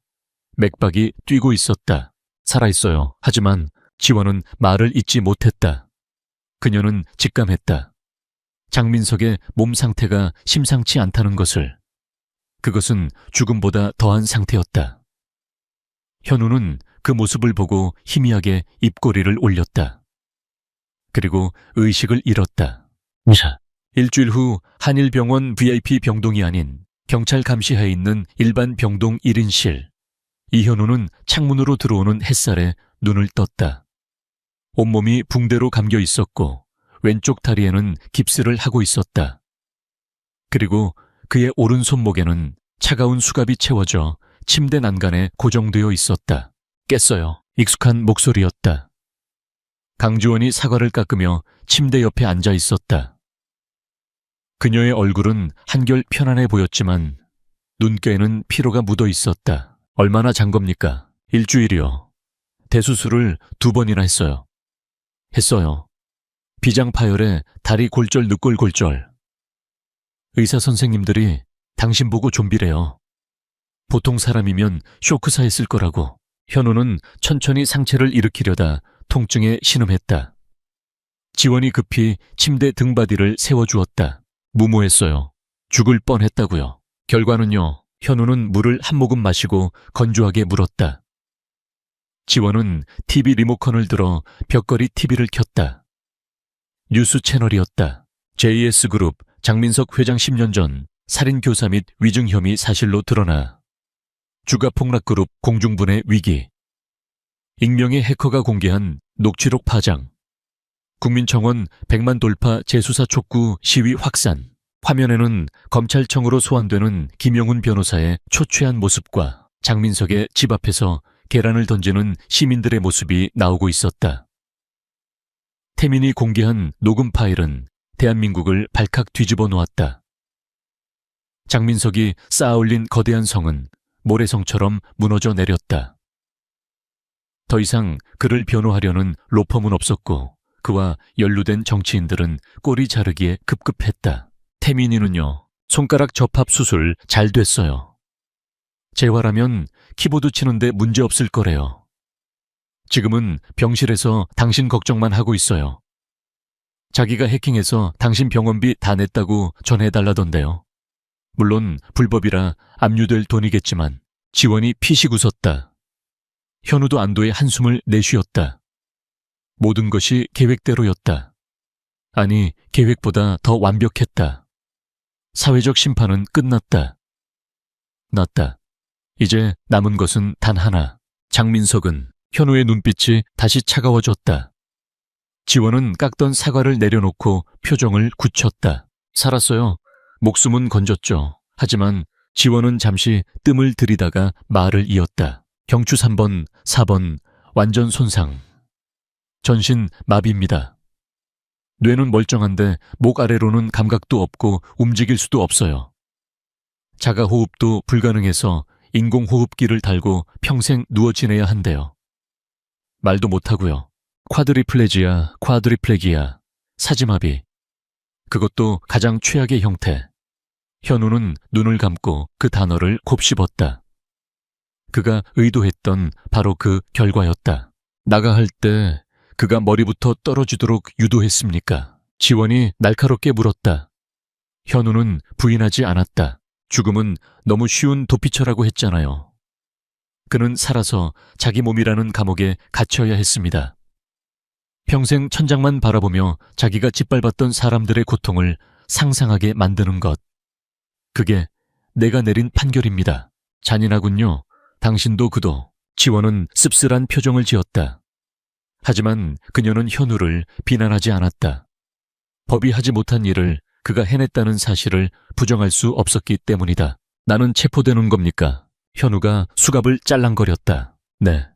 맥박이 뛰고 있었다. 살아있어요. 하지만 지원은 말을 잇지 못했다. 그녀는 직감했다. 장민석의 몸 상태가 심상치 않다는 것을. 그것은 죽음보다 더한 상태였다. 현우는 그 모습을 보고 희미하게 입꼬리를 올렸다. 그리고 의식을 잃었다. 일주일 후 한일병원 VIP 병동이 아닌 경찰 감시하에 있는 일반 병동 1인실. 이현우는 창문으로 들어오는 햇살에 눈을 떴다. 온몸이 붕대로 감겨 있었고 왼쪽 다리에는 깁스를 하고 있었다. 그리고 그의 오른손목에는 차가운 수갑이 채워져 침대 난간에 고정되어 있었다. 깼어요. 익숙한 목소리였다. 강주원이 사과를 깎으며 침대 옆에 앉아 있었다. 그녀의 얼굴은 한결 편안해 보였지만 눈가에는 피로가 묻어 있었다. 얼마나 잔 겁니까? 일주일이요. 대수술을 2번이나 했어요. 비장 파열에 다리 골절 늑골골절. 의사 선생님들이 당신 보고 좀비래요. 보통 사람이면 쇼크사했을 거라고. 현우는 천천히 상체를 일으키려다 통증에 신음했다. 지원이 급히 침대 등받이를 세워주었다. 무모했어요. 죽을 뻔했다고요. 결과는요. 현우는 물을 한 모금 마시고 건조하게 물었다. 지원은 TV 리모컨을 들어 벽걸이 TV를 켰다. 뉴스 채널이었다. JS그룹 장민석 회장 10년 전 살인교사 및 위증 혐의 사실로 드러나 주가폭락그룹 공중분해 위기. 익명의 해커가 공개한 녹취록 파장. 국민청원 100만 돌파 재수사 촉구 시위 확산. 화면에는 검찰청으로 소환되는 김영훈 변호사의 초췌한 모습과 장민석의 집 앞에서 계란을 던지는 시민들의 모습이 나오고 있었다. 태민이 공개한 녹음 파일은 대한민국을 발칵 뒤집어 놓았다. 장민석이 쌓아올린 거대한 성은 모래성처럼 무너져 내렸다. 더 이상 그를 변호하려는 로펌은 없었고 그와 연루된 정치인들은 꼬리 자르기에 급급했다. 태민이는요. 손가락 접합 수술 잘 됐어요. 재활하면 키보드 치는데 문제 없을 거래요. 지금은 병실에서 당신 걱정만 하고 있어요. 자기가 해킹해서 당신 병원비 다 냈다고 전해달라던데요. 물론 불법이라 압류될 돈이겠지만. 지원이 피식 웃었다. 현우도 안도의 한숨을 내쉬었다. 모든 것이 계획대로였다. 아니, 계획보다 더 완벽했다. 사회적 심판은 끝났다. 났다. 이제 남은 것은 단 하나. 장민석은 현우의 눈빛이 다시 차가워졌다. 지원은 깎던 사과를 내려놓고 표정을 굳혔다. 살았어요. 목숨은 건졌죠. 하지만 지원은 잠시 뜸을 들이다가 말을 이었다. 경추 3번, 4번, 완전 손상. 전신 마비입니다. 뇌는 멀쩡한데 목 아래로는 감각도 없고 움직일 수도 없어요. 자가호흡도 불가능해서 인공호흡기를 달고 평생 누워 지내야 한대요. 말도 못하고요. 쿼드리플레기아, 사지마비. 그것도 가장 최악의 형태. 현우는 눈을 감고 그 단어를 곱씹었다. 그가 의도했던 바로 그 결과였다. 나가 할 때 그가 머리부터 떨어지도록 유도했습니까? 지원이 날카롭게 물었다. 현우는 부인하지 않았다. 죽음은 너무 쉬운 도피처라고 했잖아요. 그는 살아서 자기 몸이라는 감옥에 갇혀야 했습니다. 평생 천장만 바라보며 자기가 짓밟았던 사람들의 고통을 상상하게 만드는 것. 그게 내가 내린 판결입니다. 잔인하군요. 당신도 그도. 지원은 씁쓸한 표정을 지었다. 하지만 그녀는 현우를 비난하지 않았다. 법이 하지 못한 일을 그가 해냈다는 사실을 부정할 수 없었기 때문이다. 나는 체포되는 겁니까? 현우가 수갑을 짤랑거렸다. 네.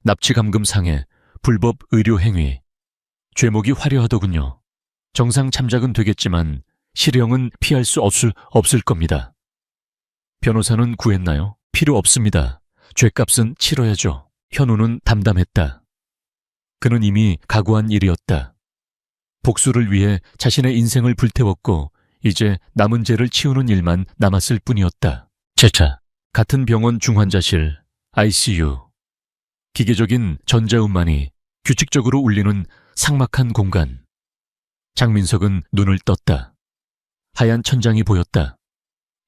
납치감금 상해, 불법 의료행위. 죄목이 화려하더군요. 정상 참작은 되겠지만 실형은 피할 수 없을 겁니다. 변호사는 구했나요? 필요 없습니다. 죗값은 치러야죠. 현우는 담담했다. 그는 이미 각오한 일이었다. 복수를 위해 자신의 인생을 불태웠고 이제 남은 죄를 치우는 일만 남았을 뿐이었다. 제차. 같은 병원 중환자실, ICU. 기계적인 전자음만이 규칙적으로 울리는 삭막한 공간. 장민석은 눈을 떴다. 하얀 천장이 보였다.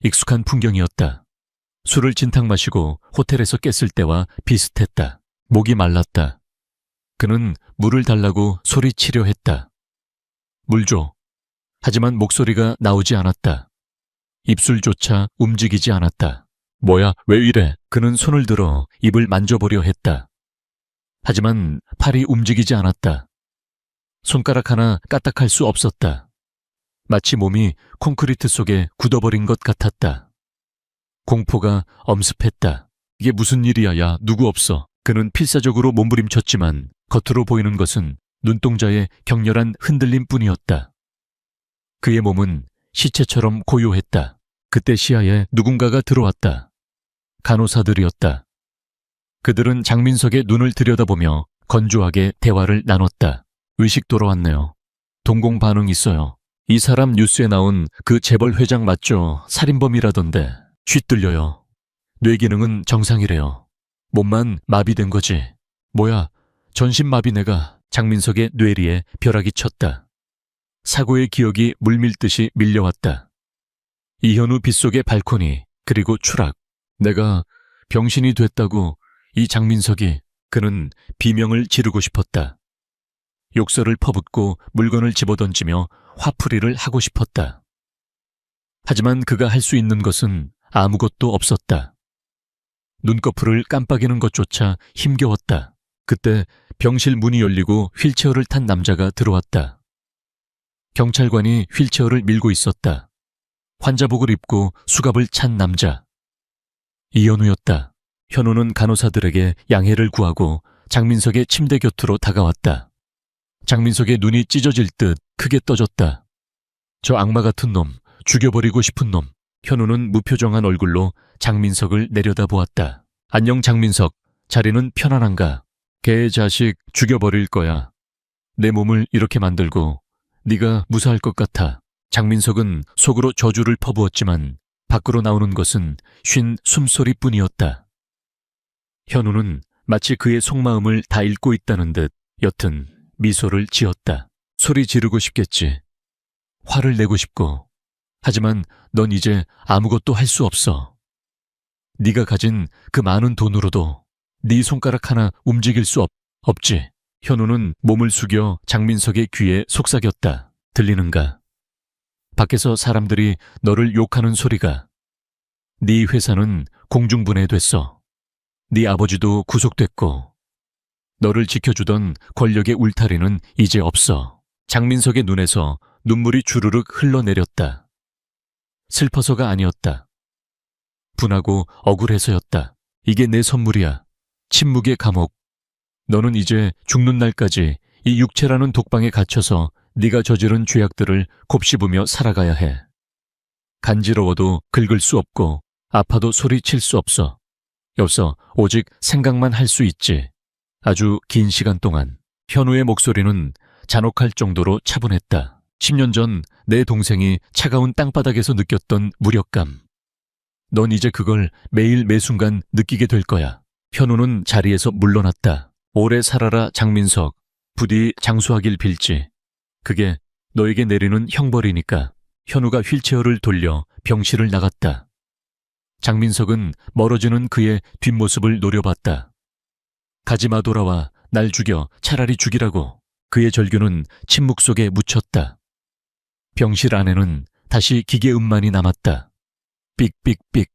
익숙한 풍경이었다. 술을 진탕 마시고 호텔에서 깼을 때와 비슷했다. 목이 말랐다. 그는 물을 달라고 소리치려 했다. 물 줘. 하지만 목소리가 나오지 않았다. 입술조차 움직이지 않았다. 뭐야, 왜 이래? 그는 손을 들어 입을 만져보려 했다. 하지만 팔이 움직이지 않았다. 손가락 하나 까딱할 수 없었다. 마치 몸이 콘크리트 속에 굳어버린 것 같았다. 공포가 엄습했다. 이게 무슨 일이야, 야, 누구 없어. 그는 필사적으로 몸부림쳤지만 겉으로 보이는 것은 눈동자의 격렬한 흔들림 뿐이었다. 그의 몸은 시체처럼 고요했다. 그때 시야에 누군가가 들어왔다. 간호사들이었다. 그들은 장민석의 눈을 들여다보며 건조하게 대화를 나눴다. 의식 돌아왔네요. 동공 반응 있어요. 이 사람 뉴스에 나온 그 재벌 회장 맞죠? 살인범이라던데. 쉿 들려요. 뇌 기능은 정상이래요. 몸만 마비된 거지. 뭐야, 전신마비내가 장민석의 뇌리에 벼락이 쳤다. 사고의 기억이 물밀듯이 밀려왔다. 이현우 빗속의 발코니, 그리고 추락. 내가 병신이 됐다고 이 장민석이, 그는 비명을 지르고 싶었다. 욕설을 퍼붓고 물건을 집어던지며 화풀이를 하고 싶었다. 하지만 그가 할 수 있는 것은 아무것도 없었다. 눈꺼풀을 깜빡이는 것조차 힘겨웠다. 그때 병실 문이 열리고 휠체어를 탄 남자가 들어왔다. 경찰관이 휠체어를 밀고 있었다. 환자복을 입고 수갑을 찬 남자. 이현우였다. 현우는 간호사들에게 양해를 구하고 장민석의 침대 곁으로 다가왔다. 장민석의 눈이 찢어질 듯 크게 떠졌다. 저 악마 같은 놈, 죽여버리고 싶은 놈. 현우는 무표정한 얼굴로 장민석을 내려다보았다. 안녕 장민석, 자리는 편안한가? 걔의 자식 죽여버릴 거야. 내 몸을 이렇게 만들고 네가 무사할 것 같아. 장민석은 속으로 저주를 퍼부었지만 밖으로 나오는 것은 쉰 숨소리뿐이었다. 현우는 마치 그의 속마음을 다 읽고 있다는 듯 옅은 미소를 지었다. 소리 지르고 싶겠지. 화를 내고 싶고. 하지만 넌 이제 아무것도 할 수 없어. 네가 가진 그 많은 돈으로도 네 손가락 하나 움직일 수 없지. 현우는 몸을 숙여 장민석의 귀에 속삭였다. 들리는가? 밖에서 사람들이 너를 욕하는 소리가. 네 회사는 공중분해됐어. 네 아버지도 구속됐고 너를 지켜주던 권력의 울타리는 이제 없어. 장민석의 눈에서 눈물이 주르륵 흘러내렸다. 슬퍼서가 아니었다. 분하고 억울해서였다. 이게 내 선물이야. 침묵의 감옥. 너는 이제 죽는 날까지 이 육체라는 독방에 갇혀서 네가 저지른 죄악들을 곱씹으며 살아가야 해. 간지러워도 긁을 수 없고 아파도 소리칠 수 없어. 오직 생각만 할 수 있지. 아주 긴 시간 동안. 현우의 목소리는 잔혹할 정도로 차분했다. 10년 전 내 동생이 차가운 땅바닥에서 느꼈던 무력감. 넌 이제 그걸 매일 매순간 느끼게 될 거야. 현우는 자리에서 물러났다. 오래 살아라 장민석. 부디 장수하길 빌지. 그게 너에게 내리는 형벌이니까. 현우가 휠체어를 돌려 병실을 나갔다. 장민석은 멀어지는 그의 뒷모습을 노려봤다. 가지마 돌아와. 날 죽여. 차라리 죽이라고. 그의 절규는 침묵 속에 묻혔다. 병실 안에는 다시 기계음만이 남았다. 삑삑삑.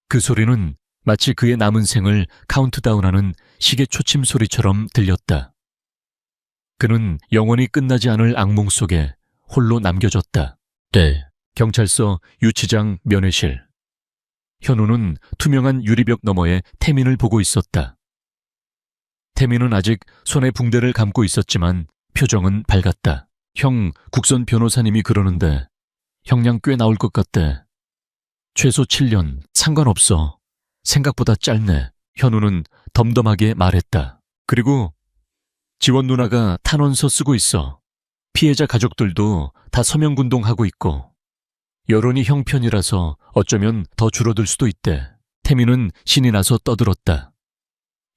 그 소리는 마치 그의 남은 생을 카운트다운하는 시계 초침 소리처럼 들렸다. 그는 영원히 끝나지 않을 악몽 속에 홀로 남겨졌다. 네. 경찰서 유치장 면회실. 현우는 투명한 유리벽 너머에 태민을 보고 있었다. 태민은 아직 손에 붕대를 감고 있었지만 표정은 밝았다. 형, 국선 변호사님이 그러는데 형량 꽤 나올 것 같대. 최소 7년, 상관없어. 생각보다 짧네. 현우는 덤덤하게 말했다. 그리고 지원 누나가 탄원서 쓰고 있어. 피해자 가족들도 다 서명운동하고 있고. 여론이 형편이라서 어쩌면 더 줄어들 수도 있대. 태민은 신이 나서 떠들었다.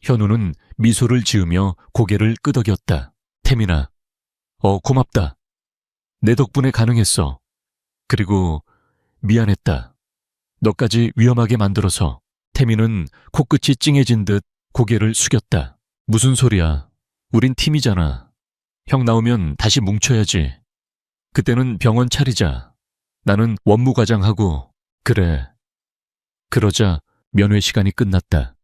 현우는 미소를 지으며 고개를 끄덕였다. 태민아, 고맙다. 내 덕분에 가능했어. 그리고 미안했다. 너까지 위험하게 만들어서. 태민은 코끝이 찡해진 듯 고개를 숙였다. 무슨 소리야. 우린 팀이잖아. 형 나오면 다시 뭉쳐야지. 그때는 병원 차리자. 나는 원무과장하고. 그래. 그러자 면회 시간이 끝났다.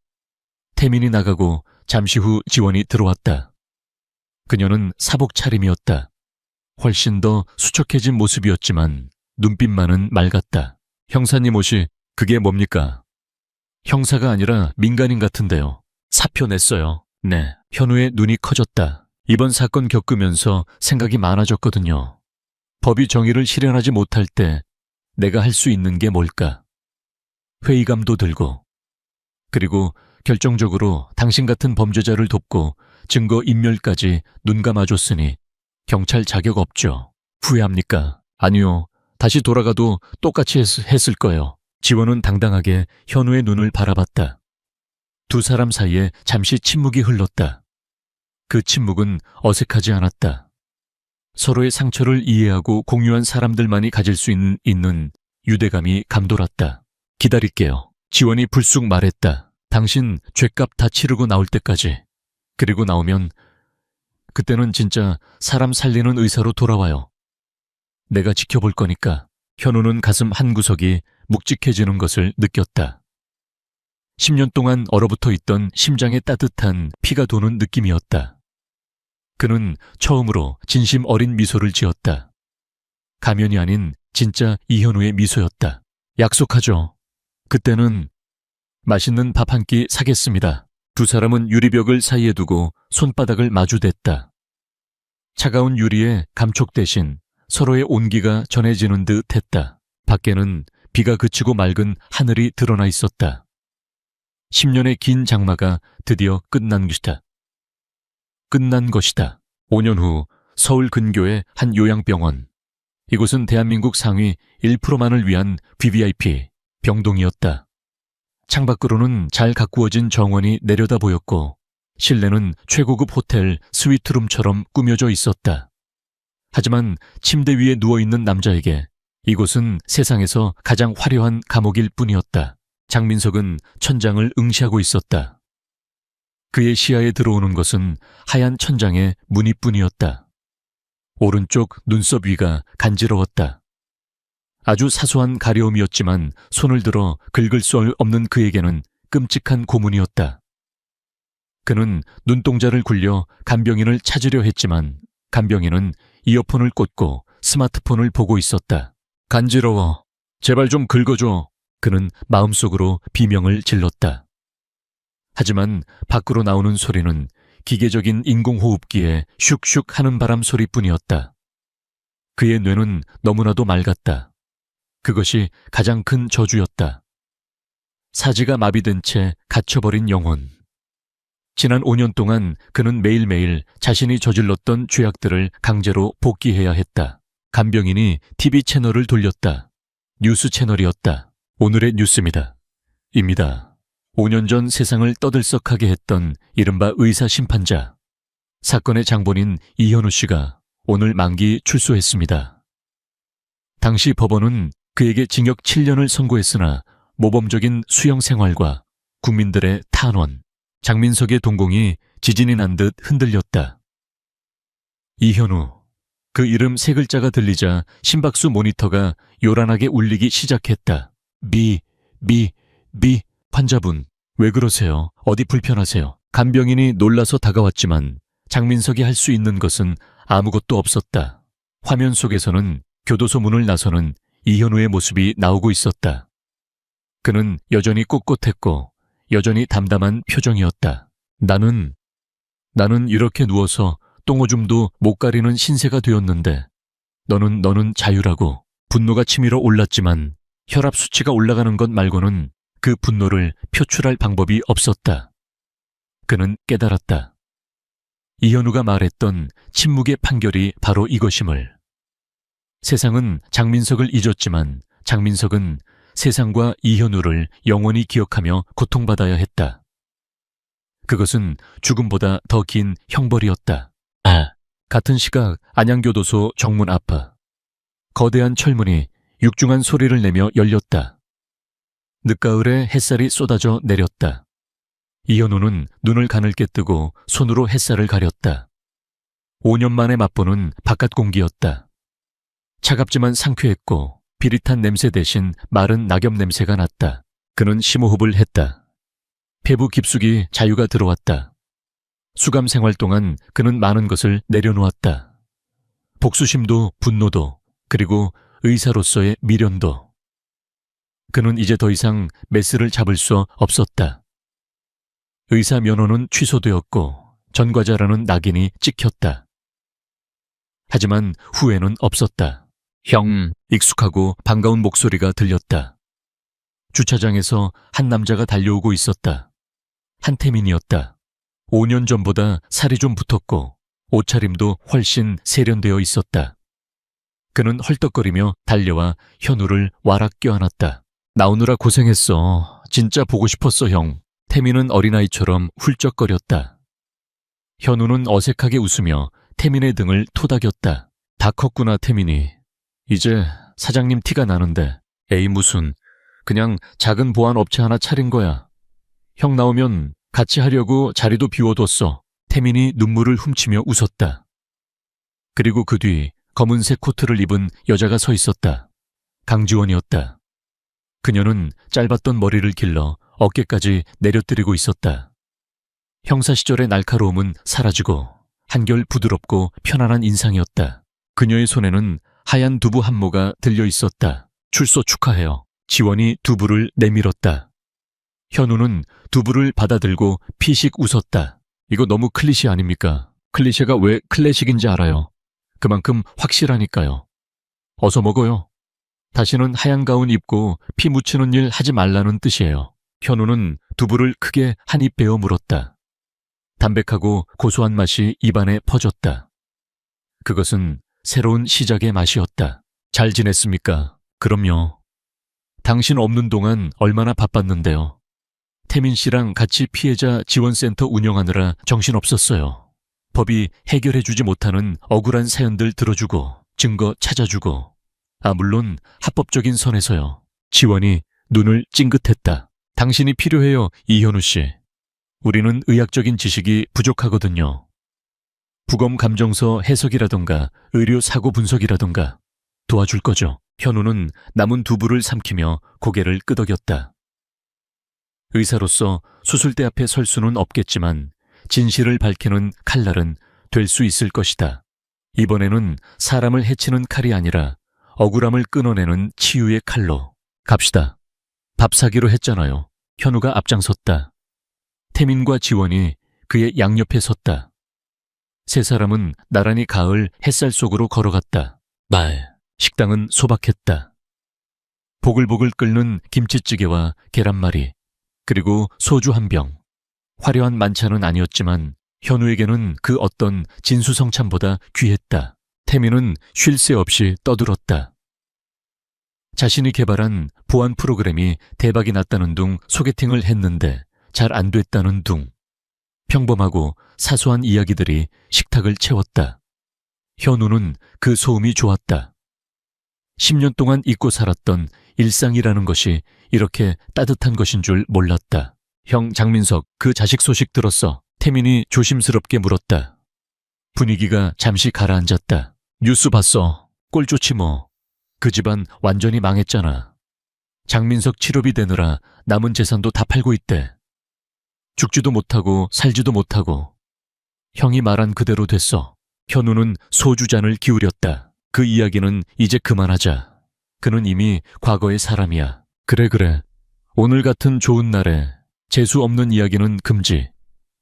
태민이 나가고 잠시 후 지원이 들어왔다. 그녀는 사복 차림이었다. 훨씬 더 수척해진 모습이었지만 눈빛만은 맑았다. 형사님 옷이 그게 뭡니까? 형사가 아니라 민간인 같은데요. 사표 냈어요. 네. 현우의 눈이 커졌다. 이번 사건 겪으면서 생각이 많아졌거든요. 법이 정의를 실현하지 못할 때 내가 할 수 있는 게 뭘까? 회의감도 들고. 그리고 결정적으로 당신 같은 범죄자를 돕고 증거 인멸까지 눈 감아줬으니 경찰 자격 없죠. 후회합니까? 아니요. 다시 돌아가도 똑같이 했을 거예요. 지원은 당당하게 현우의 눈을 바라봤다. 두 사람 사이에 잠시 침묵이 흘렀다. 그 침묵은 어색하지 않았다. 서로의 상처를 이해하고 공유한 사람들만이 가질 수 있는 유대감이 감돌았다. 기다릴게요. 지원이 불쑥 말했다. 당신 죗값 다 치르고 나올 때까지. 그리고 나오면 그때는 진짜 사람 살리는 의사로 돌아와요. 내가 지켜볼 거니까. 현우는 가슴 한구석이 묵직해지는 것을 느꼈다. 10년 동안 얼어붙어 있던 심장에 따뜻한 피가 도는 느낌이었다. 그는 처음으로 진심 어린 미소를 지었다. 가면이 아닌 진짜 이현우의 미소였다. 약속하죠. 그때는 맛있는 밥 한 끼 사겠습니다. 두 사람은 유리벽을 사이에 두고 손바닥을 마주댔다. 차가운 유리에 감촉 대신 서로의 온기가 전해지는 듯 했다. 밖에는 비가 그치고 맑은 하늘이 드러나 있었다. 10년의 긴 장마가 드디어 끝난 것이다. 5년 후 서울 근교의 한 요양병원. 이곳은 대한민국 상위 1%만을 위한 VVIP 병동이었다. 창밖으로는 잘 가꾸어진 정원이 내려다 보였고 실내는 최고급 호텔 스위트룸처럼 꾸며져 있었다. 하지만 침대 위에 누워있는 남자에게 이곳은 세상에서 가장 화려한 감옥일 뿐이었다. 장민석은 천장을 응시하고 있었다. 그의 시야에 들어오는 것은 하얀 천장의 무늬뿐이었다. 오른쪽 눈썹 위가 간지러웠다. 아주 사소한 가려움이었지만 손을 들어 긁을 수 없는 그에게는 끔찍한 고문이었다. 그는 눈동자를 굴려 간병인을 찾으려 했지만 간병인은 이어폰을 꽂고 스마트폰을 보고 있었다. 간지러워. 제발 좀 긁어줘. 그는 마음속으로 비명을 질렀다. 하지만 밖으로 나오는 소리는 기계적인 인공호흡기에 슉슉 하는 바람 소리뿐이었다. 그의 뇌는 너무나도 맑았다. 그것이 가장 큰 저주였다. 사지가 마비된 채 갇혀버린 영혼. 지난 5년 동안 그는 매일매일 자신이 저질렀던 죄악들을 강제로 복귀해야 했다. 간병인이 TV 채널을 돌렸다. 뉴스 채널이었다. 오늘의 뉴스입니다. 5년 전 세상을 떠들썩하게 했던 이른바 의사심판자. 사건의 장본인 이현우 씨가 오늘 만기 출소했습니다. 당시 법원은 그에게 징역 7년을 선고했으나 모범적인 수용 생활과 국민들의 탄원, 장민석의 동공이 지진이 난 듯 흔들렸다. 이현우. 그 이름 세 글자가 들리자 심박수 모니터가 요란하게 울리기 시작했다. 환자분, 왜 그러세요? 어디 불편하세요? 간병인이 놀라서 다가왔지만 장민석이 할 수 있는 것은 아무것도 없었다. 화면 속에서는 교도소 문을 나서는 이현우의 모습이 나오고 있었다. 그는 여전히 꼿꼿했고 여전히 담담한 표정이었다. 나는 이렇게 누워서 똥오줌도 못 가리는 신세가 되었는데 너는 자유라고. 분노가 치밀어 올랐지만 혈압 수치가 올라가는 것 말고는 그 분노를 표출할 방법이 없었다. 그는 깨달았다. 이현우가 말했던 침묵의 판결이 바로 이것임을. 세상은 장민석을 잊었지만 장민석은 세상과 이현우를 영원히 기억하며 고통받아야 했다. 그것은 죽음보다 더 긴 형벌이었다. 같은 시각 안양교도소 정문 앞. 거대한 철문이 육중한 소리를 내며 열렸다. 늦가을에 햇살이 쏟아져 내렸다. 이현우는 눈을 가늘게 뜨고 손으로 햇살을 가렸다. 5년 만에 맛보는 바깥 공기였다. 차갑지만 상쾌했고 비릿한 냄새 대신 마른 낙엽 냄새가 났다. 그는 심호흡을 했다. 폐부 깊숙이 자유가 들어왔다. 수감 생활 동안 그는 많은 것을 내려놓았다. 복수심도 분노도 그리고 의사로서의 미련도. 그는 이제 더 이상 메스를 잡을 수 없었다. 의사 면허는 취소되었고 전과자라는 낙인이 찍혔다. 하지만 후회는 없었다. 형, 익숙하고 반가운 목소리가 들렸다. 주차장에서 한 남자가 달려오고 있었다. 한태민이었다. 5년 전보다 살이 좀 붙었고 옷차림도 훨씬 세련되어 있었다. 그는 헐떡거리며 달려와 현우를 와락 껴안았다. 나오느라 고생했어. 진짜 보고 싶었어, 형. 태민은 어린아이처럼 훌쩍거렸다. 현우는 어색하게 웃으며 태민의 등을 토닥였다. 다 컸구나, 태민이. 이제 사장님 티가 나는데. 에이, 무슨. 그냥 작은 보안 업체 하나 차린 거야. 형 나오면 같이 하려고 자리도 비워뒀어. 태민이 눈물을 훔치며 웃었다. 그리고 그 뒤 검은색 코트를 입은 여자가 서 있었다. 강지원이었다. 그녀는 짧았던 머리를 길러 어깨까지 내려뜨리고 있었다. 형사 시절의 날카로움은 사라지고 한결 부드럽고 편안한 인상이었다. 그녀의 손에는 하얀 두부 한 모가 들려 있었다. 출소 축하해요. 지원이 두부를 내밀었다. 현우는 두부를 받아들고 피식 웃었다. 이거 너무 클리셰 아닙니까? 클리셰가 왜 클래식인지 알아요. 그만큼 확실하니까요. 어서 먹어요. 다시는 하얀 가운 입고 피 묻히는 일 하지 말라는 뜻이에요. 현우는 두부를 크게 한 입 베어 물었다. 담백하고 고소한 맛이 입안에 퍼졌다. 그것은 새로운 시작의 맛이었다. 잘 지냈습니까? 그럼요. 당신 없는 동안 얼마나 바빴는데요. 태민 씨랑 같이 피해자 지원센터 운영하느라 정신없었어요. 법이 해결해주지 못하는 억울한 사연들 들어주고 증거 찾아주고 물론 합법적인 선에서요. 지원이 눈을 찡긋했다. 당신이 필요해요, 이현우 씨. 우리는 의학적인 지식이 부족하거든요. 부검 감정서 해석이라던가 의료 사고 분석이라던가 도와줄 거죠. 현우는 남은 두부를 삼키며 고개를 끄덕였다. 의사로서 수술대 앞에 설 수는 없겠지만 진실을 밝히는 칼날은 될 수 있을 것이다. 이번에는 사람을 해치는 칼이 아니라 억울함을 끊어내는 치유의 칼로. 갑시다. 밥 사기로 했잖아요. 현우가 앞장섰다. 태민과 지원이 그의 양옆에 섰다. 세 사람은 나란히 가을 햇살 속으로 걸어갔다. 식당은 소박했다. 보글보글 끓는 김치찌개와 계란말이, 그리고 소주 한 병. 화려한 만찬은 아니었지만 현우에게는 그 어떤 진수성찬보다 귀했다. 태민은 쉴 새 없이 떠들었다. 자신이 개발한 보안 프로그램이 대박이 났다는 둥 소개팅을 했는데 잘 안 됐다는 둥. 평범하고 사소한 이야기들이 식탁을 채웠다. 현우는 그 소음이 좋았다. 10년 동안 잊고 살았던 일상이라는 것이 이렇게 따뜻한 것인 줄 몰랐다. 형 장민석, 그 자식 소식 들었어. 태민이 조심스럽게 물었다. 분위기가 잠시 가라앉았다. 뉴스 봤어. 꼴 좋지 뭐. 그 집안 완전히 망했잖아. 장민석 치료비 대느라 남은 재산도 다 팔고 있대. 죽지도 못하고 살지도 못하고. 형이 말한 그대로 됐어. 현우는 소주잔을 기울였다. 그 이야기는 이제 그만하자. 그는 이미 과거의 사람이야. 그래. 오늘 같은 좋은 날에 재수 없는 이야기는 금지.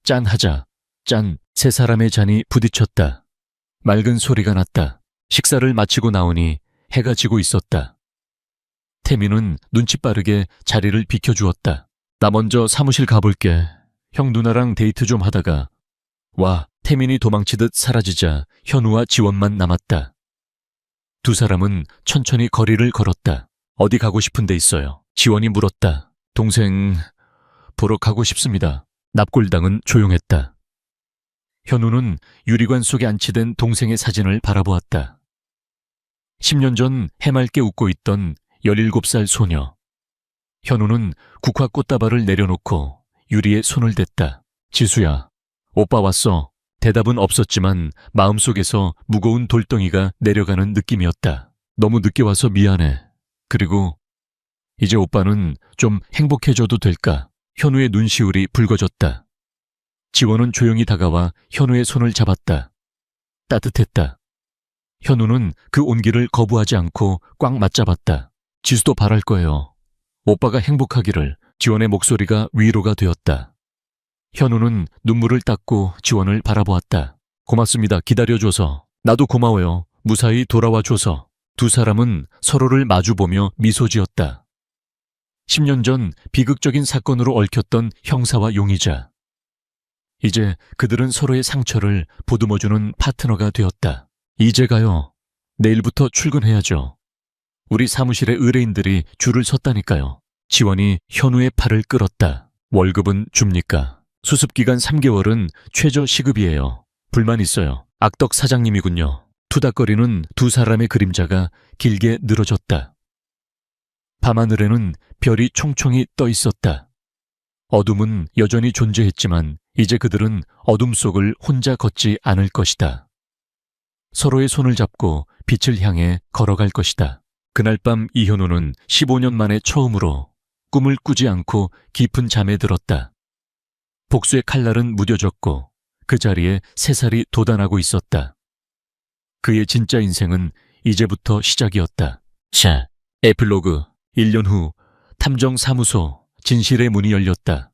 짠하자. 짠. 세 사람의 잔이 부딪혔다. 맑은 소리가 났다. 식사를 마치고 나오니 해가 지고 있었다. 태민은 눈치 빠르게 자리를 비켜주었다. 나 먼저 사무실 가볼게. 형 누나랑 데이트 좀 하다가. 와, 태민이 도망치듯 사라지자 현우와 지원만 남았다. 두 사람은 천천히 거리를 걸었다. 어디 가고 싶은 데 있어요? 지원이 물었다. 동생 보러 가고 싶습니다. 납골당은 조용했다. 현우는 유리관 속에 안치된 동생의 사진을 바라보았다. 10년 전 해맑게 웃고 있던 17살 소녀. 현우는 국화 꽃다발을 내려놓고 유리에 손을 댔다. 지수야, 오빠 왔어. 대답은 없었지만 마음속에서 무거운 돌덩이가 내려가는 느낌이었다. 너무 늦게 와서 미안해. 그리고 이제 오빠는 좀 행복해져도 될까? 현우의 눈시울이 붉어졌다. 지원은 조용히 다가와 현우의 손을 잡았다. 따뜻했다. 현우는 그 온기를 거부하지 않고 꽉 맞잡았다. 지수도 바랄 거예요. 오빠가 행복하기를. 지원의 목소리가 위로가 되었다. 현우는 눈물을 닦고 지원을 바라보았다. 고맙습니다. 기다려줘서. 나도 고마워요. 무사히 돌아와줘서. 두 사람은 서로를 마주보며 미소 지었다. 10년 전 비극적인 사건으로 얽혔던 형사와 용의자. 이제 그들은 서로의 상처를 보듬어주는 파트너가 되었다. 이제 가요. 내일부터 출근해야죠. 우리 사무실의 의뢰인들이 줄을 섰다니까요. 지원이 현우의 팔을 끌었다. 월급은 줍니까? 수습기간 3개월은 최저 시급이에요. 불만 있어요. 악덕 사장님이군요. 투닥거리는 두 사람의 그림자가 길게 늘어졌다. 밤하늘에는 별이 총총히 떠 있었다. 어둠은 여전히 존재했지만 이제 그들은 어둠 속을 혼자 걷지 않을 것이다. 서로의 손을 잡고 빛을 향해 걸어갈 것이다. 그날 밤 이현우는 15년 만에 처음으로 꿈을 꾸지 않고 깊은 잠에 들었다. 복수의 칼날은 무뎌졌고 그 자리에 새살이 돋아나고 있었다. 그의 진짜 인생은 이제부터 시작이었다. 자, 에필로그. 1년 후 탐정사무소 진실의 문이 열렸다.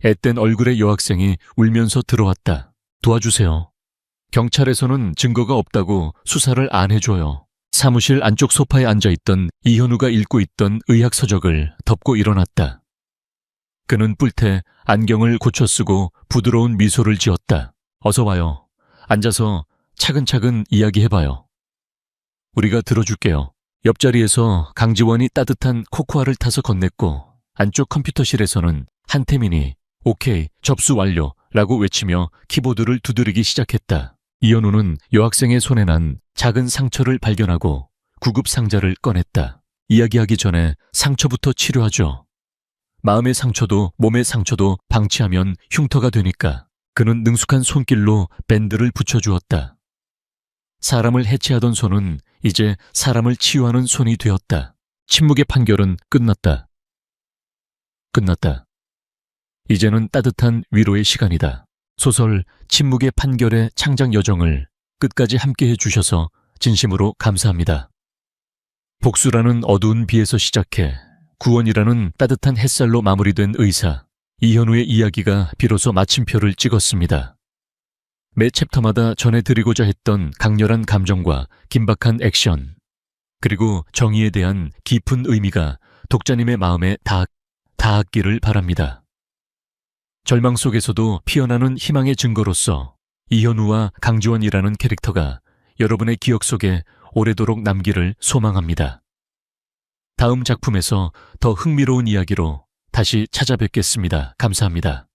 앳된 얼굴의 여학생이 울면서 들어왔다. 도와주세요. 경찰에서는 증거가 없다고 수사를 안 해줘요. 사무실 안쪽 소파에 앉아있던 이현우가 읽고 있던 의학서적을 덮고 일어났다. 그는 뿔테 안경을 고쳐 쓰고 부드러운 미소를 지었다. 어서 와요. 앉아서 차근차근 이야기해봐요. 우리가 들어줄게요. 옆자리에서 강지원이 따뜻한 코코아를 타서 건넸고 안쪽 컴퓨터실에서는 한태민이 오케이, 접수 완료 라고 외치며 키보드를 두드리기 시작했다. 이현우는 여학생의 손에 난 작은 상처를 발견하고 구급 상자를 꺼냈다. 이야기하기 전에 상처부터 치료하죠. 마음의 상처도 몸의 상처도 방치하면 흉터가 되니까. 그는 능숙한 손길로 밴드를 붙여주었다. 사람을 해치하던 손은 이제 사람을 치유하는 손이 되었다. 침묵의 판결은 끝났다. 끝났다. 이제는 따뜻한 위로의 시간이다. 소설 침묵의 판결의 창작 여정을 끝까지 함께해 주셔서 진심으로 감사합니다. 복수라는 어두운 비에서 시작해 구원이라는 따뜻한 햇살로 마무리된 의사 이현우의 이야기가 비로소 마침표를 찍었습니다. 매 챕터마다 전해드리고자 했던 강렬한 감정과 긴박한 액션, 그리고 정의에 대한 깊은 의미가 독자님의 마음에 닿았기를 바랍니다. 절망 속에서도 피어나는 희망의 증거로서 이현우와 강지원이라는 캐릭터가 여러분의 기억 속에 오래도록 남기를 소망합니다. 다음 작품에서 더 흥미로운 이야기로 다시 찾아뵙겠습니다. 감사합니다.